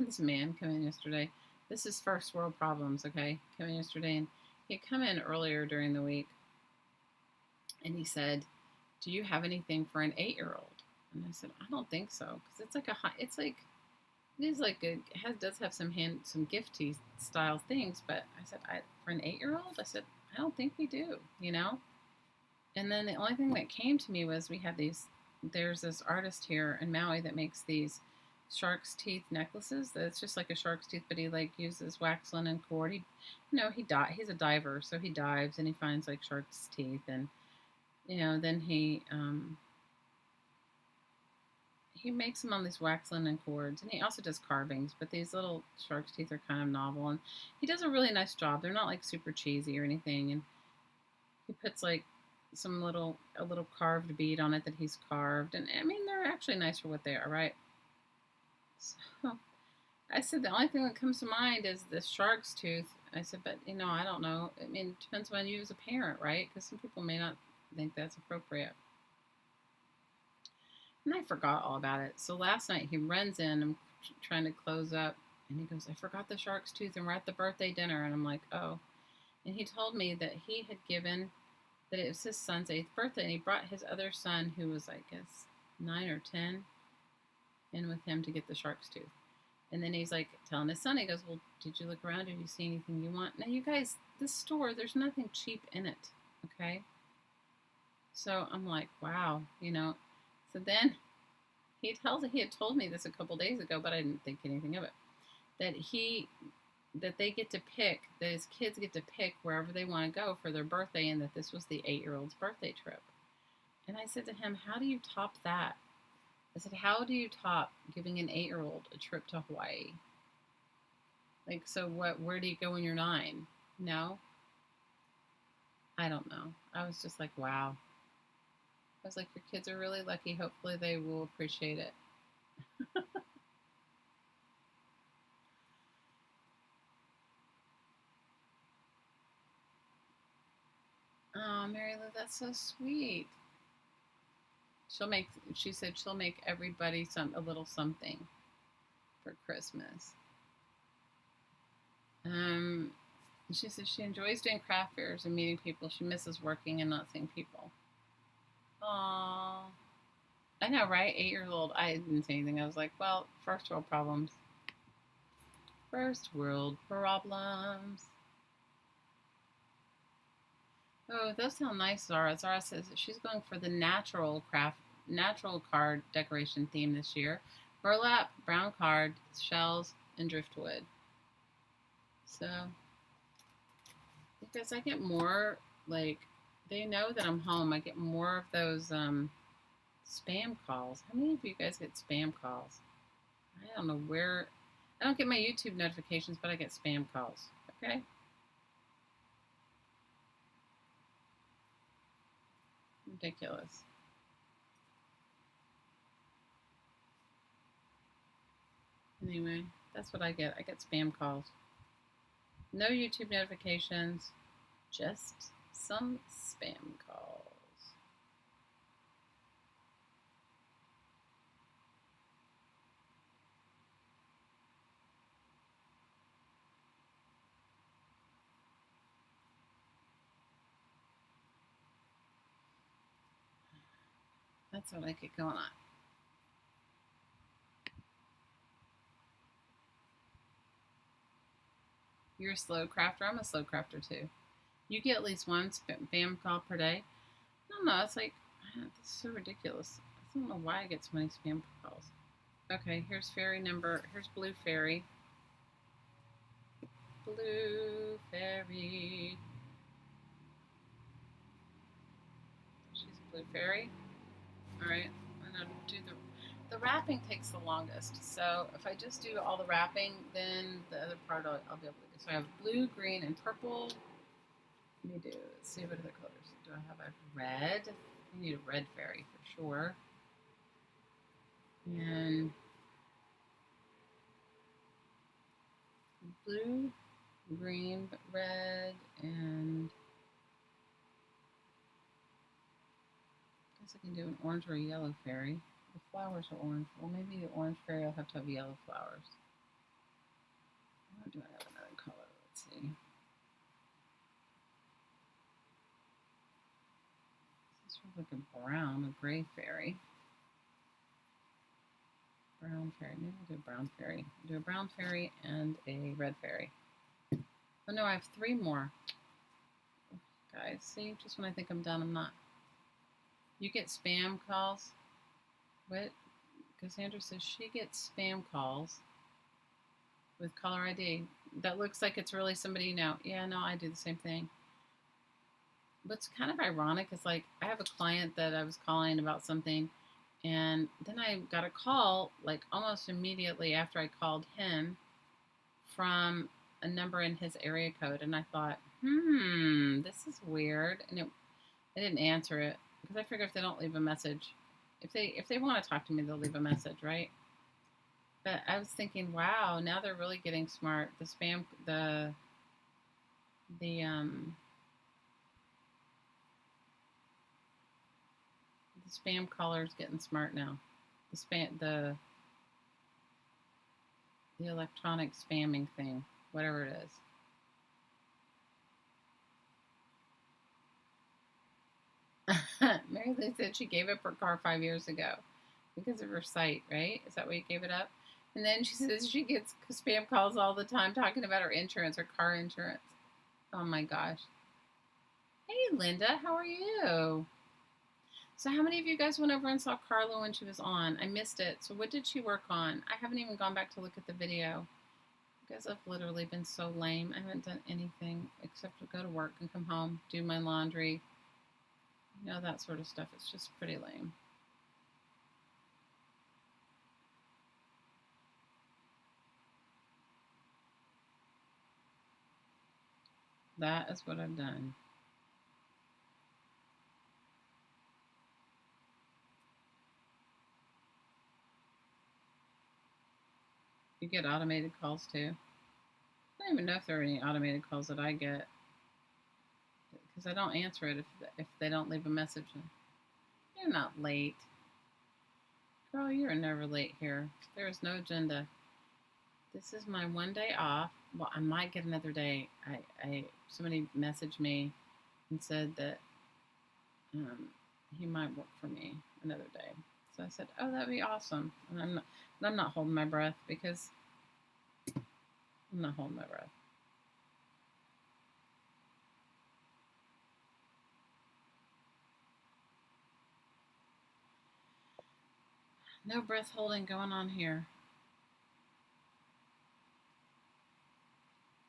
This man came in yesterday. This is first world problems, okay? Came in yesterday and he had come in earlier during the week and he said, "Do you have anything for an 8-year-old?" And I said, "I don't think so, because it's like it is like does have some gifty style things, but I said, for an 8-year-old, I said, I don't think we do, you know." And then the only thing that came to me was we have these. There's this artist here in Maui that makes these shark's teeth necklaces. That's just like a shark's teeth, but he like uses wax linen cord. He's a diver, so he dives and he finds like shark's teeth, and then he makes them on these wax linen cords, and he also does carvings. But these little shark's teeth are kind of novel, and he does a really nice job. They're not like super cheesy or anything, and he puts like a little carved bead on it that he's carved, and I mean they're actually nice for what they are, right? So I said the only thing that comes to mind is the shark's tooth. I said, but I don't know. I mean, it depends on you as a parent, right? Because some people may not think that's appropriate. And I forgot all about it. So last night he runs in, I'm trying to close up, and he goes, "I forgot the shark's tooth, and we're at the birthday dinner." And I'm like, "Oh." And he told me that he had given, that it was his son's 8th birthday, and he brought his other son, who was, I guess, 9 or 10, in with him to get the shark's tooth. And then he's like telling his son, he goes, "Well, did you look around? Did you see anything you want?" Now, you guys, this store, there's nothing cheap in it, okay? So I'm like, wow, So then he had told me this a couple days ago, but I didn't think anything of it. That they get to pick, that his kids get to pick wherever they want to go for their birthday, and that this was the 8-year-old's birthday trip. And I said to him, "How do you top that?" I said, "How do you top giving an 8-year-old a trip to Hawaii? Like, so what? Where do you go when you're 9? No, I don't know." I was just like, wow. I was like, your kids are really lucky. Hopefully, they will appreciate it. Oh, Mary Lou, that's so sweet. She said she'll make everybody a little something for Christmas. Um, she says she enjoys doing craft fairs and meeting people. She misses working and not seeing people. Aww. I know, right? 8 years old. I didn't say anything. I was like, well, first world problems. First world problems. Oh, those sound nice, Zara. Zara says that she's going for the natural card decoration theme this year. Burlap, brown card, shells, and driftwood. So, because I get more, like, they know that I'm home. I get more of those spam calls. How many of you guys get spam calls? I don't know where. I don't get my YouTube notifications, but I get spam calls. Okay? Ridiculous. Anyway, that's what I get. I get spam calls. No YouTube notifications, just some spam calls. That's what I get going on. You're a slow crafter. I'm a slow crafter too. You get at least one spam call per day. I don't know. It's like, this is so ridiculous. I don't know why I get so many spam calls. Okay, here's here's Blue Fairy. Blue Fairy. She's a Blue Fairy. All right, I'm gonna do the wrapping takes the longest. So if I just do all the wrapping, then the other part I'll be able to do. So I have blue, green, and purple. Let me do. Let's see what other colors do I have. I have red. I need a red fairy for sure. And blue, green, red, and I guess I can do an orange or a yellow fairy. The flowers are orange. Well, maybe the orange fairy will have to have yellow flowers. Or do I have another color? Let's see. This is sort of like a brown, a gray fairy. Brown fairy. Maybe I'll do a brown fairy. I'll do a brown fairy and a red fairy. Oh no, I have 3 more. Guys, see, just when I think I'm done, I'm not. You get spam calls? What? Cassandra says she gets spam calls with caller ID. That looks like it's really somebody you know. Yeah, no, I do the same thing. What's kind of ironic is like I have a client that I was calling about something, and then I got a call like almost immediately after I called him from a number in his area code, and I thought, this is weird, and I didn't answer it because I figure if they don't leave a message, if they want to talk to me, they'll leave a message, right? But I was thinking, wow, now they're really getting smart. The spam caller's getting smart now. The electronic spamming thing, whatever it is. Mary Lou said she gave up her car 5 years ago because of her sight, right? Is that why you gave it up? And then she says she gets spam calls all the time talking about her insurance, her car insurance. Oh my gosh. Hey, Linda, how are you? So how many of you guys went over and saw Carla when she was on? I missed it. So what did she work on? I haven't even gone back to look at the video. You guys have literally been so lame. I haven't done anything except to go to work and come home, do my laundry, you know, that sort of stuff. It's just pretty lame. That is what I've done. You get automated calls too? I don't even know if there are any automated calls that I get because I don't answer it if they don't leave a message. You're not late. Girl, you're never late here. There is no agenda. This is my one day off. Well, I might get another day. Somebody messaged me and said that he might work for me another day. So I said, oh, that'd be awesome. And I'm not holding my breath because I'm not holding my breath. No breath holding going on here.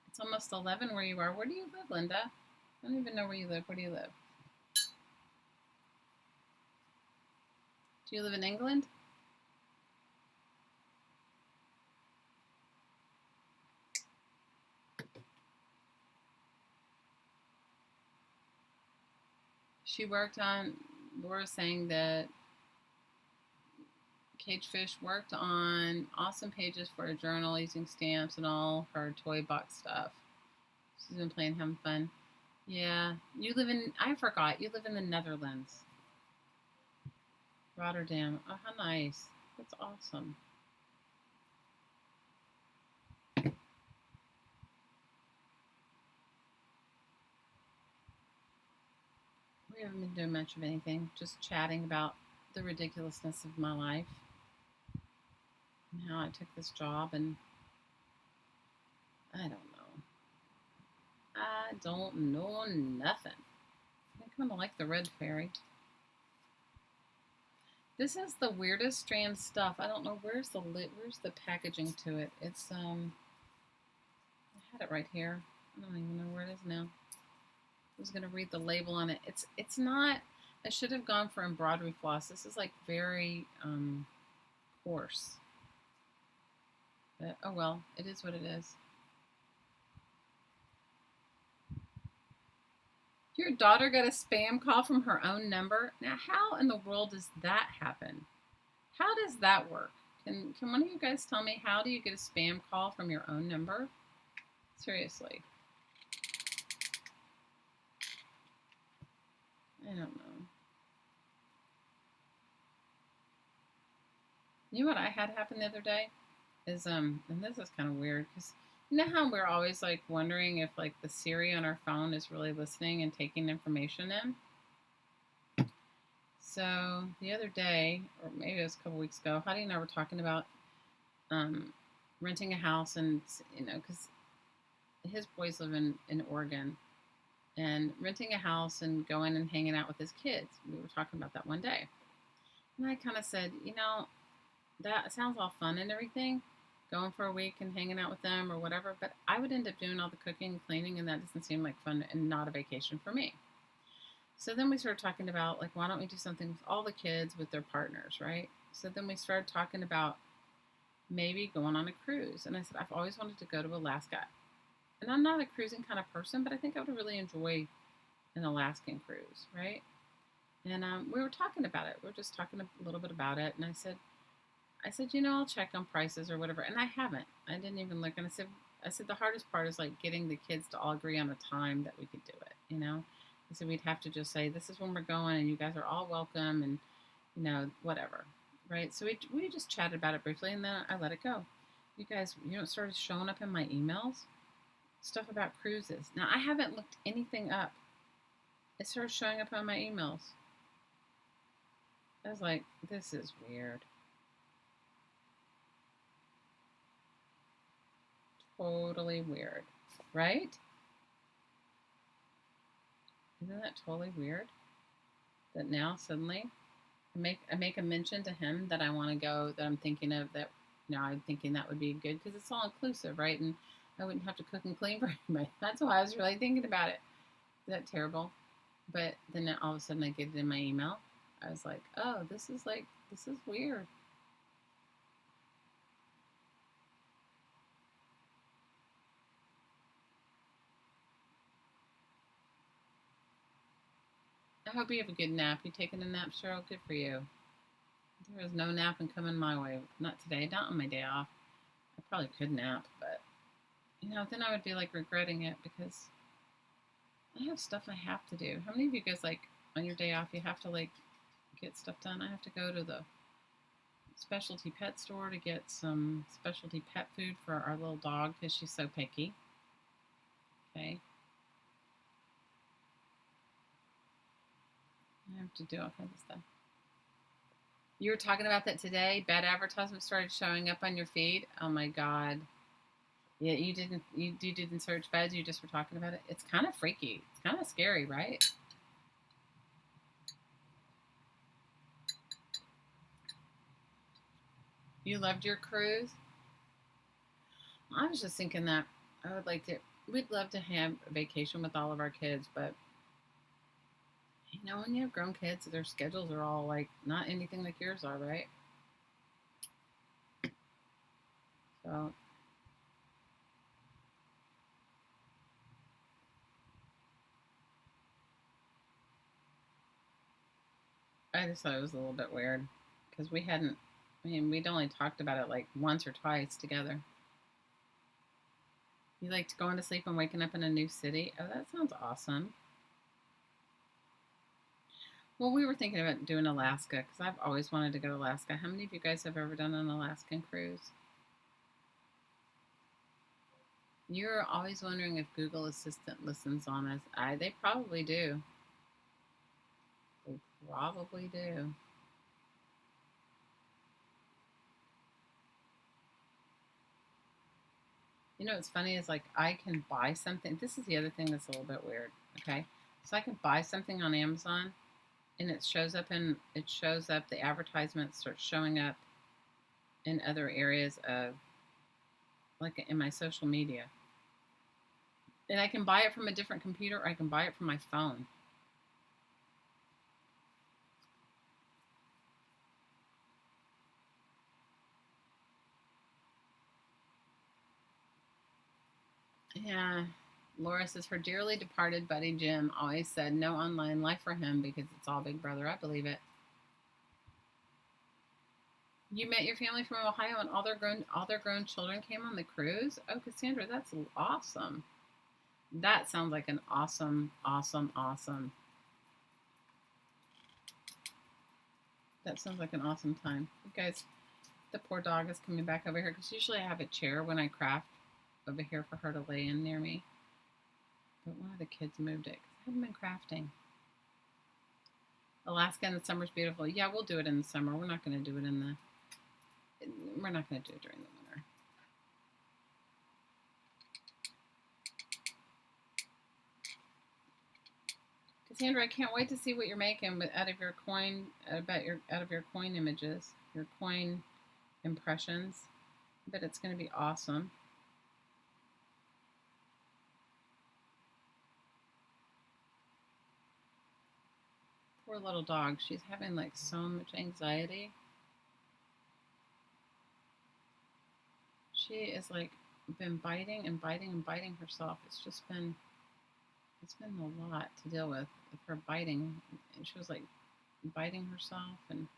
It's almost 11 where you are. Where do you live, Linda? I don't even know where you live. Where do you live? Do you live in England? She worked on, Laura saying that Cage Fish worked on awesome pages for a journal using stamps and all her toy box stuff. She's been playing, having fun. Yeah, you live in, I forgot, you live in the Netherlands. Rotterdam. Oh, how nice. That's awesome. We haven't been doing much of anything, just chatting about the ridiculousness of my life and how I took this job, and I don't know. I don't know nothing. I kind of like the red fairy. This is the weirdest strand stuff. I don't know where's the packaging to it. It's I had it right here. I don't even know where it is now. I was gonna read the label on it. It's not. I should have gone for embroidery floss. This is like very coarse. But oh well, it is what it is. Your daughter got a spam call from her own number. Now, how in the world does that happen? How does that work? Can one of you guys tell me, how do you get a spam call from your own number? Seriously. I don't know. You know what I had happen the other day is and this is kind of weird because you know how we're always like wondering if like the Siri on our phone is really listening and taking information in. So the other day, or maybe it was a couple weeks ago, Hadi and I were talking about renting a house, and you know, because his boys live in Oregon, and renting a house and going and hanging out with his kids. We were talking about that one day, and I kind of said, you know, that sounds all fun and everything, going for a week and hanging out with them or whatever, but I would end up doing all the cooking and cleaning, and that doesn't seem like fun and not a vacation for me. So then we started talking about, like, why don't we do something with all the kids with their partners, right? So then we started talking about maybe going on a cruise. And I said, I've always wanted to go to Alaska. And I'm not a cruising kind of person, but I think I would really enjoy an Alaskan cruise, right? And we were talking about it. We were just talking a little bit about it. And I said, you know, I'll check on prices or whatever. And I haven't. I didn't even look. And I said the hardest part is like getting the kids to all agree on a time that we could do it, you know? I said we'd have to just say, this is when we're going and you guys are all welcome and, you know, whatever, right? So we just chatted about it briefly and then I let it go. You guys, you know, it started showing up in my emails, stuff about cruises. Now, I haven't looked anything up. It started showing up on my emails. I was like, this is weird. Totally weird, right? Isn't that totally weird? That now suddenly I make a mention to him that I want to go, that I'm thinking of, that you know, I'm thinking that would be good because it's all inclusive, right? And I wouldn't have to cook and clean for anybody. That's why I was really thinking about it. Is that terrible? But then all of a sudden I get it in my email. I was like, oh, this is weird. I hope you have a good nap. You taking a nap, Cheryl? Good for you. There is no napping coming my way. Not today. Not on my day off. I probably could nap, but you know, then I would be like regretting it because I have stuff I have to do. How many of you guys like on your day off you have to like get stuff done? I have to go to the specialty pet store to get some specialty pet food for our little dog because she's so picky. Okay. I have to do all kinds of stuff. You were talking about that today. Bad advertisements started showing up on your feed. Oh my god. Yeah, you didn't search beds. You just were talking about it. It's kind of freaky. It's kind of scary, right? You loved your cruise. I was just thinking that I would like to. We'd love to have a vacation with all of our kids, but when you have grown kids, their schedules are all like not anything like yours are, right? So I just thought it was a little bit weird because we hadn't. I mean, we'd only talked about it like once or twice together. You liked going to sleep and waking up in a new city? Oh, that sounds awesome. Well, we were thinking about doing Alaska because I've always wanted to go to Alaska. How many of you guys have ever done an Alaskan cruise? You're always wondering if Google Assistant listens on us. They probably do. They probably do. What's funny is like I can buy something. This is the other thing that's a little bit weird. Okay, so I can buy something on Amazon, and it shows up. The advertisement starts showing up in other areas of like in my social media, and I can buy it from a different computer, or I can buy it from my phone. Yeah. Laura says her dearly departed buddy Jim always said no online life for him because it's all Big Brother. I believe it. You met your family from Ohio, and all their grown children came on the cruise. Oh, Cassandra, that's awesome. That sounds like an awesome, awesome, awesome. That sounds like an awesome time. You guys, the poor dog is coming back over here because usually I have a chair when I craft over here for her to lay in near me. But one of the kids moved it because I haven't been crafting. Alaska in the summer is beautiful. Yeah, we'll do it in the summer. We're not going to do it in the. We're not going to do it during the winter. Cassandra, I can't wait to see what you're making out of your coin out of your coin images, your coin impressions. But it's going to be awesome. Poor little dog. She's having like so much anxiety. She is like been biting and biting and biting herself. It's been a lot to deal with her biting. And she was like biting herself, and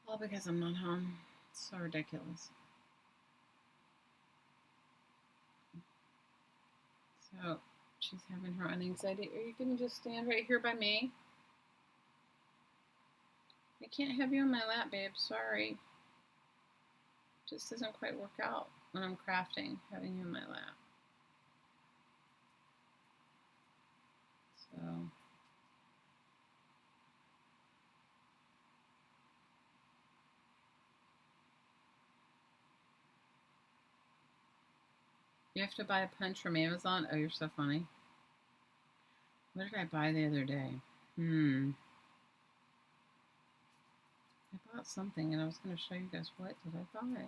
all because I'm not home. It's so ridiculous. So she's having her own anxiety. Are you going to just stand right here by me? I can't have you on my lap, babe. Sorry. Just doesn't quite work out when I'm crafting, having you in my lap. So you have to buy a punch from Amazon. Oh, you're so funny. What did I buy the other day? I bought something and I was going to show you guys what did I buy.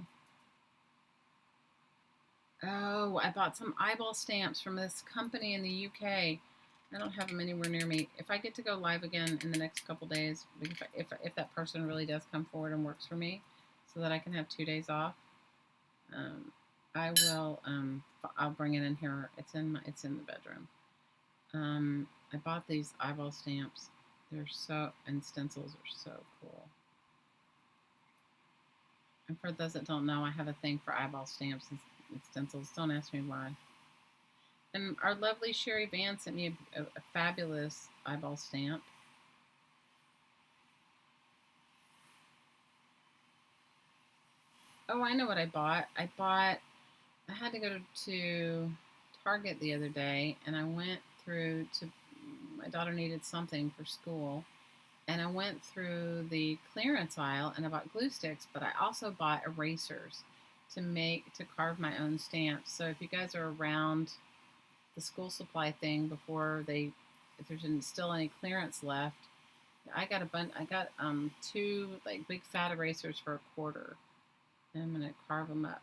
Oh, I bought some eyeball stamps from this company in the UK. I don't have them anywhere near me. If I get to go live again in the next couple days, if that person really does come forward and works for me, so that I can have 2 days off, I will. I'll bring it in here. It's in the bedroom. I bought these eyeball stamps. And stencils are so cool. And for those that don't know, I have a thing for eyeball stamps and stencils. Don't ask me why. And our lovely Sherry Van sent me a fabulous eyeball stamp. Oh, I know what I bought. I had to go to Target the other day, and I went through to. My daughter needed something for school, and I went through the clearance aisle and I bought glue sticks, but I also bought erasers to carve my own stamps. So if you guys are around the school supply thing before if there's still any clearance left, I got two like big fat erasers for $1, and I'm gonna carve them up.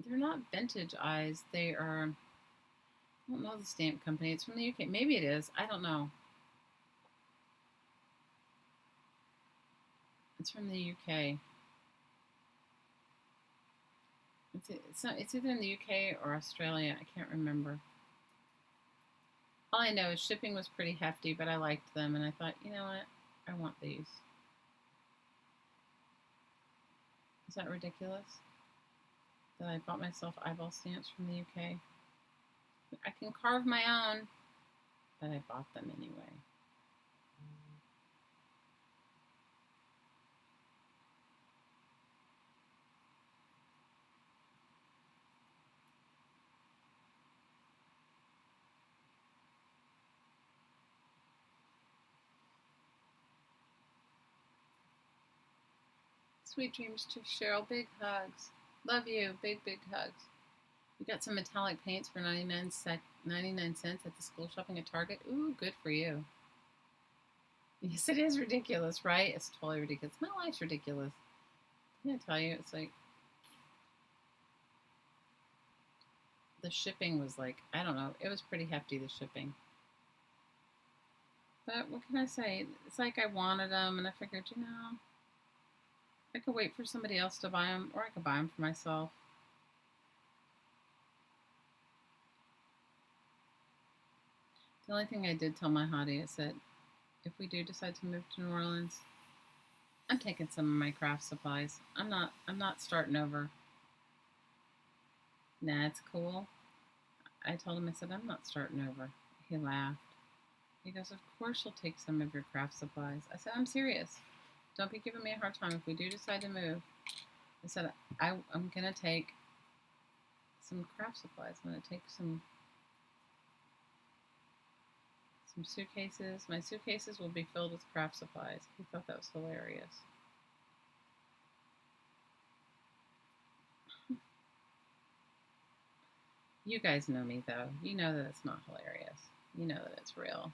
They're not vintage eyes. They are. I don't know the stamp company. It's from the UK. Maybe it is. I don't know. It's from the UK. It's either in the UK or Australia. I can't remember. All I know is shipping was pretty hefty, but I liked them, and I thought, you know what? I want these. Is that ridiculous? That I bought myself eyeball stamps from the UK? I can carve my own, but I bought them anyway. Sweet dreams to Cheryl. Big hugs. Love you. Big, big hugs. We got some metallic paints for 99 cents at the school shopping at Target. Ooh, good for you. Yes, it is ridiculous, right? It's totally ridiculous. My life's ridiculous. I'm going to tell you, it's like the shipping was like, I don't know, it was pretty hefty, the shipping. But what can I say? It's like I wanted them, and I figured, I could wait for somebody else to buy them, or I could buy them for myself. The only thing I did tell my hottie, I said, if we do decide to move to New Orleans, I'm taking some of my craft supplies. I'm not starting over. Nah, it's cool. I told him, I said, I'm not starting over. He laughed. He goes, of course you'll take some of your craft supplies. I said, I'm serious. Don't be giving me a hard time. If we do decide to move, I said, I'm going to take some craft supplies. I'm going to take some suitcases. My suitcases will be filled with craft supplies. He thought that was hilarious. You guys know me, though. You know that it's not hilarious. You know that it's real.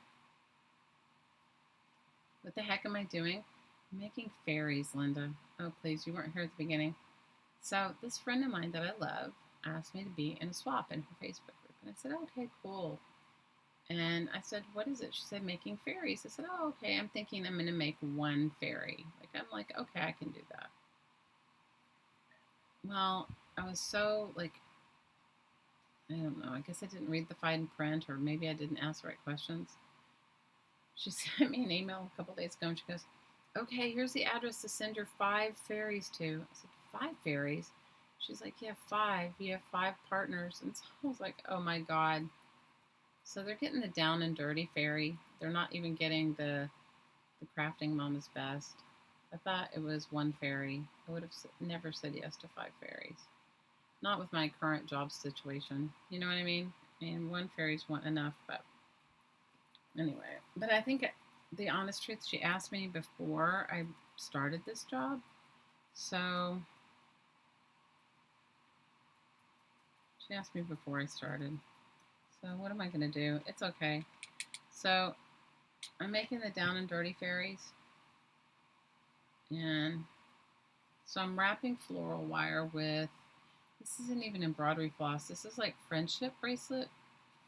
What the heck am I doing? I'm making fairies, Linda. Oh, please, you weren't here at the beginning. So this friend of mine that I love asked me to be in a swap in her Facebook group. And I said, okay, cool. And I said, what is it? She said, making fairies. I said, oh, okay. I'm thinking I'm going to make one fairy. I'm like, okay, I can do that. Well, I was so I don't know. I guess I didn't read the fine print, or maybe I didn't ask the right questions. She sent me an email a couple days ago, and she goes, okay, here's the address to send your 5 fairies to. I said, 5 fairies? She's like, yeah, 5. You have 5 partners. And so I was like, oh my God. So they're getting the down and dirty fairy. They're not even getting the crafting mama's best. I thought it was 1 fairy. I would have never said yes to 5 fairies. Not with my current job situation. You know what I mean? And 1 fairy's enough, but anyway. But I think the honest truth, she asked me before I started this job. So she asked me before I started. So what am I going to do? It's okay. So I'm making the down and dirty fairies. And so I'm wrapping floral wire with, this isn't even embroidery floss. This is like friendship bracelet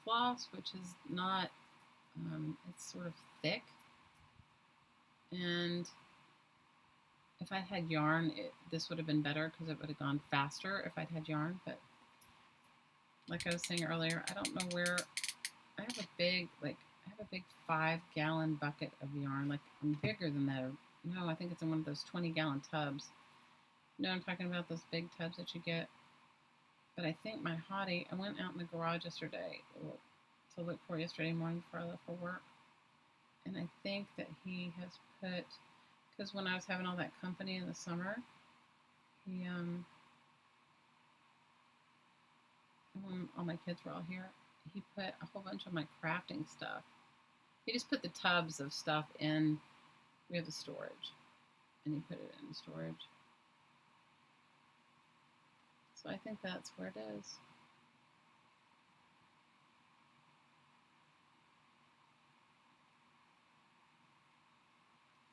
floss, which is not, it's sort of thick. And if I'd had yarn, this would have been better because it would have gone faster if I'd had yarn. But like I was saying earlier, I don't know where, I have a big 5-gallon bucket of yarn. Like, I'm bigger than that. No, I think it's in one of those 20-gallon tubs. You know what I'm talking about? Those big tubs that you get. But I think my hottie, I went out in the garage yesterday to look for yesterday morning before I left for work. And I think that he has put, because when I was having all that company in the summer, he, when all my kids were all here, he put a whole bunch of my crafting stuff You just put the tubs of stuff in. We have the storage, and you put it in storage. So I think that's where it is.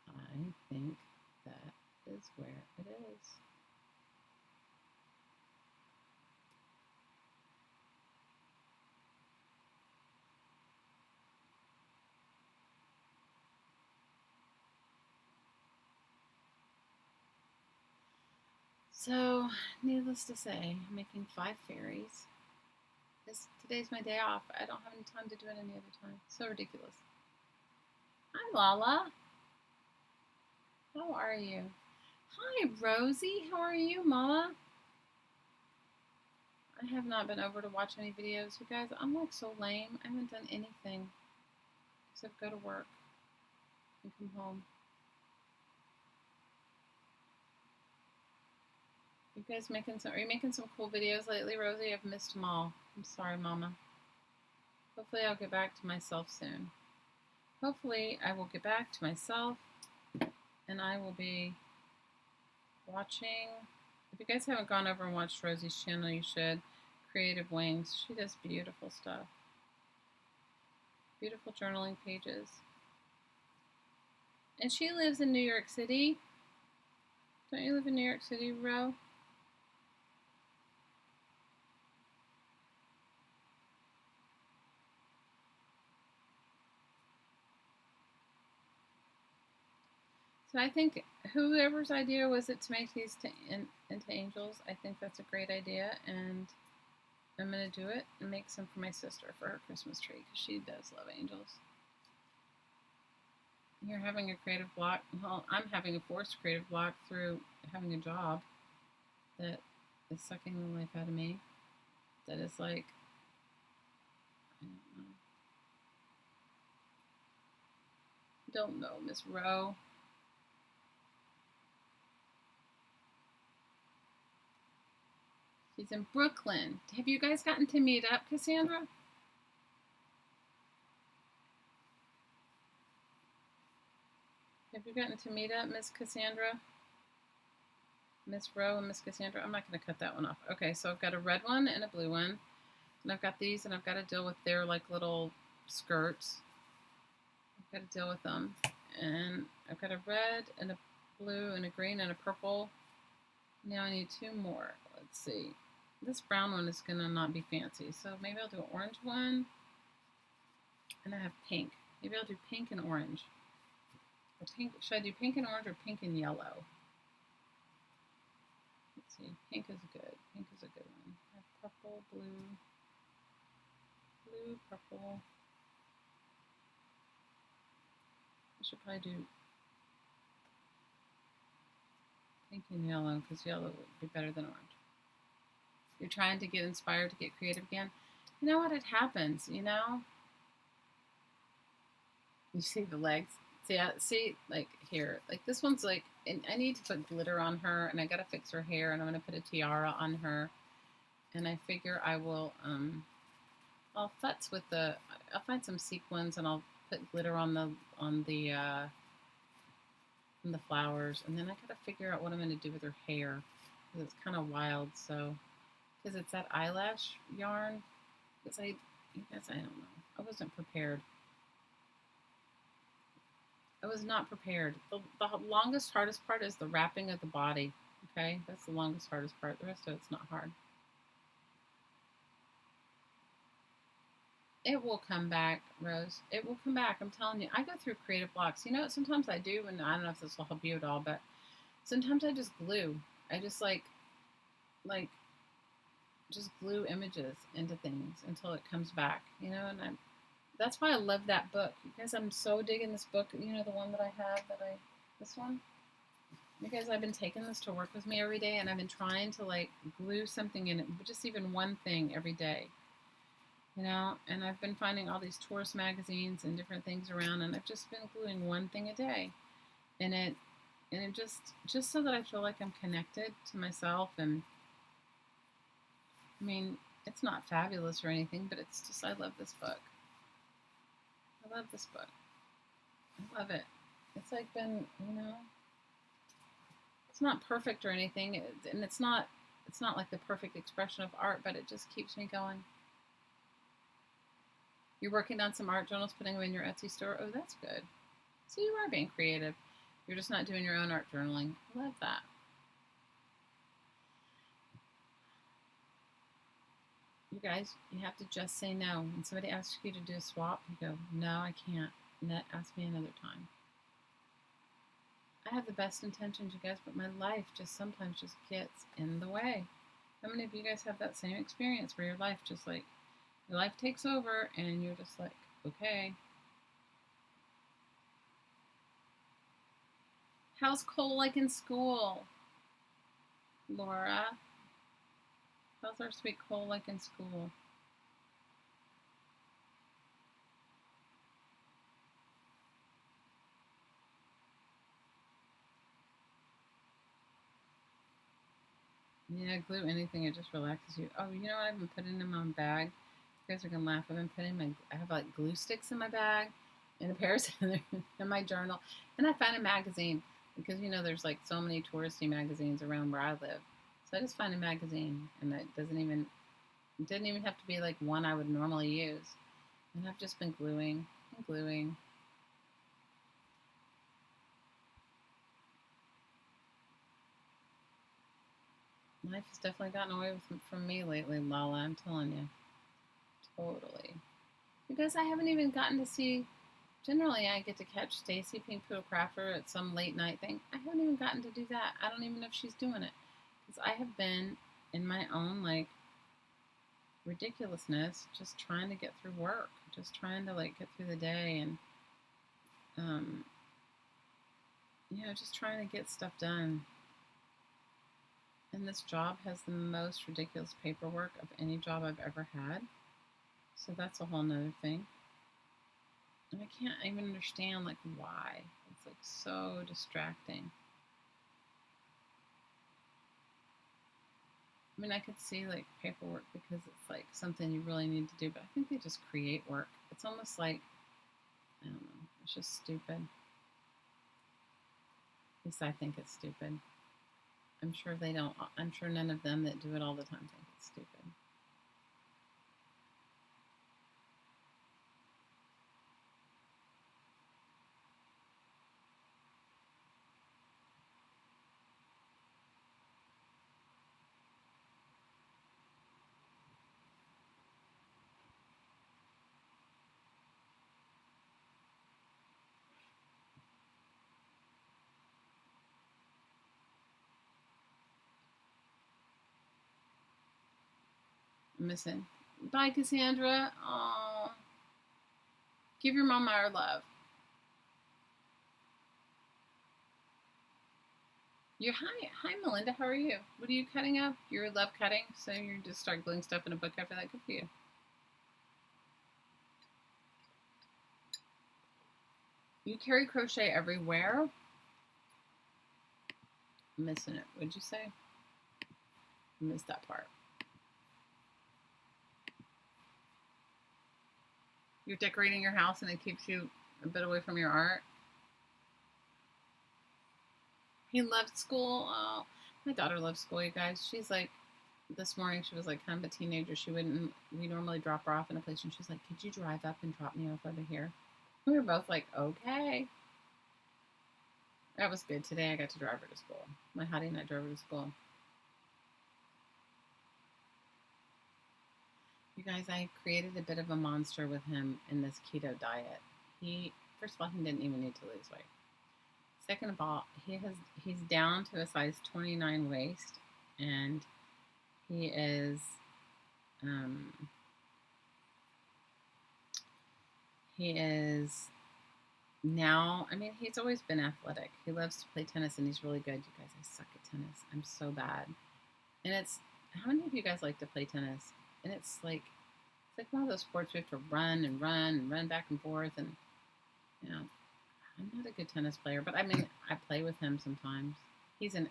I think that is where it is. So, needless to say, I'm making 5 fairies. Today's my day off. I don't have any time to do it any other time. So ridiculous. Hi, Lala. How are you? Hi, Rosie. How are you, Mama? I have not been over to watch any videos. You guys, I'm like so lame. I haven't done anything except go to work and come home. You guys are you making some cool videos lately, Rosie? I've missed them all. I'm sorry, Mama. Hopefully I'll get back to myself soon. Hopefully I will get back to myself and I will be watching. If you guys haven't gone over and watched Rosie's channel, you should. Creative Wings. She does beautiful stuff. Beautiful journaling pages. And she lives in New York City. Don't you live in New York City, Ro? So I think whoever's idea was it to make these into angels, I think that's a great idea, and I'm going to do it and make some for my sister for her Christmas tree because she does love angels. You're having a creative block. Well, I'm having a forced creative block through having a job that is sucking the life out of me. That is like, I don't know, Miss Rowe. She's in Brooklyn. Have you guys gotten to meet up, Cassandra? Have you gotten to meet up, Miss Cassandra? Miss Rowe and Miss Cassandra? I'm not going to cut that one off. Okay, so I've got a red one and a blue one. And I've got these, and I've got to deal with their like little skirts. I've got to deal with them. And I've got a red and a blue and a green and a purple. Now I need 2 more. Let's see. This brown one is going to not be fancy, so maybe I'll do an orange one. And I have pink. Maybe I'll do pink and orange. Or pink. Should I do pink and orange or pink and yellow? Let's see. Pink is good. Pink is a good one. I have purple, blue, blue, purple. I should probably do pink and yellow because yellow would be better than orange. You're trying to get inspired to get creative again. You know what? It happens, you know? You see the legs? See, like here, like this one's like, and I need to put glitter on her, and I gotta fix her hair, and I'm gonna put a tiara on her, and I figure I will, I'll futz with I'll find some sequins, and I'll put glitter on the flowers, and then I gotta figure out what I'm gonna do with her hair, because it's kind of wild, so, because it's that eyelash yarn, because I don't know, I wasn't prepared. I was not prepared. The longest, hardest part is the wrapping of the body. Okay, that's the longest, hardest part. The rest of it's not hard. It will come back, Rose. It will come back. I'm telling you. I go through creative blocks. You know what? Sometimes I do, and I don't know if this will help you at all, but sometimes I just glue. I just like just glue images into things until it comes back. You know, and that's why I love that book. Because I'm so digging this book. You know, the one that I have this one? Because I've been taking this to work with me every day, and I've been trying to like glue something in it, just even one thing every day. You know, and I've been finding all these tourist magazines and different things around, and I've just been gluing one thing a day. And it just so that I feel like I'm connected to myself. And I mean, it's not fabulous or anything, but it's just, I love this book. I love this book. I love it. It's like been, it's not perfect or anything, and it's not like the perfect expression of art, but it just keeps me going. You're working on some art journals, putting them in your Etsy store. Oh, that's good. So you are being creative. You're just not doing your own art journaling. I love that. You guys, you have to just say no. When somebody asks you to do a swap, you go, no, I can't. Ask me another time. I have the best intentions, you guys, but my life just sometimes just gets in the way. How many of you guys have that same experience where your life just like, your life takes over and you're just like, okay. How's Cole like in school? Laura? How's our sweet Cole like in school? Yeah, glue anything, it just relaxes you. Oh, you know what I've been putting in my bag? You guys are gonna laugh. I have like glue sticks in my bag and a pair of scissors in my journal. And I found a magazine because there's like so many touristy magazines around where I live. So I just find a magazine and it didn't even have to be like one I would normally use. And I've just been gluing and gluing. Life has definitely gotten away from me lately, Lala. I'm telling you. Totally. Because I haven't even gotten to see. Generally, I get to catch Stacy Pink Poodle Crafter at some late night thing. I haven't even gotten to do that. I don't even know if she's doing it. Because I have been in my own, like, ridiculousness, just trying to get through work. Just trying to, like, get through the day and, just trying to get stuff done. And this job has the most ridiculous paperwork of any job I've ever had. So that's a whole nother thing. And I can't even understand, like, why. It's, like, so distracting. I mean, I could see, like, paperwork because it's, like, something you really need to do. But I think they just create work. It's almost like, I don't know. It's just stupid. At least I think it's stupid. I'm sure they don't. I'm sure none of them that do it all the time think it's stupid. I'm missing. Bye, Cassandra. Aww. Give your mama our love. Hi, Melinda. How are you? What are you cutting up? You love cutting, so you just start gluing stuff in a book after that. Good for you. You carry crochet everywhere? I'm missing it. What'd you say? I missed that part. You're decorating your house and it keeps you a bit away from your art. He loved school. Oh, my daughter loves school, you guys. She's like, this morning she was like kind of a teenager. We normally drop her off in a place and she's like, could you drive up and drop me off over here? We were both like, okay. That was good. Today I got to drive her to school. My hottie and I drove her to school. You guys, I created a bit of a monster with him in this keto diet. First of all, he didn't even need to lose weight. Second of all, he's down to a size 29 waist, and he is now. I mean, he's always been athletic. He loves to play tennis, and he's really good. You guys, I suck at tennis. I'm so bad. And how many of you guys like to play tennis? And it's like one of those sports you have to run and run and run back and forth, and I'm not a good tennis player, but I mean, I play with him sometimes. He's a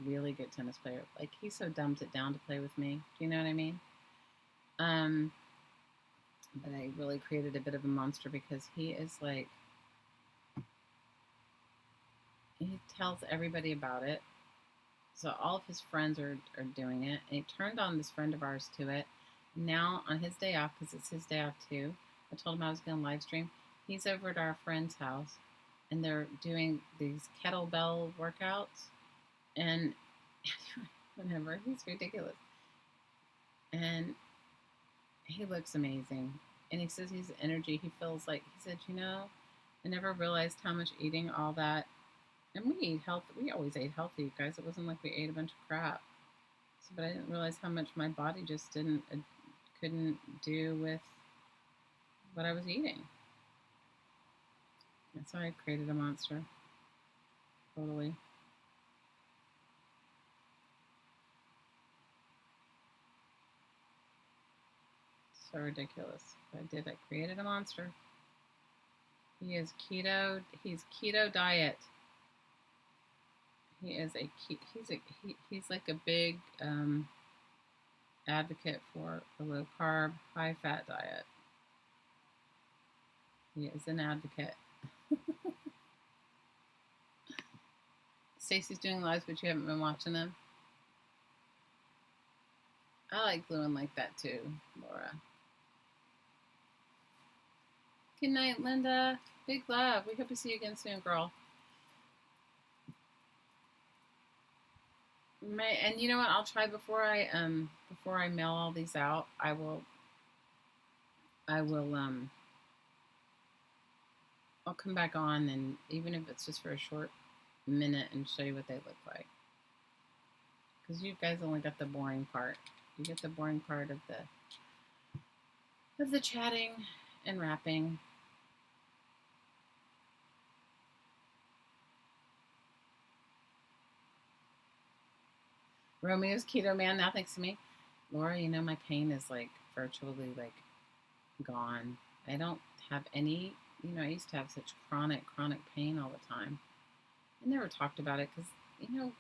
really good tennis player. Like, he so dumbs it down to play with me. Do you know what I mean? But I really created a bit of a monster because he is like, he tells everybody about it. So all of his friends are doing it. And he turned on this friend of ours to it. Now on his day off, because it's his day off too, I told him I was going to live stream. He's over at our friend's house and they're doing these kettlebell workouts. And whatever, he's ridiculous. And he looks amazing. And he says he's energy. He feels like, he said, I never realized how much eating all that. And we eat healthy. We always ate healthy, you guys. It wasn't like we ate a bunch of crap. So, but I didn't realize how much my body just couldn't do with what I was eating. That's why I created a monster. Totally. So ridiculous. But I did. I created a monster. He is keto. He's keto diet. He is he's like a big advocate for a low carb, high fat diet. He is an advocate. Stacy's doing lives, but you haven't been watching them. I like gluing like that too, Laura. Good night, Linda. Big love. We hope to see you again soon, girl. And you know what? I'll try before I mail all these out. I will I'll come back on, and even if it's just for a short minute, and show you what they look like. Because you guys only got the boring part. You get the boring part of the chatting and wrapping. Romeo's keto man now thanks to me. Laura, my pain is like virtually like gone. I don't have any, I used to have such chronic pain all the time. I never talked about it because,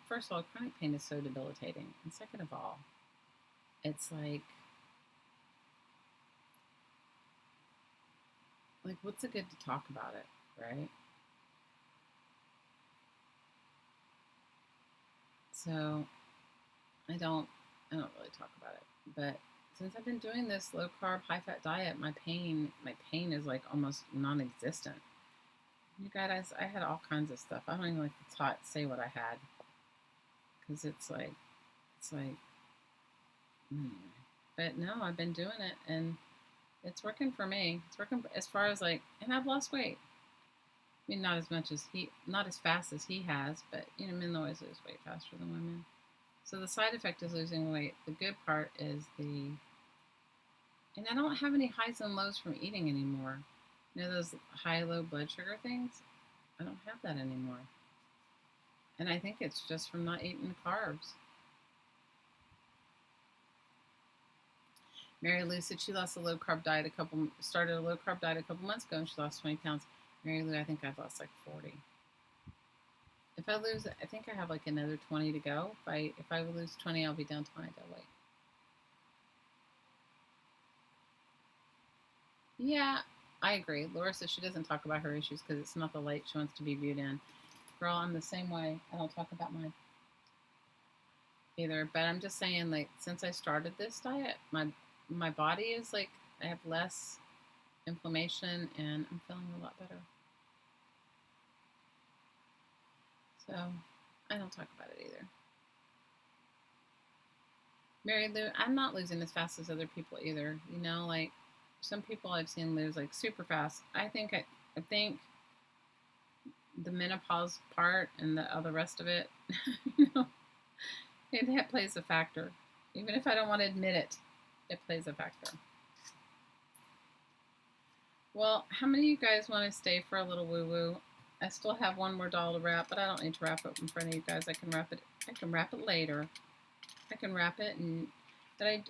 first of all, chronic pain is so debilitating. And second of all, it's like what's it good to talk about it, right? So I don't really talk about it. But since I've been doing this low carb, high fat diet, my pain is like almost non-existent. You guys, I had all kinds of stuff. I don't even like to say what I had because it's like, but no, I've been doing it and it's working for me. It's working as far as like, and I've lost weight. I mean, not as fast as he has, but men always lose weight faster than women. So the side effect is losing weight. The good part is and I don't have any highs and lows from eating anymore. Those high, low blood sugar things? I don't have that anymore. And I think it's just from not eating carbs. Mary Lou said she lost a low carb diet started a low carb diet a couple months ago and she lost 20 pounds. Mary Lou, I think I've lost like 40. If I lose, I think I have like another 20 to go. If I lose 20, I'll be down to my ideal weight. Yeah, I agree. Laura says she doesn't talk about her issues because it's not the light she wants to be viewed in. Girl, I'm the same way. I don't talk about mine either. But I'm just saying, like, since I started this diet, my body is like, I have less inflammation and I'm feeling a lot better. So I don't talk about it either. Mary Lou, I'm not losing as fast as other people either. Like some people I've seen lose like super fast. I think the menopause part and all the rest of it, it plays a factor. Even if I don't want to admit it, it plays a factor. Well, how many of you guys want to stay for a little woo-woo? I still have one more doll to wrap, but I don't need to wrap it in front of you guys. I can wrap it later. I can wrap it, but I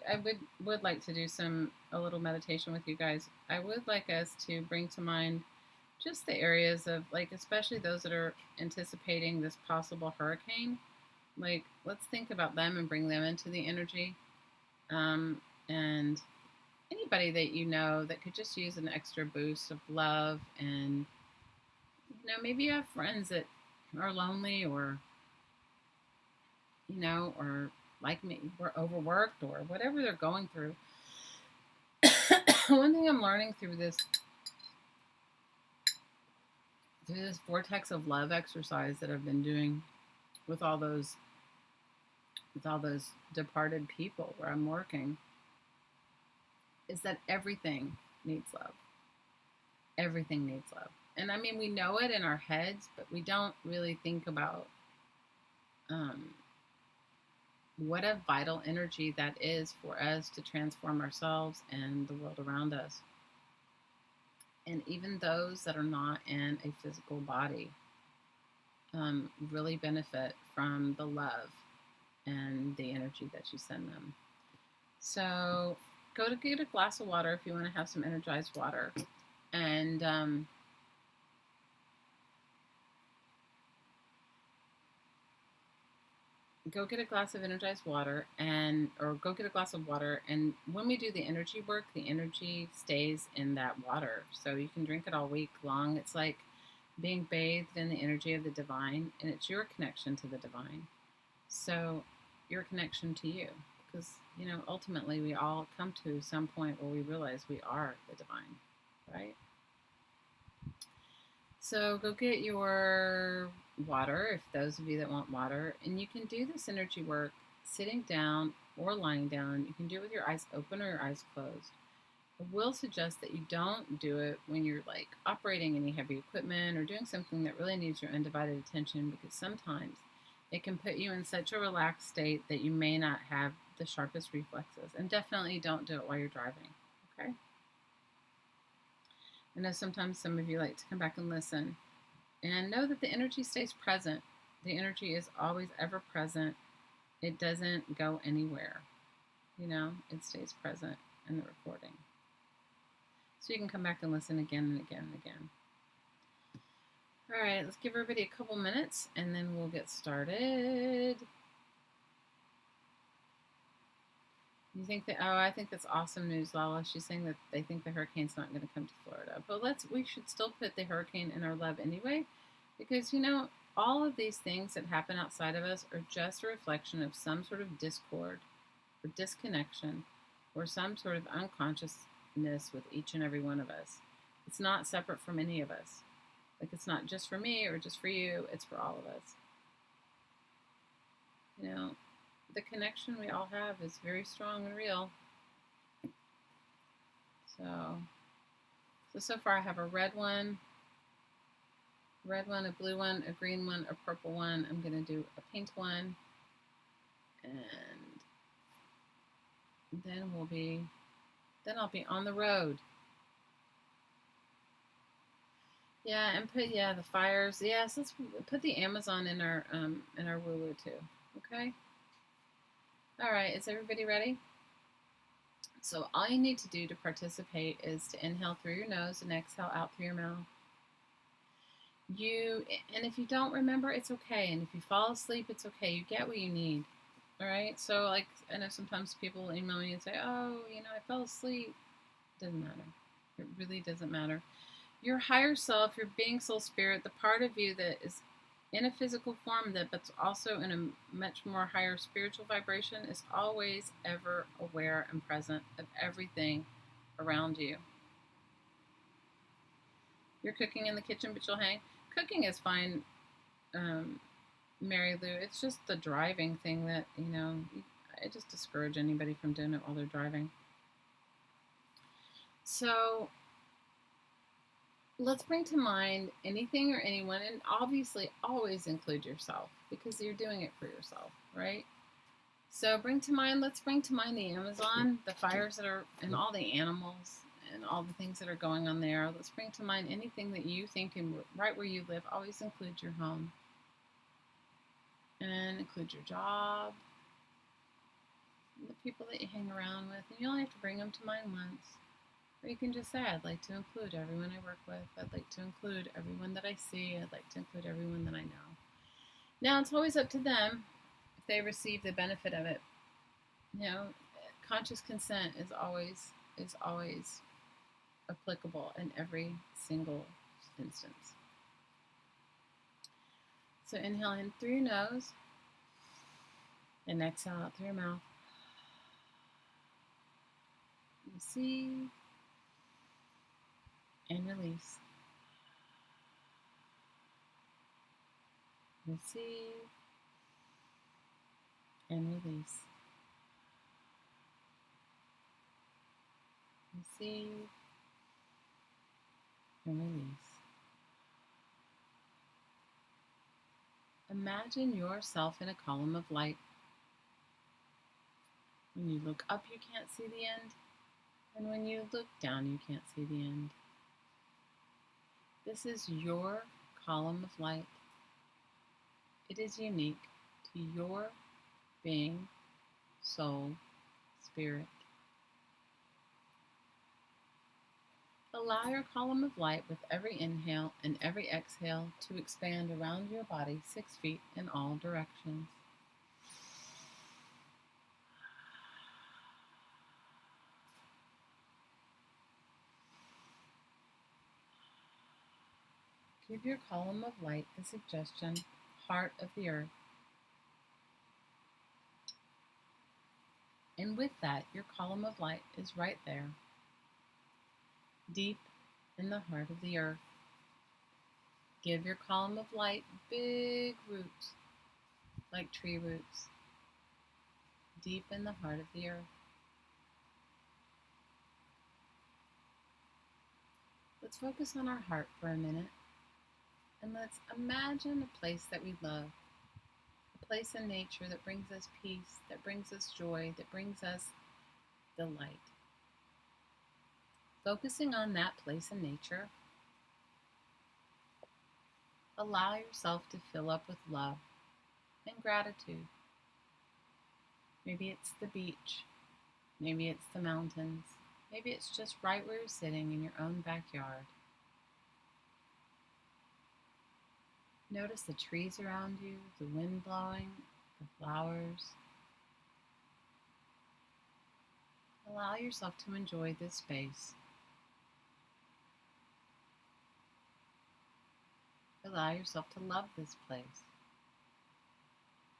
would like to do a little meditation with you guys. I would like us to bring to mind just the areas of, like, especially those that are anticipating this possible hurricane. Like, let's think about them and bring them into the energy. And anybody that you know that could just use an extra boost of love. And maybe you have friends that are lonely, or or like me, we're overworked or whatever they're going through. One thing I'm learning through this vortex of love exercise that I've been doing with all those departed people where I'm working, is that everything needs love. Everything needs love. And I mean, we know it in our heads, but we don't really think about what a vital energy that is for us to transform ourselves and the world around us. And even those that are not in a physical body really benefit from the love and the energy that you send them. So go to get a glass of water if you want to have some energized water. And go get a glass of energized water, or go get a glass of water. And when we do the energy work, the energy stays in that water. So you can drink it all week long. It's like being bathed in the energy of the divine, and it's your connection to the divine. So your connection to you, because, ultimately we all come to some point where we realize we are the divine, right? So go get your water, if those of you that want water, and you can do this energy work sitting down or lying down. You can do it with your eyes open or your eyes closed. I will suggest that you don't do it when you're like operating any heavy equipment or doing something that really needs your undivided attention, because sometimes it can put you in such a relaxed state that you may not have the sharpest reflexes. And definitely don't do it while you're driving, okay? I know sometimes some of you like to come back and listen, and know that the energy stays present. The energy is always ever present. It doesn't go anywhere. It stays present in the recording. So you can come back and listen again and again and again. All right, let's give everybody a couple minutes and then we'll get started. You think that, I think that's awesome news, Lala. She's saying that they think the hurricane's not going to come to Florida. But we should still put the hurricane in our love anyway, because, all of these things that happen outside of us are just a reflection of some sort of discord or disconnection or some sort of unconsciousness with each and every one of us. It's not separate from any of us. Like, it's not just for me or just for you. It's for all of us. The connection we all have is very strong and real. So far I have a red one, a blue one, a green one, a purple one. I'm going to do a pink one. And then I'll be on the road. Yeah, and put the fires. Yes, let's put the Amazon in our woo-woo too. Okay. All right, is everybody ready? So all you need to do to participate is to inhale through your nose and exhale out through your mouth. And if you don't remember, it's okay. And if you fall asleep, it's okay. You get what you need. All right. So like, I know sometimes people email me and say, "Oh, I fell asleep." Doesn't matter. It really doesn't matter. Your higher self, your being, soul, spirit, the part of you that is in a physical form but's also in a much more higher spiritual vibration, is always ever aware and present of everything around you. You're cooking in the kitchen, but you'll hang. Cooking is fine, Mary Lou. It's just the driving thing that, I just discourage anybody from doing it while they're driving. So let's bring to mind anything or anyone, and obviously always include yourself, because you're doing it for yourself, right? So let's bring to mind the Amazon, the fires that are, and all the animals and all the things that are going on there. Let's bring to mind anything that you think, and right where you live, always include your home. And include your job, and the people that you hang around with. And you only have to bring them to mind once. Or you can just say, I'd like to include everyone I work with. I'd like to include everyone that I see. I'd like to include everyone that I know. Now, it's always up to them if they receive the benefit of it. Conscious consent is is always applicable in every single instance. So inhale in through your nose and exhale out through your mouth. Receive and release. Receive and release. Receive and release. Imagine yourself in a column of light. When you look up, you can't see the end, and when you look down, you can't see the end. This is your column of light. It is unique to your being, soul, spirit. Allow your column of light with every inhale and every exhale to expand around your body 6 feet in all directions. Give your column of light the suggestion, heart of the earth. And with that, your column of light is right there, deep in the heart of the earth. Give your column of light big roots, like tree roots, deep in the heart of the earth. Let's focus on our heart for a minute, and let's imagine a place that we love, a place in nature that brings us peace, that brings us joy, that brings us delight. Focusing on that place in nature, allow yourself to fill up with love and gratitude. Maybe it's the beach, maybe it's the mountains, maybe it's just right where you're sitting in your own backyard. Notice the trees around you, the wind blowing, the flowers. Allow yourself to enjoy this space. Allow yourself to love this place.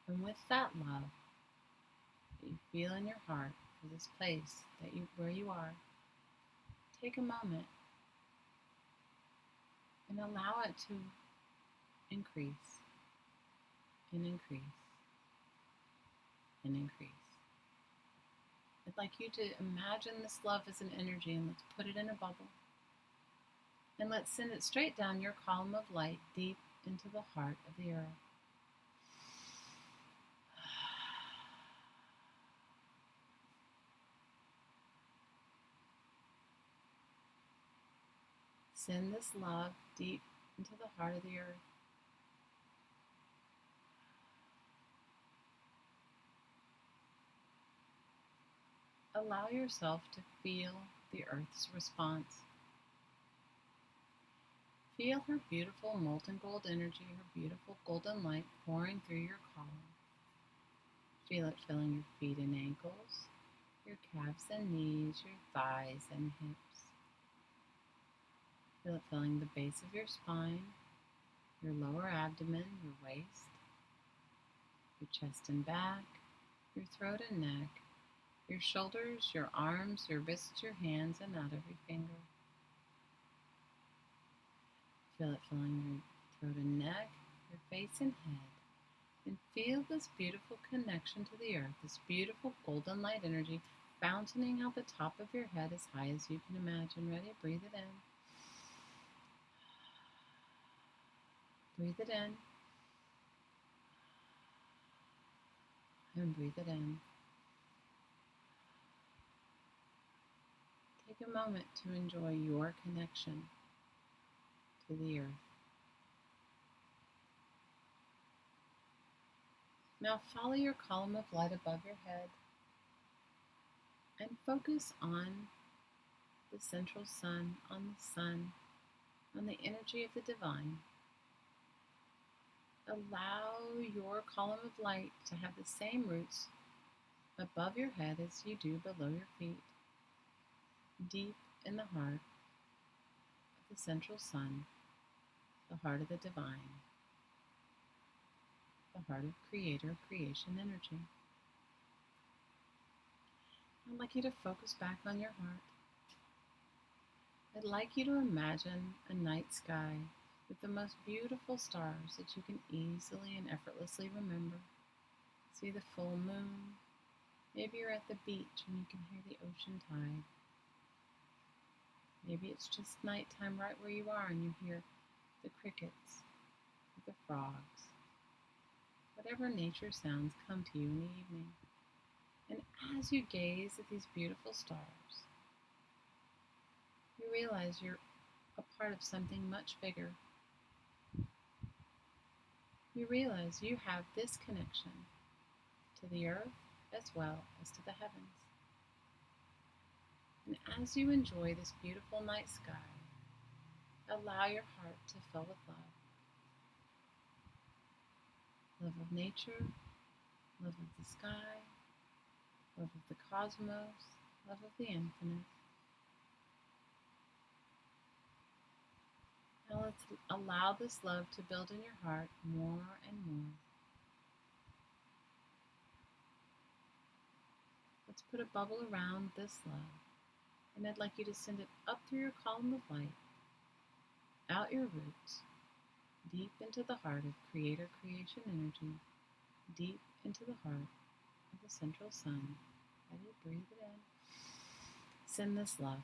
And with that love that you feel in your heart for this place where you are, take a moment and allow it to increase and increase and increase. I'd like you to imagine this love as an energy, and let's put it in a bubble. And let's send it straight down your column of light deep into the heart of the earth. Send this love deep into the heart of the earth. Allow yourself to feel the earth's response. Feel her beautiful molten gold energy, her beautiful golden light pouring through your column. Feel it filling your feet and ankles, your calves and knees, your thighs and hips. Feel it filling the base of your spine, your lower abdomen, your waist, your chest and back, your throat and neck, your shoulders, your arms, your wrists, your hands, and out every finger. Feel it filling your throat and neck, your face and head. And feel this beautiful connection to the earth, this beautiful golden light energy fountaining out the top of your head as high as you can imagine. Ready? Breathe it in. Breathe it in. And breathe it in. Take a moment to enjoy your connection to the earth. Now follow your column of light above your head and focus on the central sun, on the energy of the divine. Allow your column of light to have the same roots above your head as you do below your feet. deep in the heart of the central sun, the heart of the divine, the heart of creator, creation energy. I'd like you to focus back on your heart. I'd like you to imagine a night sky with the most beautiful stars that you can easily and effortlessly remember. See the full moon. Maybe you're at the beach and you can hear the ocean tide. Maybe it's just nighttime right where you are and you hear the crickets, the frogs, whatever nature sounds come to you in the evening. And as you gaze at these beautiful stars, you realize you're a part of something much bigger. You realize you have this connection to the earth as well as to the heavens. And as you enjoy this beautiful night sky, allow your heart to fill with love. Love of nature, love of the sky, love of the cosmos, love of the infinite. Now let's allow this love to build in your heart more and more. Let's put a bubble around this love, and I'd like you to send it up through your column of light, out your roots, deep into the heart of creator creation energy, deep into the heart of the central sun. Ready? Breathe it in. Send this love.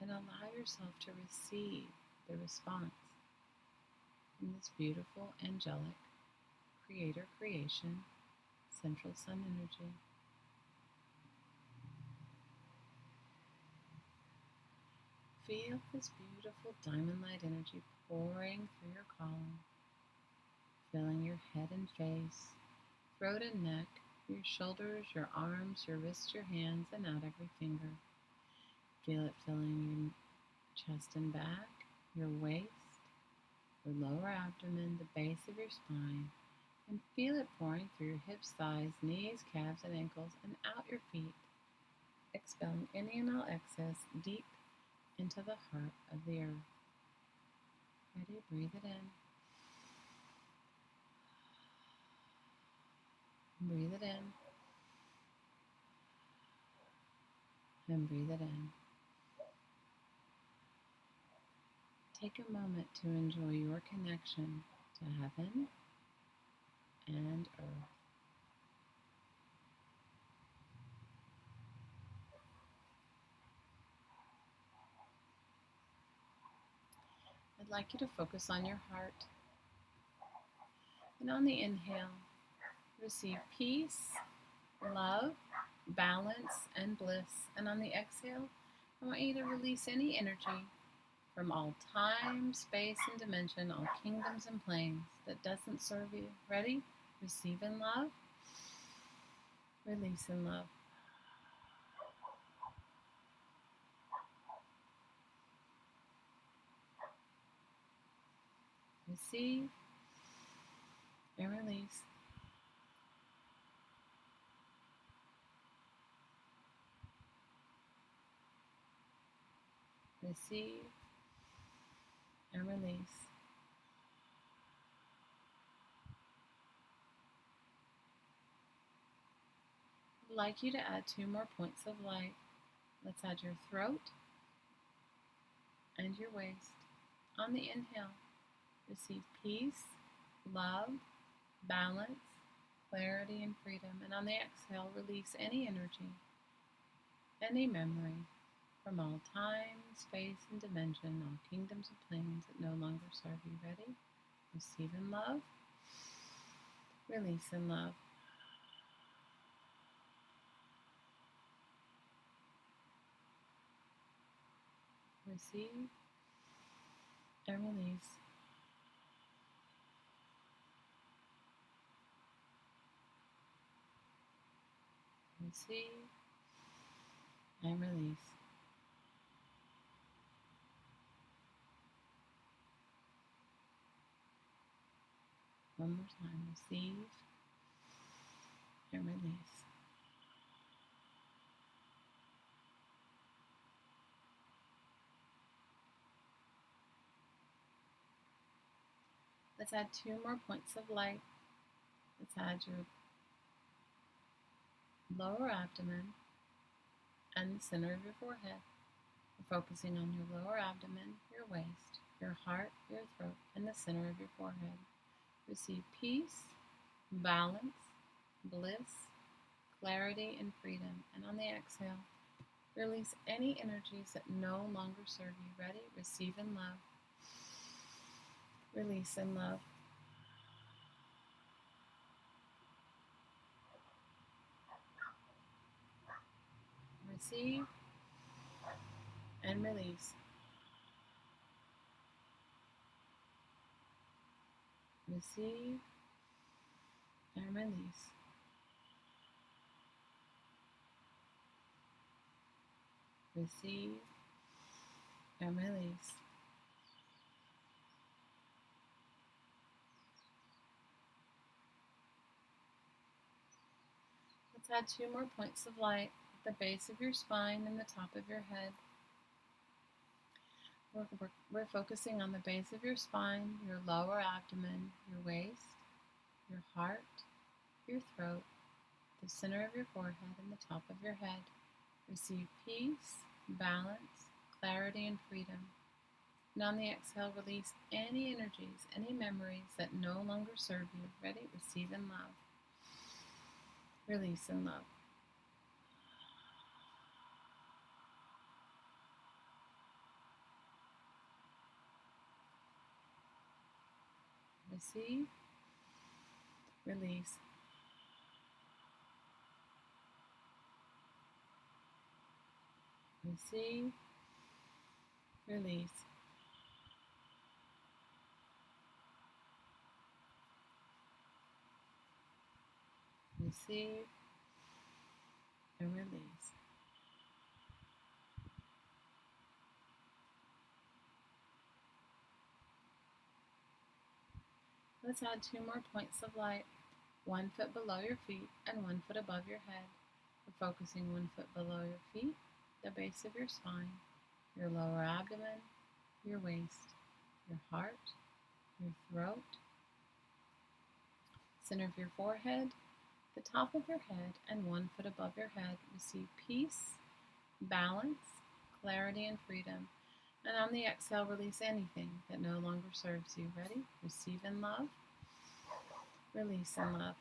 And allow yourself to receive the response from this beautiful, angelic, creator creation, central sun energy. Feel this beautiful diamond light energy pouring through your column, filling your head and face, throat and neck, your shoulders, your arms, your wrists, your hands, and out every finger. Feel it filling your chest and back, your waist, your lower abdomen, the base of your spine, and feel it pouring through your hips, thighs, knees, calves, and ankles, and out your feet, expelling any and all excess deep into the heart of the earth. Ready? Breathe it in. Breathe it in. And breathe it in. Take a moment to enjoy your connection to heaven and earth. I'd like you to focus on your heart. And on the inhale, receive peace, love, balance, and bliss. And on the exhale, I want you to release any energy from all time, space, and dimension, all kingdoms and planes that doesn't serve you. Ready? Receive in love. Release in love. Receive and release. Receive and release. I'd like you to add 2 more points of light. Let's add your throat and your waist. On the inhale, receive peace, love, balance, clarity, and freedom. And on the exhale, release any energy, any memory from all time, space, and dimension, all kingdoms and planes that no longer serve you. Ready? Receive in love. Release in love. Receive and release. Receive and release. One more time. Receive and release. Let's add 2 more points of light. Let's add your lower abdomen and the center of your forehead. We're focusing on your lower abdomen, your waist, your heart, your throat, and the center of your forehead. Receive peace, balance, bliss, clarity, and freedom. And on the exhale, release any energies that no longer serve you. Ready? Receive in love. Release in love. Receive and release. Receive and release. Receive and release. Let's add 2 more points of light at the base of your spine and the top of your head. We're focusing on the base of your spine, your lower abdomen, your waist, your heart, your throat, the center of your forehead, and the top of your head. Receive peace, balance, clarity, and freedom. And on the exhale, release any energies, any memories that no longer serve you. Ready? Receive in love. Release in love. Receive, release. Receive, release. Receive and release. Let's add 2 more points of light, 1 foot below your feet and 1 foot above your head. We're focusing 1 foot below your feet, the base of your spine, your lower abdomen, your waist, your heart, your throat, center of your forehead, the top of your head, and 1 foot above your head. Receive peace, balance, clarity, and freedom. And on the exhale, release anything that no longer serves you. Ready? Receive in love. Release in love.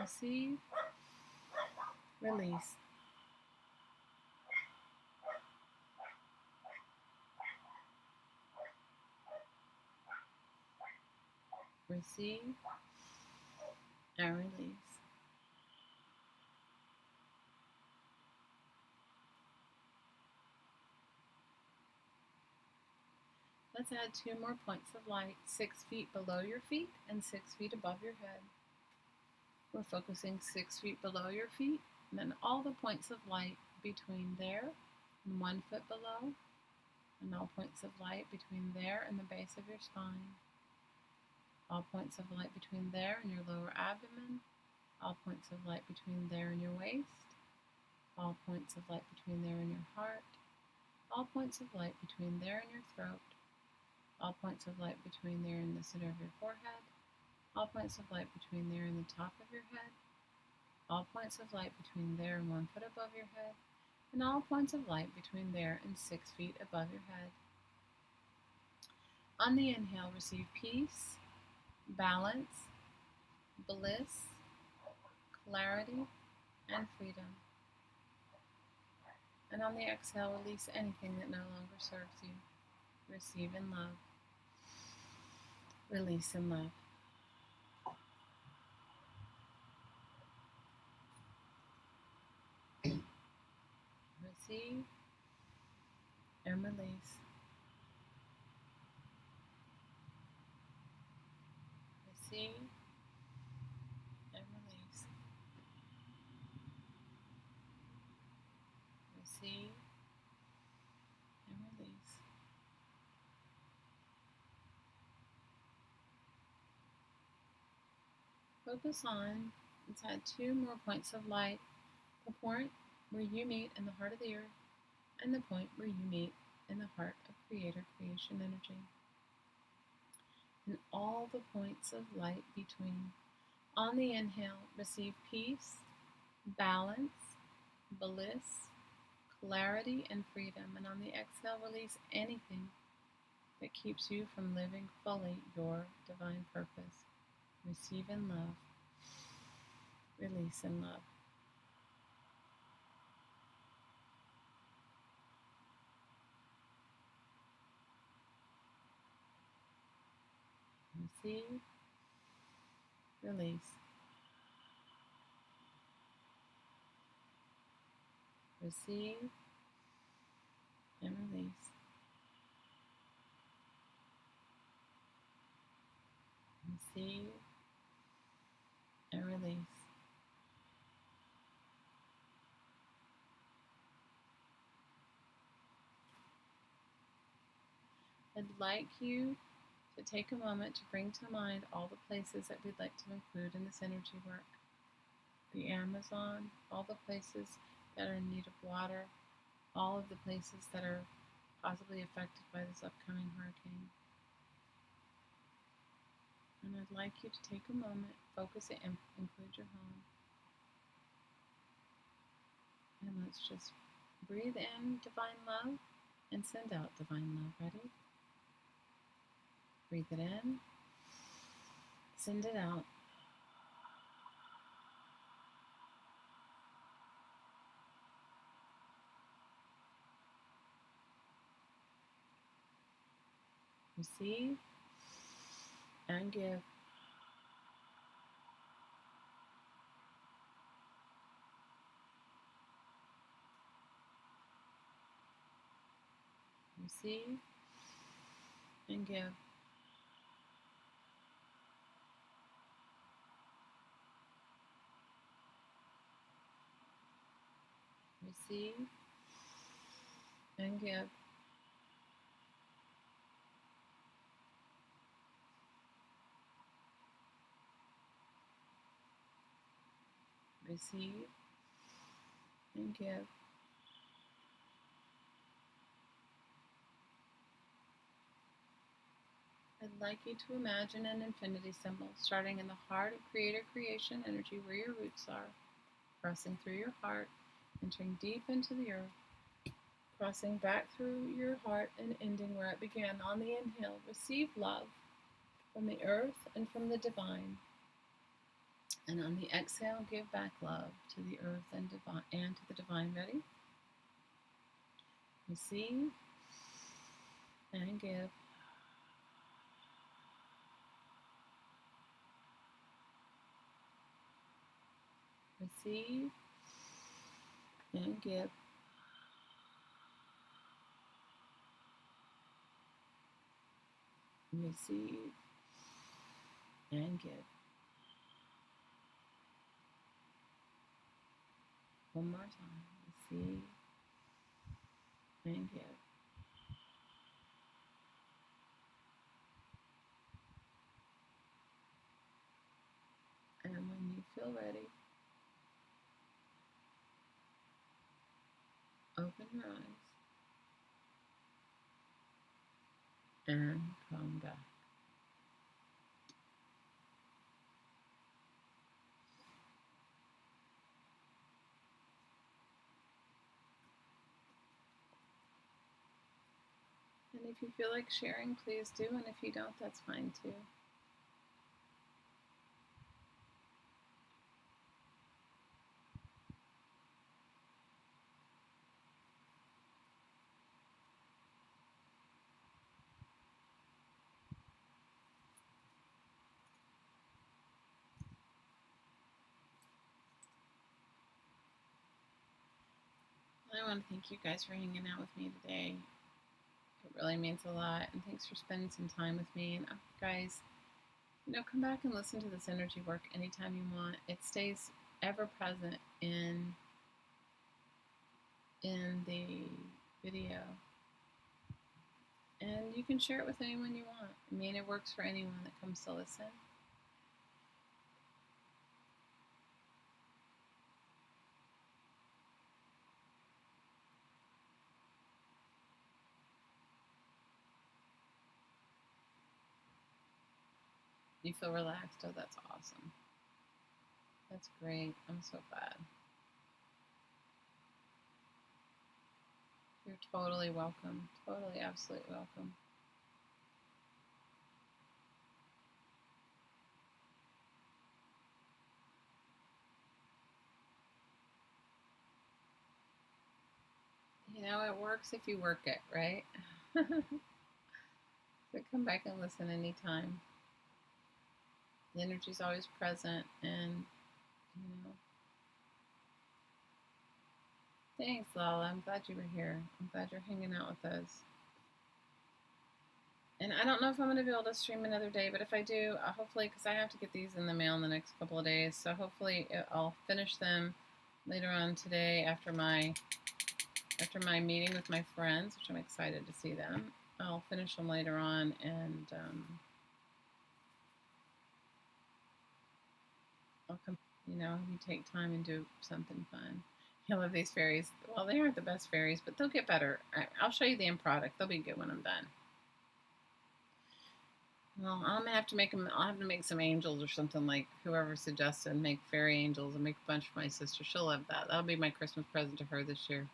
Receive. Release. Receive and release. Let's add 2 more points of light, 6 feet below your feet and 6 feet above your head. We're focusing 6 feet below your feet, and then all the points of light between there and 1 foot below, and all points of light between there and the base of your spine. All points of light between there and your lower abdomen, all points of light between there and your waist, all points of light between there and your heart, all points of light between there and your throat, all points of light between there and the center of your forehead, all points of light between there and the top of your head, all points of light between there and 1 foot above your head, and all points of light between there and 6 feet above your head. On the inhale, receive peace, balance, bliss, clarity, and freedom. And on the exhale, release anything that no longer serves you. Receive in love. Release in love. Receive and release. Receive and release. Receive Focus on inside two more points of light, the point where you meet in the heart of the earth and the point where you meet in the heart of creator creation energy. And all the points of light between. On the inhale, receive peace, balance, bliss, clarity, and freedom. And on the exhale, release anything that keeps you from living fully your divine purpose. Receive in love, release in love. Receive, release. Receive and release. Receive and release. I'd like you to take a moment to bring to mind all the places that we'd like to include in this energy work. The Amazon, all the places that are in need of water, all of the places that are possibly affected by this upcoming hurricane. And I'd like you to take a moment, focus it, and include your home. And let's just breathe in divine love and send out divine love. Ready? Breathe it in, send it out. Receive and give. Receive and give. Receive and give. Receive and give. I'd like you to imagine an infinity symbol starting in the heart of creator creation energy where your roots are, crossing through your heart, entering deep into the earth, crossing back through your heart and ending where it began. On the inhale, receive love from the earth and from the divine. And on the exhale, give back love to the earth and to the divine. Ready? Receive and give. Receive and give. Receive and give. One more time. Receive and give. And when you feel ready, open your eyes and come back. And if you feel like sharing, please do. And if you don't, that's fine too. I want to thank you guys for hanging out with me today. It really means a lot. And thanks for spending some time with me. And guys, come back and listen to this energy work anytime you want. It stays ever present in the video. And you can share it with anyone you want. I mean, it works for anyone that comes to listen. You feel relaxed? Oh, that's awesome. That's great. I'm so glad. You're totally welcome. Totally, absolutely welcome. You know, it works if you work it, right? So come back and listen anytime. The energy's always present, and you know. Thanks, Lala. I'm glad you were here. I'm glad you're hanging out with us. And I don't know if I'm going to be able to stream another day, but if I do, hopefully, because I have to get these in the mail in the next couple of days, so hopefully I'll finish them later on today after my meeting with my friends, which I'm excited to see them. I'll finish them later on, and I'll come. You know, you take time and do something fun. I love these fairies. Well, they aren't the best fairies, but they'll get better. I'll show you the end product. They'll be good when I'm done. Well, I'm gonna have to make them. I'll have to make some angels or something like whoever suggested make fairy angels and make a bunch for my sister. She'll love that. That'll be my Christmas present to her this year.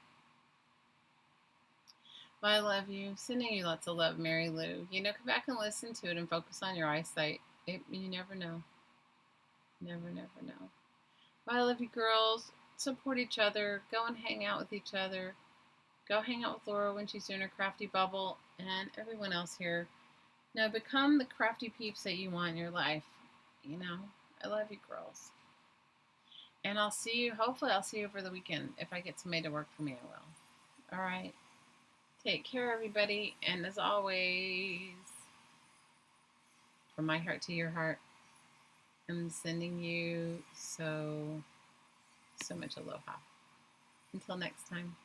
Well, I love you. Sending you lots of love, Mary Lou. You know, come back and listen to it and focus on your eyesight. You never know. Never, never know. Well, I love you, girls. Support each other. Go and hang out with each other. Go hang out with Laura when she's doing her crafty bubble, and everyone else here. Now, become the crafty peeps that you want in your life. You know, I love you, girls. And I'll see you, hopefully, I'll see you over the weekend. If I get somebody to work for me, I will. All right. Take care, everybody. And as always, from my heart to your heart, I'm sending you so much aloha. Until next time.